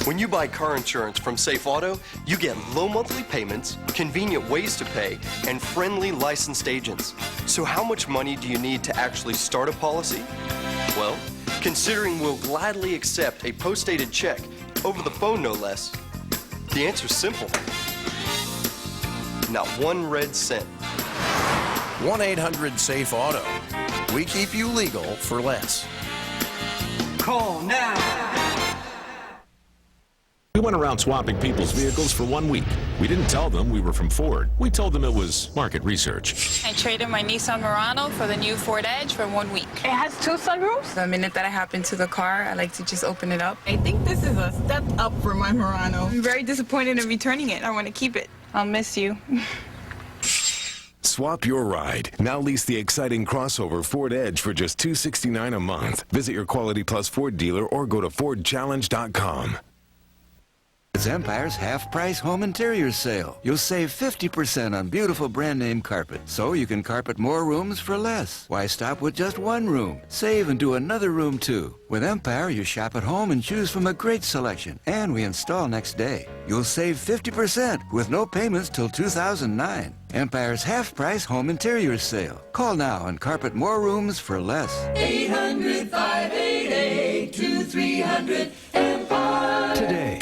When you buy car insurance from Safe Auto, you get low monthly payments, convenient ways to pay, and friendly licensed agents. So how much money do you need to actually start a policy? Well, considering we'll gladly accept a post-dated check, over the phone no less, the answer's simple. Not 1 red cent. 1-800-SAFE-AUTO. We keep you legal for less. Call now. We went around swapping people's vehicles for 1 week. We didn't tell them we were from Ford. We told them it was market research. I traded my Nissan Murano for the new Ford Edge for 1 week. It has 2 sunroofs. The minute that I hop into the car, I like to just open it up. I think this is a step up for my Murano. I'm very disappointed in returning it. I want to keep it. I'll miss you. Swap your ride. Now lease the exciting crossover Ford Edge for just $269 a month. Visit your Quality Plus Ford dealer or go to FordChallenge.com. It's Empire's half-price home interior sale. You'll save 50% on beautiful brand name carpet, so you can carpet more rooms for less. Why stop with just one room? Save and do another room too. With Empire, you shop at home and choose from a great selection, and we install next day. You'll save 50% with no payments till 2009. Empire's half-price home interior sale. Call now and carpet more rooms for less. 800-588-2300 Empire. Today.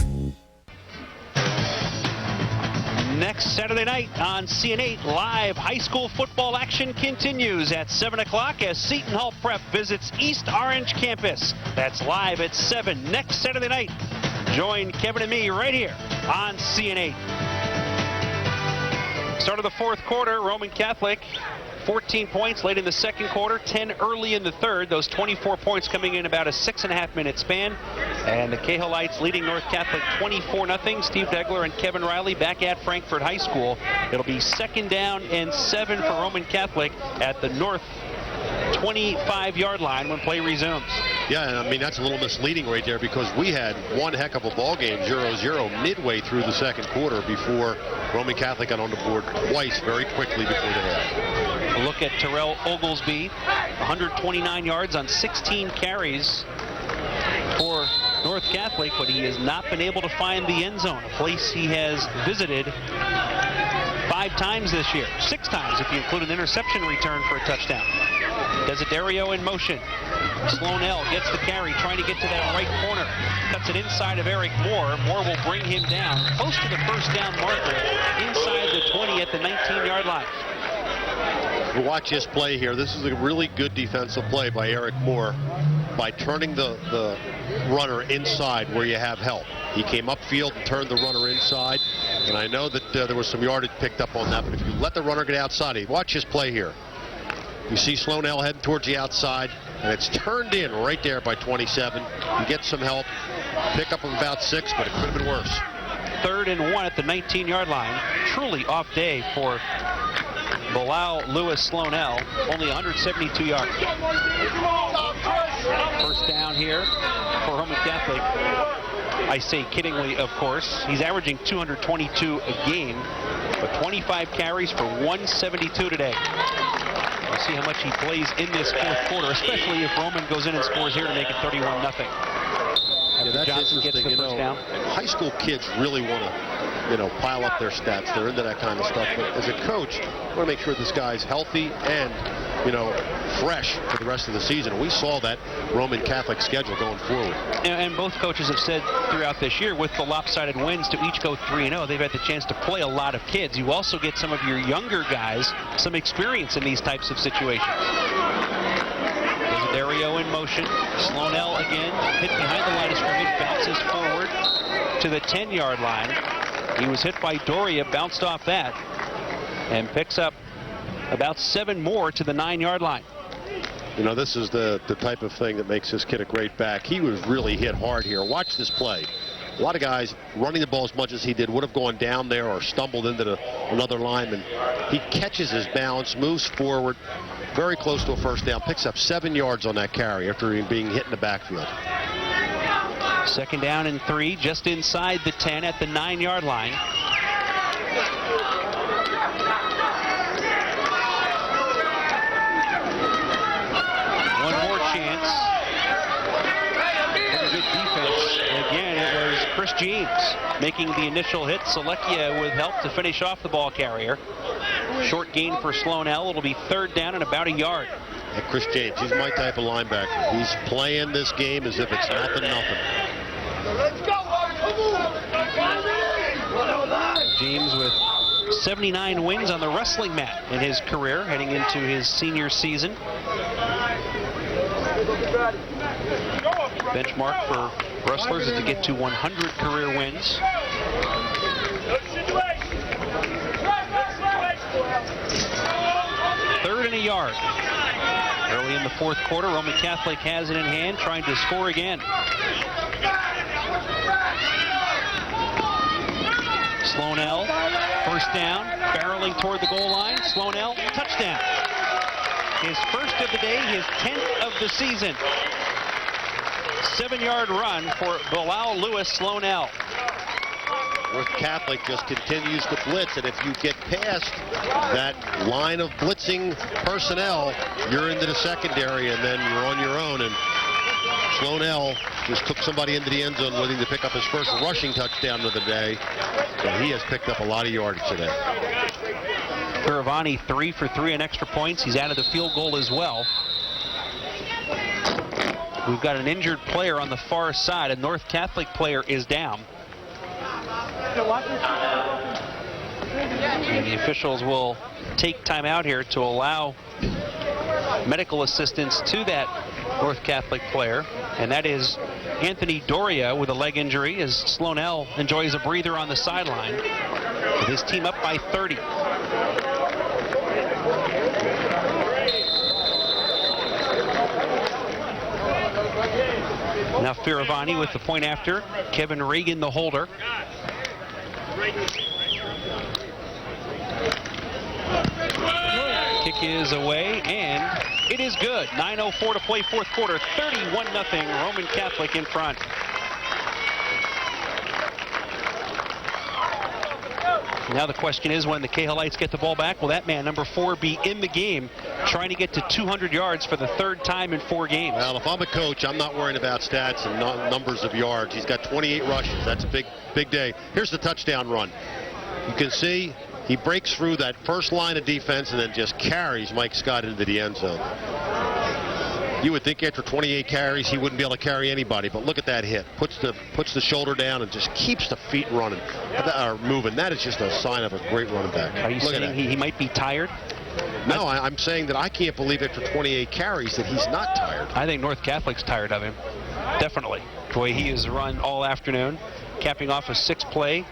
Next Saturday night on CN8, live high school football action continues at 7 o'clock as Seton Hall Prep visits East Orange campus. That's live at 7 next Saturday night. Join Kevin and me right here on CN8. Start of the fourth quarter, Roman Catholic 14 points late in the second quarter, 10 early in the third. Those 24 points coming in about a 6.5-minute span. And the Cahillites leading North Catholic 24-0. Steve Degler and Kevin Riley back at Frankfort High School. It'll be 2nd down and 7 for Roman Catholic at the North 25-yard line when play resumes. Yeah, and I mean, that's a little misleading right there because we had one heck of a ball game, 0-0, midway through the second quarter before Roman Catholic got on the board twice very quickly before the half. A look at Terrell Oglesby, 129 yards on 16 carries for North Catholic, but he has not been able to find the end zone, a place he has visited 5 times this year, 6 times if you include an interception return for a touchdown. Desiderio in motion. Sloanell gets the carry, trying to get to that right corner. Cuts it inside of Eric Moore. Moore will bring him down close to the first down marker inside the 20 at the 19-yard line. Watch this play here. This is a really good defensive play by Eric Moore by turning the runner inside where you have help. He came upfield and turned the runner inside, and I know that there was some yardage picked up on that, but if you let the runner get outside, watch this play here. You see Sloanell heading towards the outside, and it's turned in right there by 27. You get some help, pick up about 6, but it could have been worse. 3rd and 1 at the 19-yard line. Truly off day for Bilal Lewis Sloanell, only 172 yards. First down here for Roman Catholic. I say kiddingly, of course. He's averaging 222 a game, but 25 carries for 172 today. We'll see how much he plays in this fourth quarter, especially if Roman goes in and scores here to make it 31-0. Yeah, that's Johnson gets the first down. High school kids really want to, pile up their stats. They're into that kind of stuff. But as a coach, I want to make sure this guy's healthy and, fresh for the rest of the season. We saw that Roman Catholic schedule going forward. And both coaches have said throughout this year, with the lopsided wins to each go 3-0, they've had the chance to play a lot of kids. You also get some of your younger guys some experience in these types of situations. Desiderio in motion. Sloanell again, hit behind the line of scrimmage, bounces forward to the 10-yard line. He was hit by Doria, bounced off that, and picks up about 7 more to the 9-yard line. This is the type of thing that makes this kid a great back. He was really hit hard here. Watch this play. A lot of guys running the ball as much as he did would have gone down there or stumbled into another lineman. He catches his balance, moves forward, very close to a first down, picks up 7 yards on that carry after being hit in the backfield. 2nd down and 3, just inside the 10 at the 9-yard line. One more chance. Pretty good defense. Again, it was Chris James making the initial hit. Selekia with help to finish off the ball carrier. Short gain for Sloanell. It'll be 3rd down and about a yard. And Chris James, he's my type of linebacker. He's playing this game as if it's nothing. Let's go, James with 79 wins on the wrestling mat in his career, heading into his senior season. Benchmark for wrestlers is to get to 100 career wins. 3rd and a yard. Early in the fourth quarter, Roman Catholic has it in hand, trying to score again. Sloanell, first down, barreling toward the goal line. Sloanell, touchdown. His first of the day, his 10th of the season. 7-yard run for Bilal Lewis Sloanell. North Catholic just continues to blitz, and if you get past that line of blitzing personnel, you're into the secondary, and then you're on your own. And Sloan-L just took somebody into the end zone, waiting to pick up his first rushing touchdown of the day. So he has picked up a lot of yardage today. Piravani 3 for 3 on extra points. He's added a field goal as well. We've got an injured player on the far side. A North Catholic player is down. And the officials will take time out here to allow medical assistance to that North Catholic player, and that is Anthony Doria with a leg injury as Sloan-L enjoys a breather on the sideline with his team up by 30. Now Piravani with the point after. Kevin Reagan the holder. Kick is away, and it is good. 9:04 to play fourth quarter. 31-0 Roman Catholic in front. Now the question is, when the Cahillites get the ball back, will that man, number 4, be in the game, trying to get to 200 yards for the third time in 4 games? Well, if I'm a coach, I'm not worrying about stats and numbers of yards. He's got 28 rushes. That's a big day. Here's the touchdown run. You can see he breaks through that first line of defense and then just carries Mike Scott into the end zone. You would think after 28 carries he wouldn't be able to carry anybody, but look at that hit. Puts the shoulder down and just keeps the feet running or moving. That is just a sign of a great running back. Are you saying he might be tired? No, I'm saying that I can't believe after 28 carries that he's not tired. I think North Catholic's tired of him. Definitely. The way he has run all afternoon, capping off a 6-play,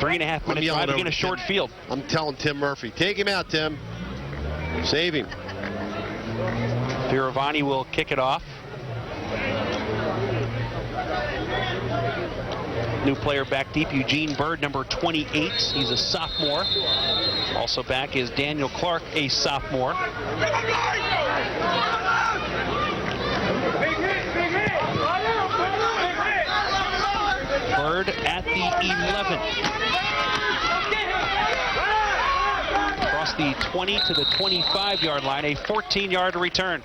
3.5-minute drive again, a short field. I'm telling Tim Murphy, take him out, Tim. Save him. Piravani will kick it off. New player back deep, Eugene Bird, number 28. He's a sophomore. Also back is Daniel Clark, a sophomore. Bird at the 11. Across the 20 to the 25-yard line, a 14-yard return.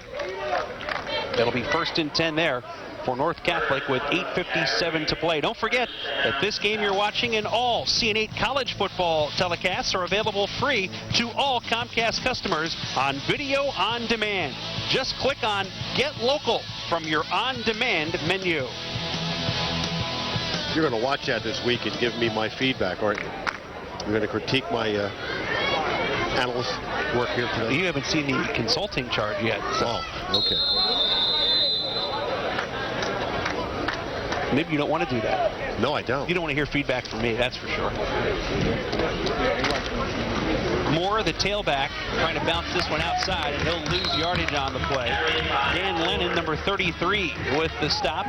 That'll be 1st and 10 there for North Catholic with 8:57 to play. Don't forget that this game you're watching and all CN8 college football telecasts are available free to all Comcast customers on video on demand. Just click on Get Local from your on-demand menu. You're going to watch that this week and give me my feedback, aren't you? You're going to critique my analyst work here today. You haven't seen the consulting charge yet. So. Oh, okay. Maybe you don't want to do that. No, I don't. You don't want to hear feedback from me, that's for sure. Moore, the tailback, trying to bounce this one outside, and he'll lose yardage on the play. Dan Lennon, number 33, with the stop.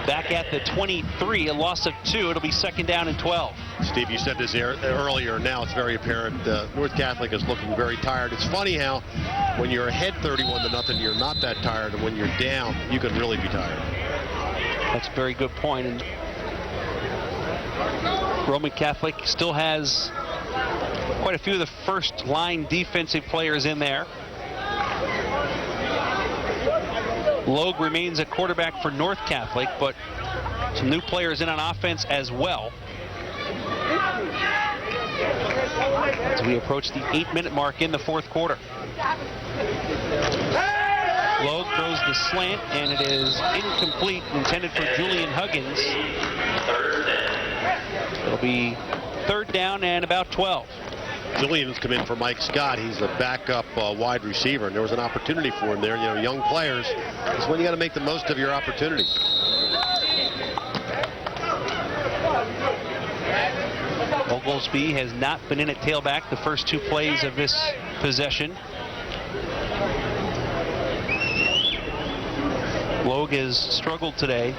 Back at the 23, a loss of 2. It'll be 2nd down and 12. Steve, you said this earlier. Now it's very apparent. North Catholic is looking very tired. It's funny how when you're ahead 31-0, you're not that tired, and when you're down, you can really be tired. That's a very good point. And Roman Catholic still has quite a few of the first-line defensive players in there. Logue remains at quarterback for North Catholic, but some new players in on offense as well. As we approach the 8-minute mark in the fourth quarter. Logue throws the slant, and it is incomplete, intended for Julian Huggins. It'll be 3rd down and about 12. Julian's come in for Mike Scott. He's a backup wide receiver, and there was an opportunity for him there. You know, young players, it's when you got to make the most of your opportunities. Oglesby has not been in at tailback the first 2 plays of this possession. Logue has struggled today.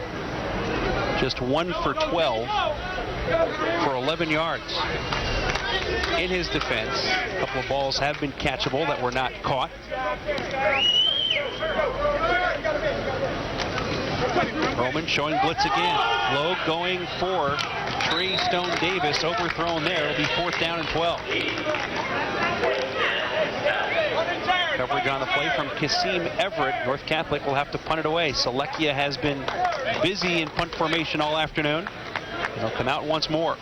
Just 1 for 12 for 11 yards. In his defense, a couple of balls have been catchable that were not caught. Roman showing blitz again. Logue going for Trey Stone Davis. Overthrown there. It'll be 4th down and 12. Coverage on the play from Kasim Everett. North Catholic will have to punt it away. Selekia has been busy in punt formation all afternoon. He'll come out once more.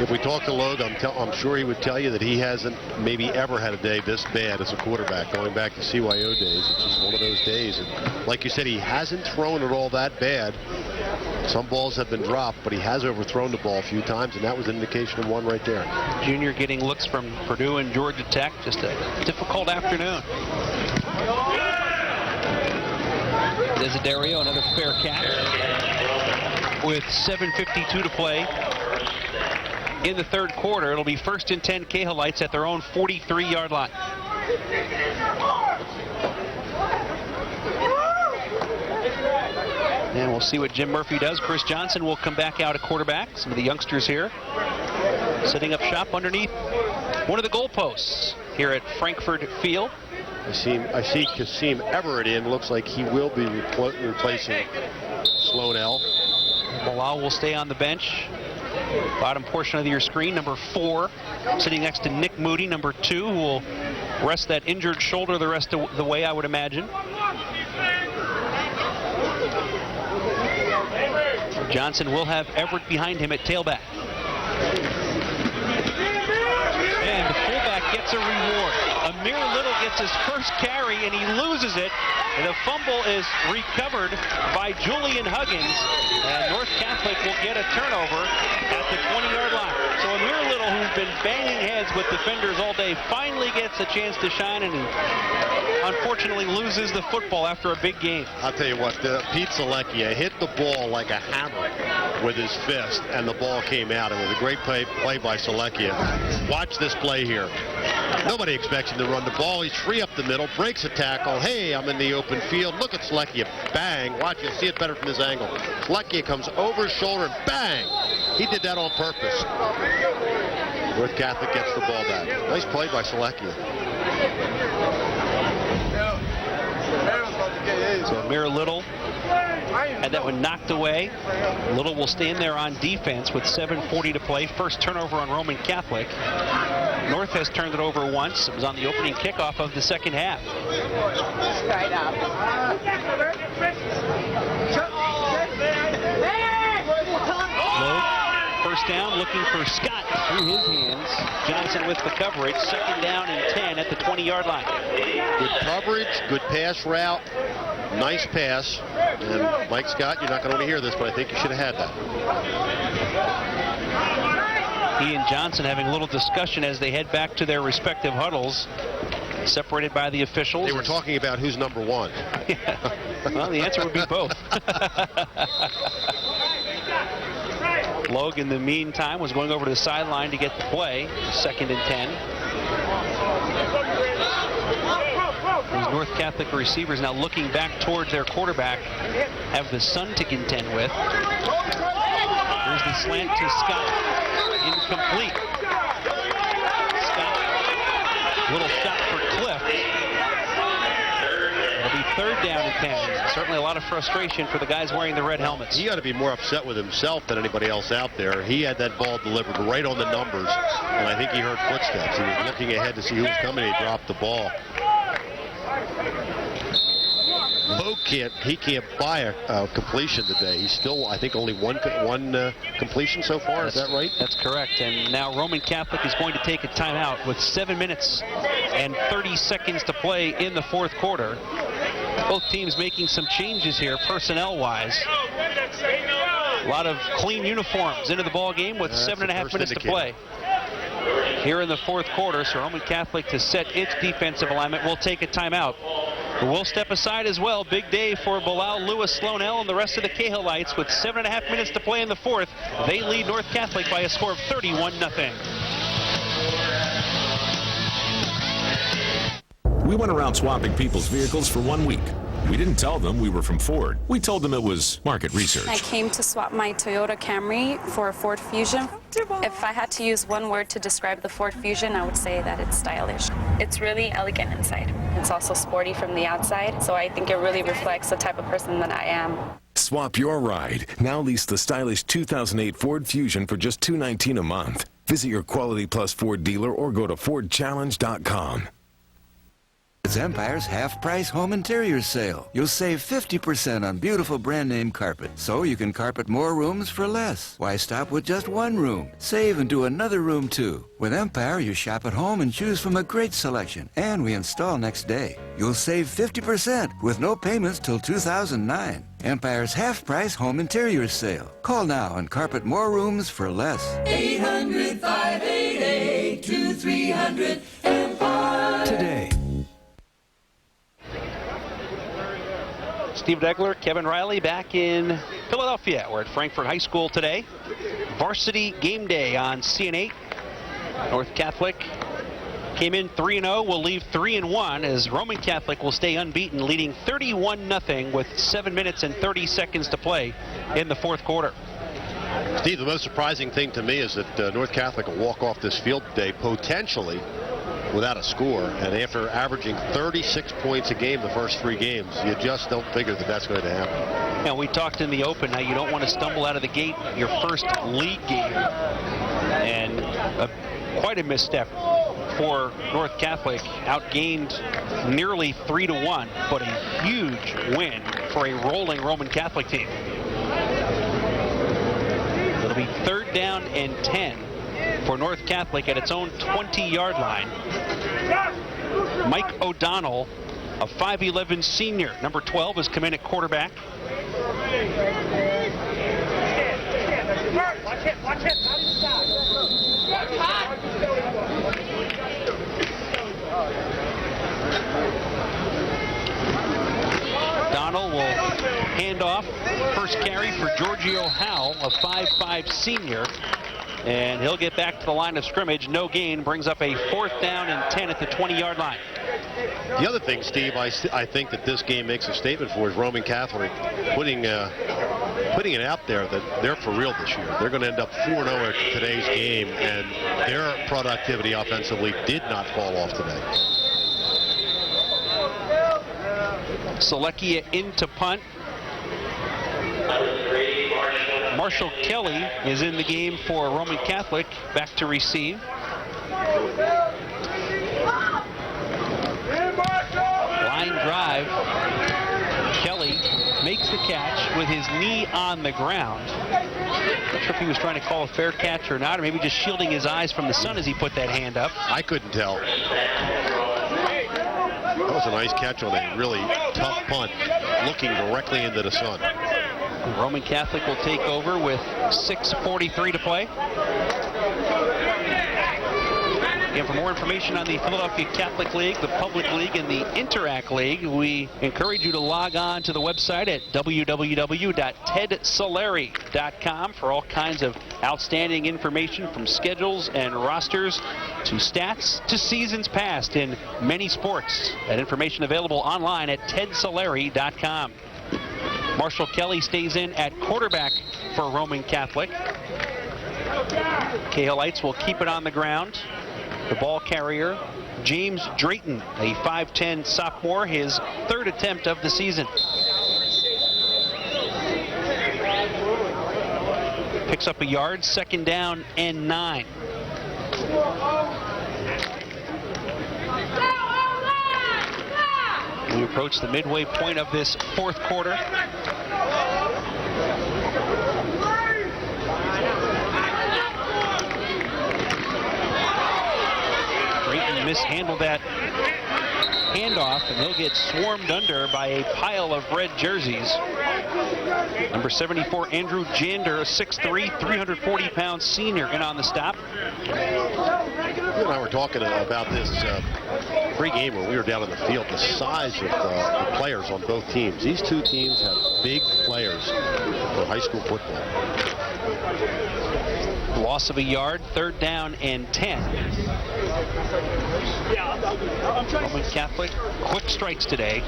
If we talk to Logue, I'm sure he would tell you that he hasn't maybe ever had a day this bad as a quarterback. Going back to CYO days, it's just one of those days. And like you said, he hasn't thrown it all that bad. Some balls have been dropped, but he has overthrown the ball a few times, and that was an indication of one right there. Junior getting looks from Purdue and Georgia Tech. Just a difficult afternoon. Desiderio, another fair catch. With 7:52 to play in the 3rd quarter, it'll be 1st and 10 Cahillites at their own 43-yard line. And we'll see what Jim Murphy does. Chris Johnson will come back out at quarterback. Some of the youngsters here setting up shop underneath one of the goalposts here at Frankford Field. I see Kasim Everett in. Looks like he will be replacing Sloan-L. Bilal will stay on the bench. Bottom portion of your screen, number 4, sitting next to Nick Moody, number 2, who will rest that injured shoulder the rest of the way, I would imagine. Johnson will have Everett behind him at tailback. And the fullback gets a reward. Amir Little gets his first carry, and he loses it. And the fumble is recovered by Julian Huggins, and North Catholic will get a turnover at the 20-yard line. So Amir Little, who's been banging heads with defenders all day, finally gets a chance to shine, and unfortunately loses the football after a big game. I'll tell you what, Pete Selekia hit the ball like a hammer with his fist, and the ball came out. It was a great play by Selekia. Watch this play here. Nobody expects him to run the ball. He's free up the middle, breaks a tackle. Hey, I'm in the open field. Look at Selekia. Bang. Watch, you'll see it better from this angle. Selekia comes over his shoulder and bang. He did that on purpose. North Catholic gets the ball back. Nice play by Selekia. So Amir Little had that one knocked away. Little will stay in there on defense with 7:40 to play. First turnover on Roman Catholic. North has turned it over once. It was on the opening kickoff of the second half. Logue, first down, looking for Scott through his hands. Johnson with the coverage. 2nd down and 10 at the 20-yard line. Good coverage, good pass route. Nice pass. And Mike Scott, you're not going to want to hear this, but I think you should have had that. He and Johnson having a little discussion as they head back to their respective huddles, separated by the officials. They were talking about who's number 1. Yeah. Well, the answer would be both. Logue, in the meantime, was going over to the sideline to get the play. 2nd and 10. These North Catholic receivers now looking back towards their quarterback have the sun to contend with. Here's the slant to Scott. Incomplete. Scott, little shot for Cliff. It'll be 3rd down and 10. Certainly a lot of frustration for the guys wearing the red helmets. He ought to be more upset with himself than anybody else out there. He had that ball delivered right on the numbers, and I think he heard footsteps. He was looking ahead to see who was coming. He dropped the ball. Logue can't buy a completion today. He's still, I think, only one completion so far. Is that right? That's correct. And now Roman Catholic is going to take a timeout with 7 minutes and 30 seconds to play in the 4th quarter. Both teams making some changes here, personnel-wise. A lot of clean uniforms into the ball game with 7.5 minutes to play. Here in the 4th quarter, so Roman Catholic, to set its defensive alignment, will take a timeout. But we'll step aside as well. Big day for Bilal, Lewis, Sloan-L, and the rest of the Cahillites with 7.5 minutes to play in the 4th. They lead North Catholic by a score of 31-0. We went around swapping people's vehicles for 1 week. We didn't tell them we were from Ford. We told them it was market research. I came to swap my Toyota Camry for a Ford Fusion. If I had to use one word to describe the Ford Fusion, I would say that it's stylish. It's really elegant inside. It's also sporty from the outside, so I think it really reflects the type of person that I am. Swap your ride. Now lease the stylish 2008 Ford Fusion for just $219 a month. Visit your Quality Plus Ford dealer or go to FordChallenge.com. It's Empire's half-price home interiors sale. You'll save 50% on beautiful brand-name carpet, so you can carpet more rooms for less. Why stop with just one room? Save and do another room, too. With Empire, you shop at home and choose from a great selection, and we install next day. You'll save 50% with no payments till 2009. Empire's half-price home interiors sale. Call now and carpet more rooms for less. 800-588-2300 Empire. Today. Steve Degler, Kevin Riley back in Philadelphia. We're at Frankfort High School today. Varsity game day on CN8. North Catholic came in 3-0, will leave 3-1 as Roman Catholic will stay unbeaten, leading 31-0 with 7 minutes and 30 seconds to play in the fourth quarter. Steve, the most surprising thing to me is that North Catholic will walk off this field today potentially without a score, and after averaging 36 points a game the first 3 games, you just don't figure that that's going to happen. And we talked in the open how you don't want to stumble out of the gate your first league game, and quite a misstep for North Catholic, outgained nearly 3-1, but a huge win for a rolling Roman Catholic team. It'll be 3rd down and 10 for North Catholic at its own 20-yard line. Mike O'Donnell, a 5'11 senior, number 12, has come in at quarterback. O'Donnell will hand off. First carry for Giorgio Howell, a 5'5 senior. And he'll get back to the line of scrimmage. No gain, brings up a 4th down and 10 at the 20-yard line. The other thing, Steve, I think that this game makes a statement for is Roman Catholic putting it out there that they're for real this year. They're going to end up 4-0 at today's game, and their productivity offensively did not fall off today. Seleckia into punt. Marshall Kelly is in the game for Roman Catholic, back to receive. Line drive. Kelly makes the catch with his knee on the ground. Not sure if he was trying to call a fair catch or not, or maybe just shielding his eyes from the sun as he put that hand up. I couldn't tell. That was a nice catch on a really tough punt, looking directly into the sun. Roman Catholic will take over with 6:43 to play. And for more information on the Philadelphia Catholic League, the Public League, and the Interact League, we encourage you to log on to the website at www.tedsolari.com for all kinds of outstanding information, from schedules and rosters to stats to seasons past in many sports. That information available online at tedsolari.com. Marshall Kelly stays in at quarterback for Roman Catholic. Cahillites will keep it on the ground. The ball carrier, James Drayton, a 5'10 sophomore, his 3rd attempt of the season. Picks up a yard, 2nd down and 9. We approach the midway point of this fourth quarter. Drayton mishandled that handoff, and he'll get swarmed under by a pile of red jerseys. Number 74, Andrew Jander, a 6'3", 340-pound senior, in on the stop. You and I were talking about this pre-game when we were down in the field, the size of the players on both teams. These two teams have big players for high school football. Loss of a yard, 3rd down and 10. Roman Catholic, quick strikes today.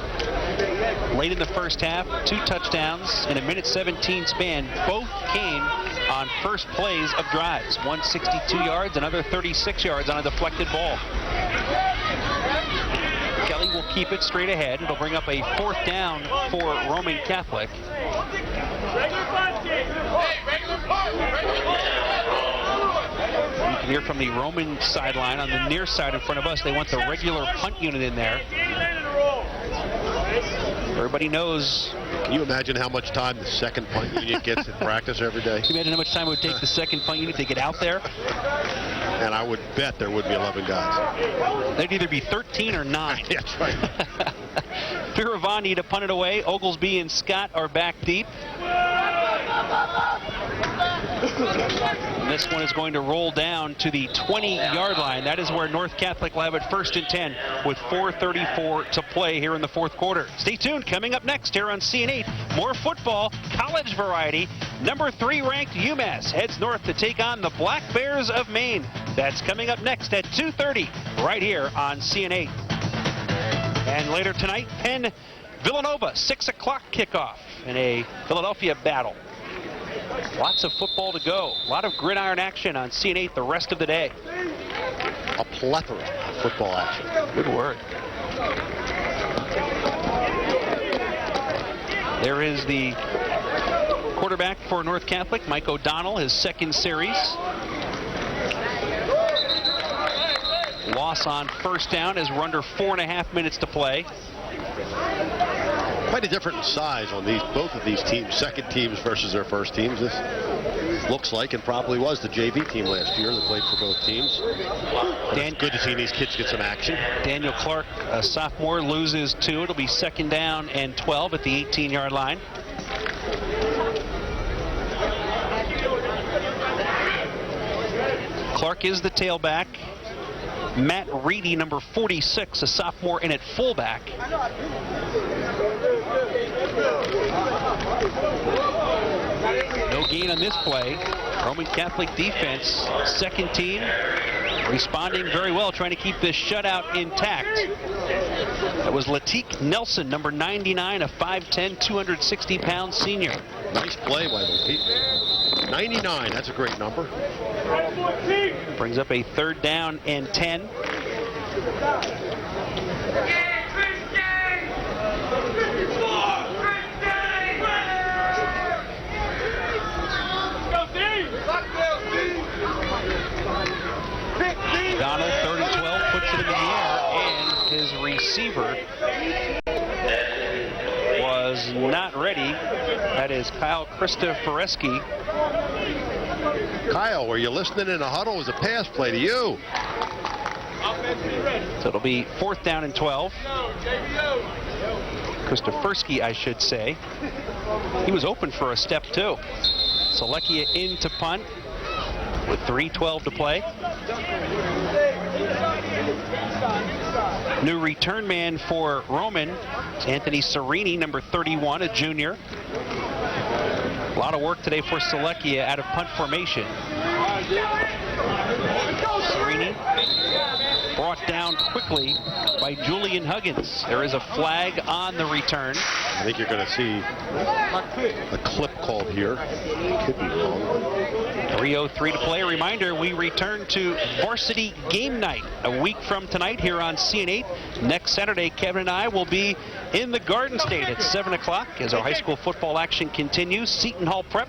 Late in the first half, 2 touchdowns in a minute 17 span. Both came on first plays of drives. One 62 yards, another 36 yards on a deflected ball. Kelly will keep it straight ahead. It'll bring up a 4th down for Roman Catholic. You can hear from the Roman sideline on the near side in front of us. They want the regular punt unit in there. Everybody knows. Can you imagine how much time the second punt unit gets in practice every day? Can you imagine how much time it would take the second punt unit to get out there? And I would bet there would be 11 guys. They'd either be 13 or 9. That's right. Piravani to punt it away. Oglesby and Scott are back deep. And this one is going to roll down to the 20-yard line. That is where North Catholic will have it 1st and 10 with 4:34 to play here in the 4th quarter. Stay tuned. Coming up next here on CN8, more football, college variety. Number 3 ranked UMass heads north to take on the Black Bears of Maine. That's coming up next at 2:30 right here on CN8. And later tonight, Penn Villanova, 6 o'clock kickoff in a Philadelphia battle. Lots of football to go. A lot of gridiron action on CN8 the rest of the day. A plethora of football action. Good word. There is the quarterback for North Catholic, Mike O'Donnell, his 2nd series. Loss on 1st down as we're under 4.5 minutes to play. Quite a different in size on both of these teams, second teams versus their first teams. This looks like and probably was the JV team last year that played for both teams. It's good to see these kids get some action. Daniel Clark, a sophomore, loses 2. It'll be 2nd down and 12 at the 18-yard line. Clark is the tailback. Matt Reedy, number 46, a sophomore, in at fullback. No gain on this play. Roman Catholic defense, 2nd team, responding very well, trying to keep this shutout intact. That was Latique Nelson, number 99, a 5'10", 260-pound senior. Nice play by Latique. 99, that's a great number. Brings up a 3rd down and 10. Donald, 3rd and 12, puts it in the air, and his receiver was not ready. That is Kyle Christoforeski. Kyle, were you listening in a huddle? It was a pass play to you. So it'll be 4th down and 12. Christoforeski, I should say. He was open for a step, too. Selecchia in to punt with 3:12 to play. New return man for Roman is Anthony Serini, number 31, a junior. A lot of work today for Selecchia out of punt formation. Serini brought down quickly by Julian Huggins. There is a flag on the return. I think you're going to see a clip called here. Could be wrong. 3:03 to play. A reminder, we return to varsity game night a week from tonight here on CN8. Next Saturday, Kevin and I will be in the Garden State at 7 o'clock as our high school football action continues. Seton Hall Prep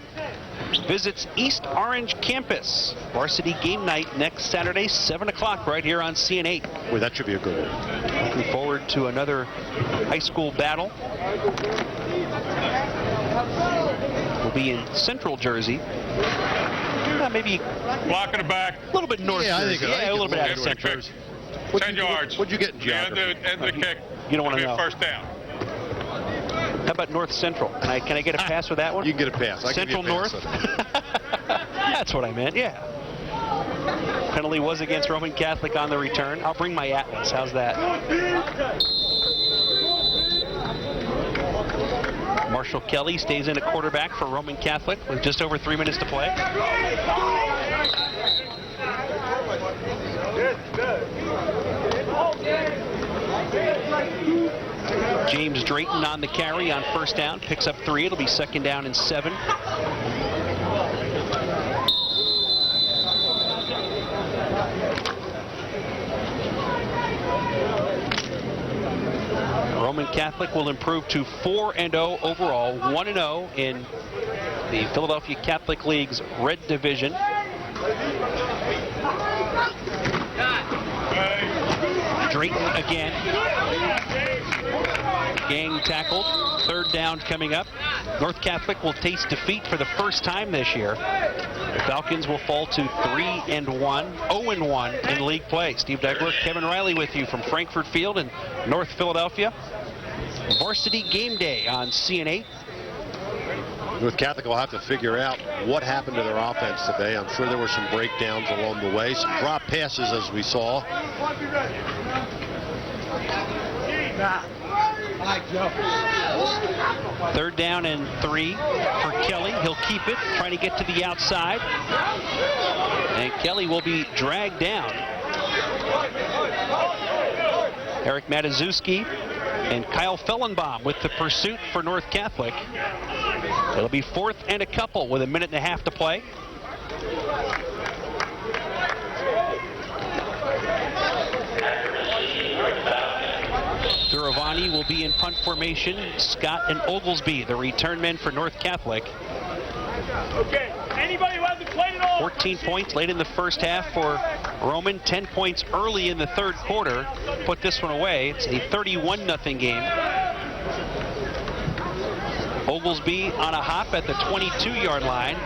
visits East Orange campus. Varsity game night next Saturday, 7 o'clock right here on CN8. Well, that should be a good one. Looking forward to another high school battle. We'll be in Central Jersey. Maybe block in the back. A little bit north. Yeah, I think a little bit out of Central. 10 yards. What'd you get in geography? End of the kick. You don't want to know. 1st down. How about North Central? Can I get a pass with that one? You can get a pass. Central North? That's what I meant, yeah. Penalty was against Roman Catholic on the return. I'll bring my Atlas. How's that? Marshall Kelly stays in at quarterback for Roman Catholic with just over 3 minutes to play. James Drayton on the carry on first down, picks up 3. It'll be 2nd down and 7. Roman Catholic will improve to 4-0 overall, 1-0 in the Philadelphia Catholic League's Red Division. Drayton again. Gang tackled. 3rd down coming up. North Catholic will taste defeat for the first time this year. The Falcons will fall to 3-1, 0-1 in league play. Steve Degler, Kevin Riley with you from Frankfurt Field in North Philadelphia. Varsity Game Day on CN8. North Catholic will have to figure out what happened to their offense today. I'm sure there were some breakdowns along the way, some drop passes as we saw. 3rd down and 3 for Kelly. He'll keep it, trying to get to the outside. And Kelly will be dragged down. Eric Matuszewski and Kyle Fellenbaum with the pursuit for North Catholic. It'll be 4th and a couple with 1.5 minutes to play. Duravani will be in punt formation. Scott and Oglesby, the return men for North Catholic. Okay, anybody who hasn't played at all. 14 points late in the first half for Roman, 10 points early in the 3rd quarter. Put this one away. It's a 31-0 game. Oglesby on a hop at the 22-yard line.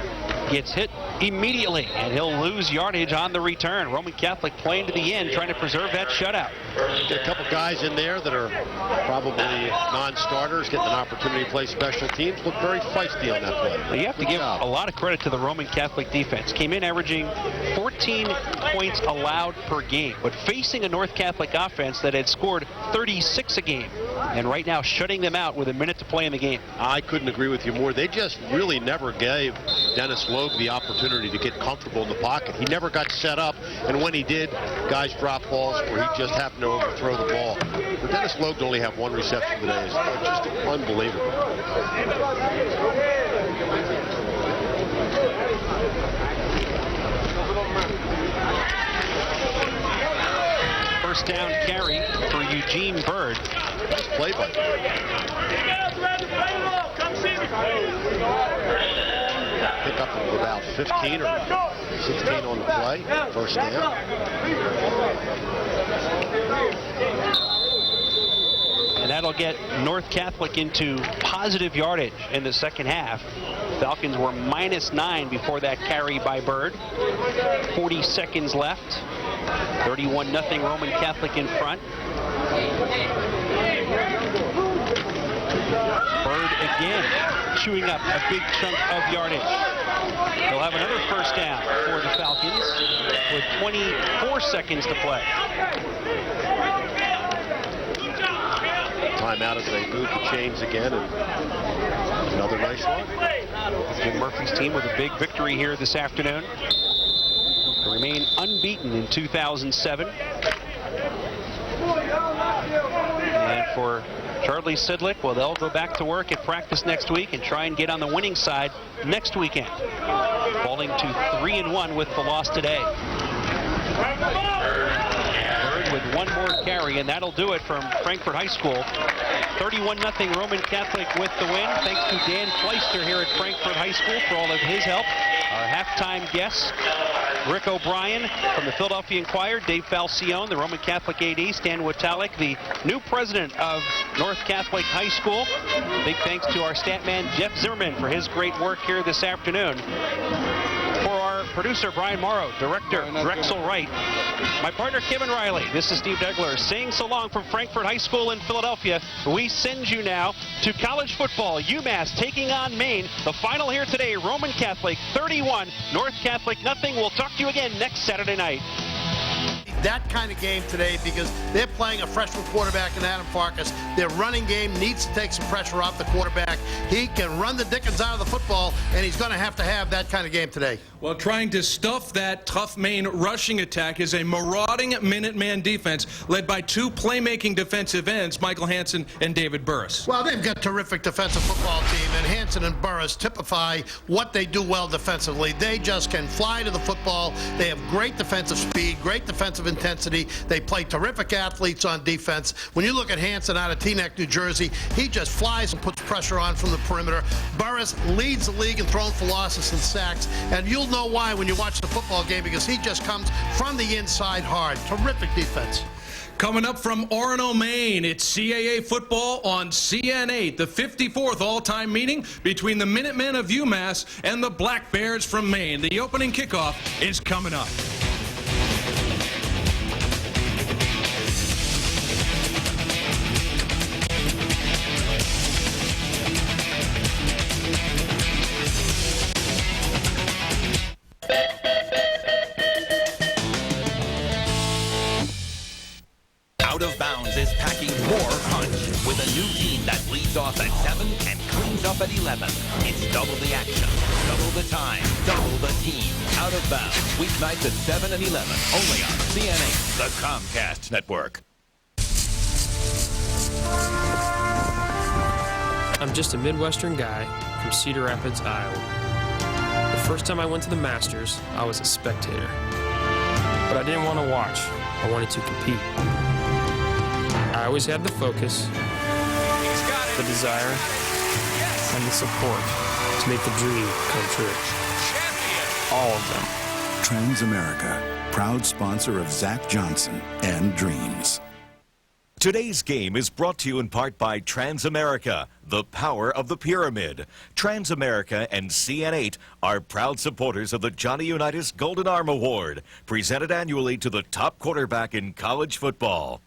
Gets hit immediately, and he'll lose yardage on the return. Roman Catholic playing to the end, trying to preserve that shutout. Get a couple guys in there that are probably non-starters, getting an opportunity to play special teams. Look very feisty on that play. Well, you have to give a lot of credit to the Roman Catholic defense. Came in averaging 14 points allowed per game, but facing a North Catholic offense that had scored 36 a game, and right now shutting them out with 1 minute to play in the game. I couldn't agree with you more. They just really never gave Dennis Logue the opportunity to get comfortable in the pocket. He never got set up, and when he did, guys dropped balls where he just happened to overthrow the ball. But Dennis Logue to only have 1 reception today is just unbelievable. First down carry for Eugene Bird. Nice play by pick up about 15 or 16 on the play. First down. And that'll get North Catholic into positive yardage in the second half. Falcons were -9 before that carry by Bird. 40 seconds left. 31-0 Roman Catholic in front. Bird again chewing up a big chunk of yardage. They'll have another first down for the Falcons with 24 seconds to play. Timeout as they move the chains again, and another nice one. Jim Murphy's team with a big victory here this afternoon. They remain unbeaten in 2007. And for Charlie Sidlick, well, they'll go back to work at practice next week and try and get on the winning side next weekend. Falling to 3-1 with the loss today. Bird with 1 more carry, and that'll do it from Frankfurt High School. 31-0 Roman Catholic with the win. Thanks to Dan Fleister here at Frankfurt High School for all of his help. Our halftime guests, Rick O'Brien from the Philadelphia Inquirer, Dave Falcione, the Roman Catholic AD, Stan Witalik, the new president of North Catholic High School. Big thanks to our stat man, Jeff Zimmerman, for his great work here this afternoon. For our producer, Brian Morrow, director, Drexel Wright, my partner, Kevin Riley, this is Steve Degler saying so long from Frankfurt High School in Philadelphia. We send you now to college football. UMass taking on Maine. The final here today, Roman Catholic 31, North Catholic nothing. We'll talk to you again next Saturday night. that kind of game today because they're playing a freshman quarterback in Adam Farkas. Their running game needs to take some pressure off the quarterback. He can run the dickens out of the football, and he's going to have that kind of game today. Well, trying to stuff that tough Maine rushing attack is a marauding Minuteman defense led by two playmaking defensive ends, Michael Hansen and David Burris. Well, they've got a terrific defensive football team, and Hansen and Burris typify what they do well defensively. They just can fly to the football. They have great defensive speed, great defensive intensity. They play terrific athletes on defense. When you look at Hansen out of Teaneck, New Jersey, he just flies and puts pressure on from the perimeter. Burris leads the league in thrown for losses and sacks, and you'll know why when you watch the football game because he just comes from the inside hard. Terrific defense. Coming up from Orono, Maine, it's CAA football on CN8, the 54th all-time meeting between the Minutemen of UMass and the Black Bears from Maine. The opening kickoff is coming up. Out of Bounds is packing more punch with a new team that leads off at 7 and cleans up at 11. It's double the action, double the time, double the team. Out of Bounds, weeknights at 7 and 11, only on CN8, the Comcast Network. I'm just a Midwestern guy from Cedar Rapids, Iowa. The first time I went to the Masters, I was a spectator. But I didn't want to watch, I wanted to compete. I always had the focus, the desire, and the support to make the dream come true. All of them. Transamerica, proud sponsor of Zach Johnson and Dreams. Today's game is brought to you in part by Transamerica, the power of the pyramid. Transamerica and CN8 are proud supporters of the Johnny Unitas Golden Arm Award, presented annually to the top quarterback in college football.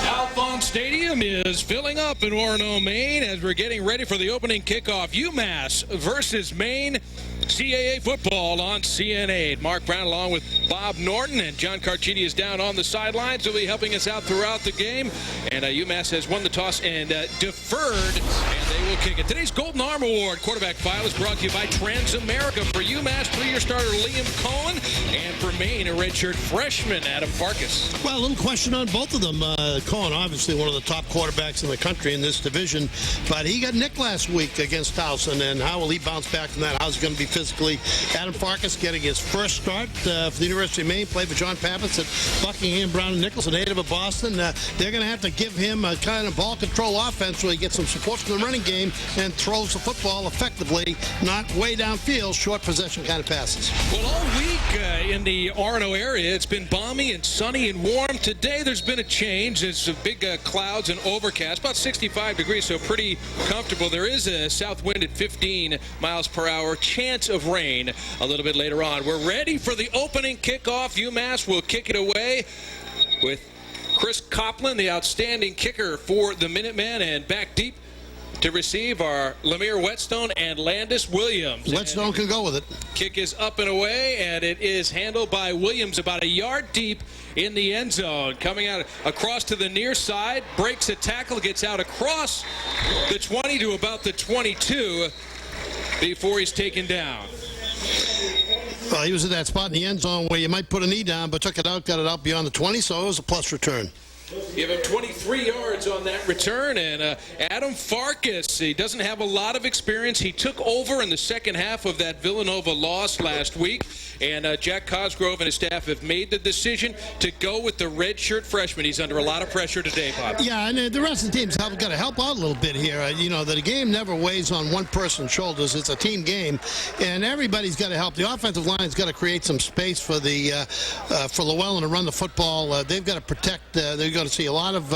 Alphons Stadium is filling up in Orono, Maine as we're getting ready for the opening kickoff. UMass versus Maine. CAA football on CN8. Mark Brown along with Bob Norton, and John Carchidi is down on the sidelines. He'll be helping us out throughout the game. And UMass has won the toss and deferred, and they will kick it. Today's Golden Arm Award quarterback file is brought to you by Transamerica. For UMass, 3-year starter Liam Cohen, and for Maine, a redshirt freshman Adam Farkas. Well, a little question on both of them. Cohen, obviously one of the top quarterbacks in the country in this division, but he got nicked last week against Towson, and how will he bounce back from that? How's he going to be physically? Adam Farkas getting his first start for the University of Maine, played for John Pappas at Buckingham, Brown and Nichols, a native of Boston. They're going to have to give him a kind of ball control offense where he gets some support from the running game and throws the football effectively, not way downfield, short possession kind of passes. Well, all week in the Orono area, it's been balmy and sunny and warm. Today, there's been a change. There's big clouds and overcast, about 65 degrees, so pretty comfortable. There is a south wind at 15 miles per hour, chance of rain a little bit later on. We're ready for the opening kickoff. UMass will kick it away with Chris Copland, the outstanding kicker for the Minutemen, and back deep to receive are Lemire Whetstone and Landis Williams. Whetstone can go with it. Kick is up and away, and it is handled by Williams about a yard deep in the end zone. Coming out across to the near side, breaks a tackle, gets out across the 20 to about the 22 before he's taken down. Well, he was in that spot in the end zone where you might put a knee down, but took it out, got it out beyond the 20, so it was a plus return. Give him 23 yards on that return, and Adam Farkas, he doesn't have a lot of experience. He took over in the second half of that Villanova loss last week, and Jack Cosgrove and his staff have made the decision to go with the redshirt freshman. He's under a lot of pressure today, Bob. Yeah, and the rest of the team's got to help out a little bit here. You know, the game never weighs on one person's shoulders. It's a team game, and everybody's got to help. The offensive line's got to create some space for for Llewellyn to run the football. They've got to protect. They're going to see a lot of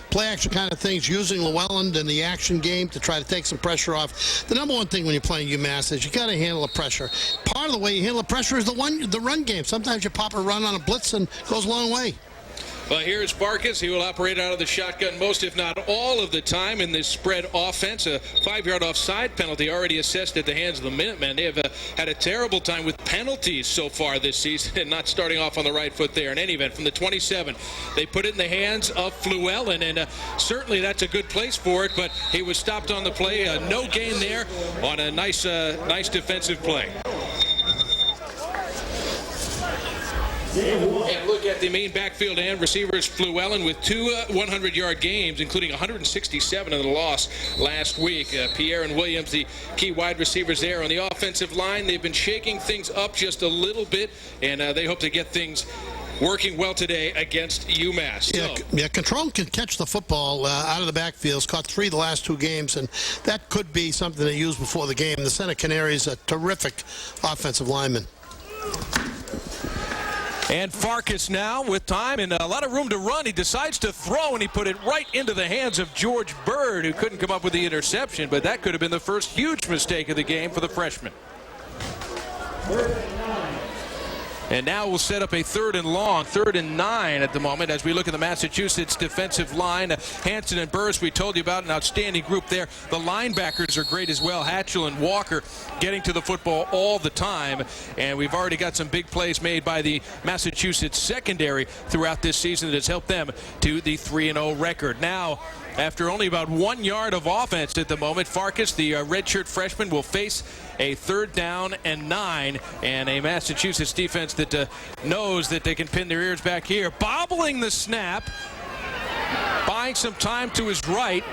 play-action kind of things, using Llewellyn in the action game to try to take some pressure off. The number one thing when you're playing UMass is you got to handle the pressure. Part of the way you handle the pressure is the run game. Sometimes you pop a run on a blitz and it goes a long way. Well, here's Farkas. He will operate out of the shotgun most, if not all, of the time in this spread offense. A 5-yard offside penalty already assessed at the hands of the Minutemen. They have had a terrible time with penalties so far this season and not starting off on the right foot there. In any event, from the 27, they put it in the hands of Fluellen, and certainly that's a good place for it, but he was stopped on the play. No gain there on a nice defensive play. And look at the main backfield and receivers. Fluellen with 2 100-yard games, including 167 in the loss last week. Pierre and Williams, the key wide receivers there. On the offensive line, they've been shaking things up just a little bit, and they hope to get things working well today against UMass. Yeah, Control can catch the football out of the backfield. Caught 3 the last 2 games, and that could be something they use before the game. The Center Canary is a terrific offensive lineman. And Farkas now with time and a lot of room to run. He decides to throw, and he put it right into the hands of George Bird, who couldn't come up with the interception, but that could have been the first huge mistake of the game for the freshman. And now we'll set up a 3rd and long, 3rd and 9 at the moment as we look at the Massachusetts defensive line. Hanson and Burris, we told you about, an outstanding group there. The linebackers are great as well. Hatchell and Walker getting to the football all the time. And we've already got some big plays made by the Massachusetts secondary throughout this season that has helped them to the 3-0 record. Now, after only about 1 yard of offense at the moment, Farkas, the redshirt freshman, will face a 3rd down and 9, and a Massachusetts defense that knows that they can pin their ears back here. Bobbling the snap, buying some time to his right,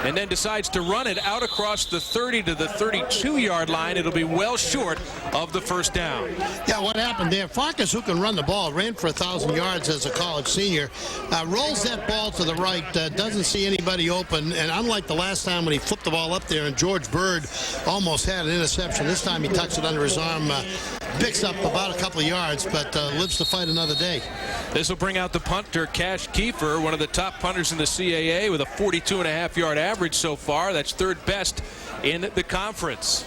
and then decides to run it out across the 30 to the 32-yard line. It'll be well short of the 1st down. Yeah, what happened there? Farkas, who can run the ball, ran for 1,000 yards as a college senior, rolls that ball to the right, doesn't see anybody open, and unlike the last time when he flipped the ball up there and George Bird almost had an interception, this time he tucks it under his arm, picks up about a couple of yards, but lives to fight another day. This will bring out the punter, Cash Kiefer, one of the top punters in the CAA with a 42.5-yard average so far. That's 3rd best in the conference.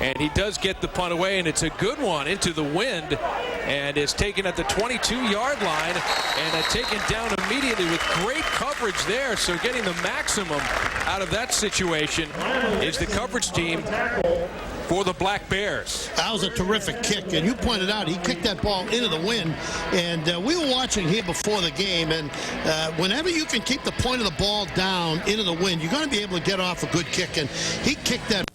And he does get the punt away, and it's a good one into the wind, and is taken at the 22-yard line and taken down immediately with great coverage there. So getting the maximum out of that situation is the coverage team for the Black Bears. That was a terrific kick, and you pointed out he kicked that ball into the wind, and we were watching here before the game, and whenever you can keep the point of the ball down into the wind, you're going to be able to get off a good kick, and he kicked that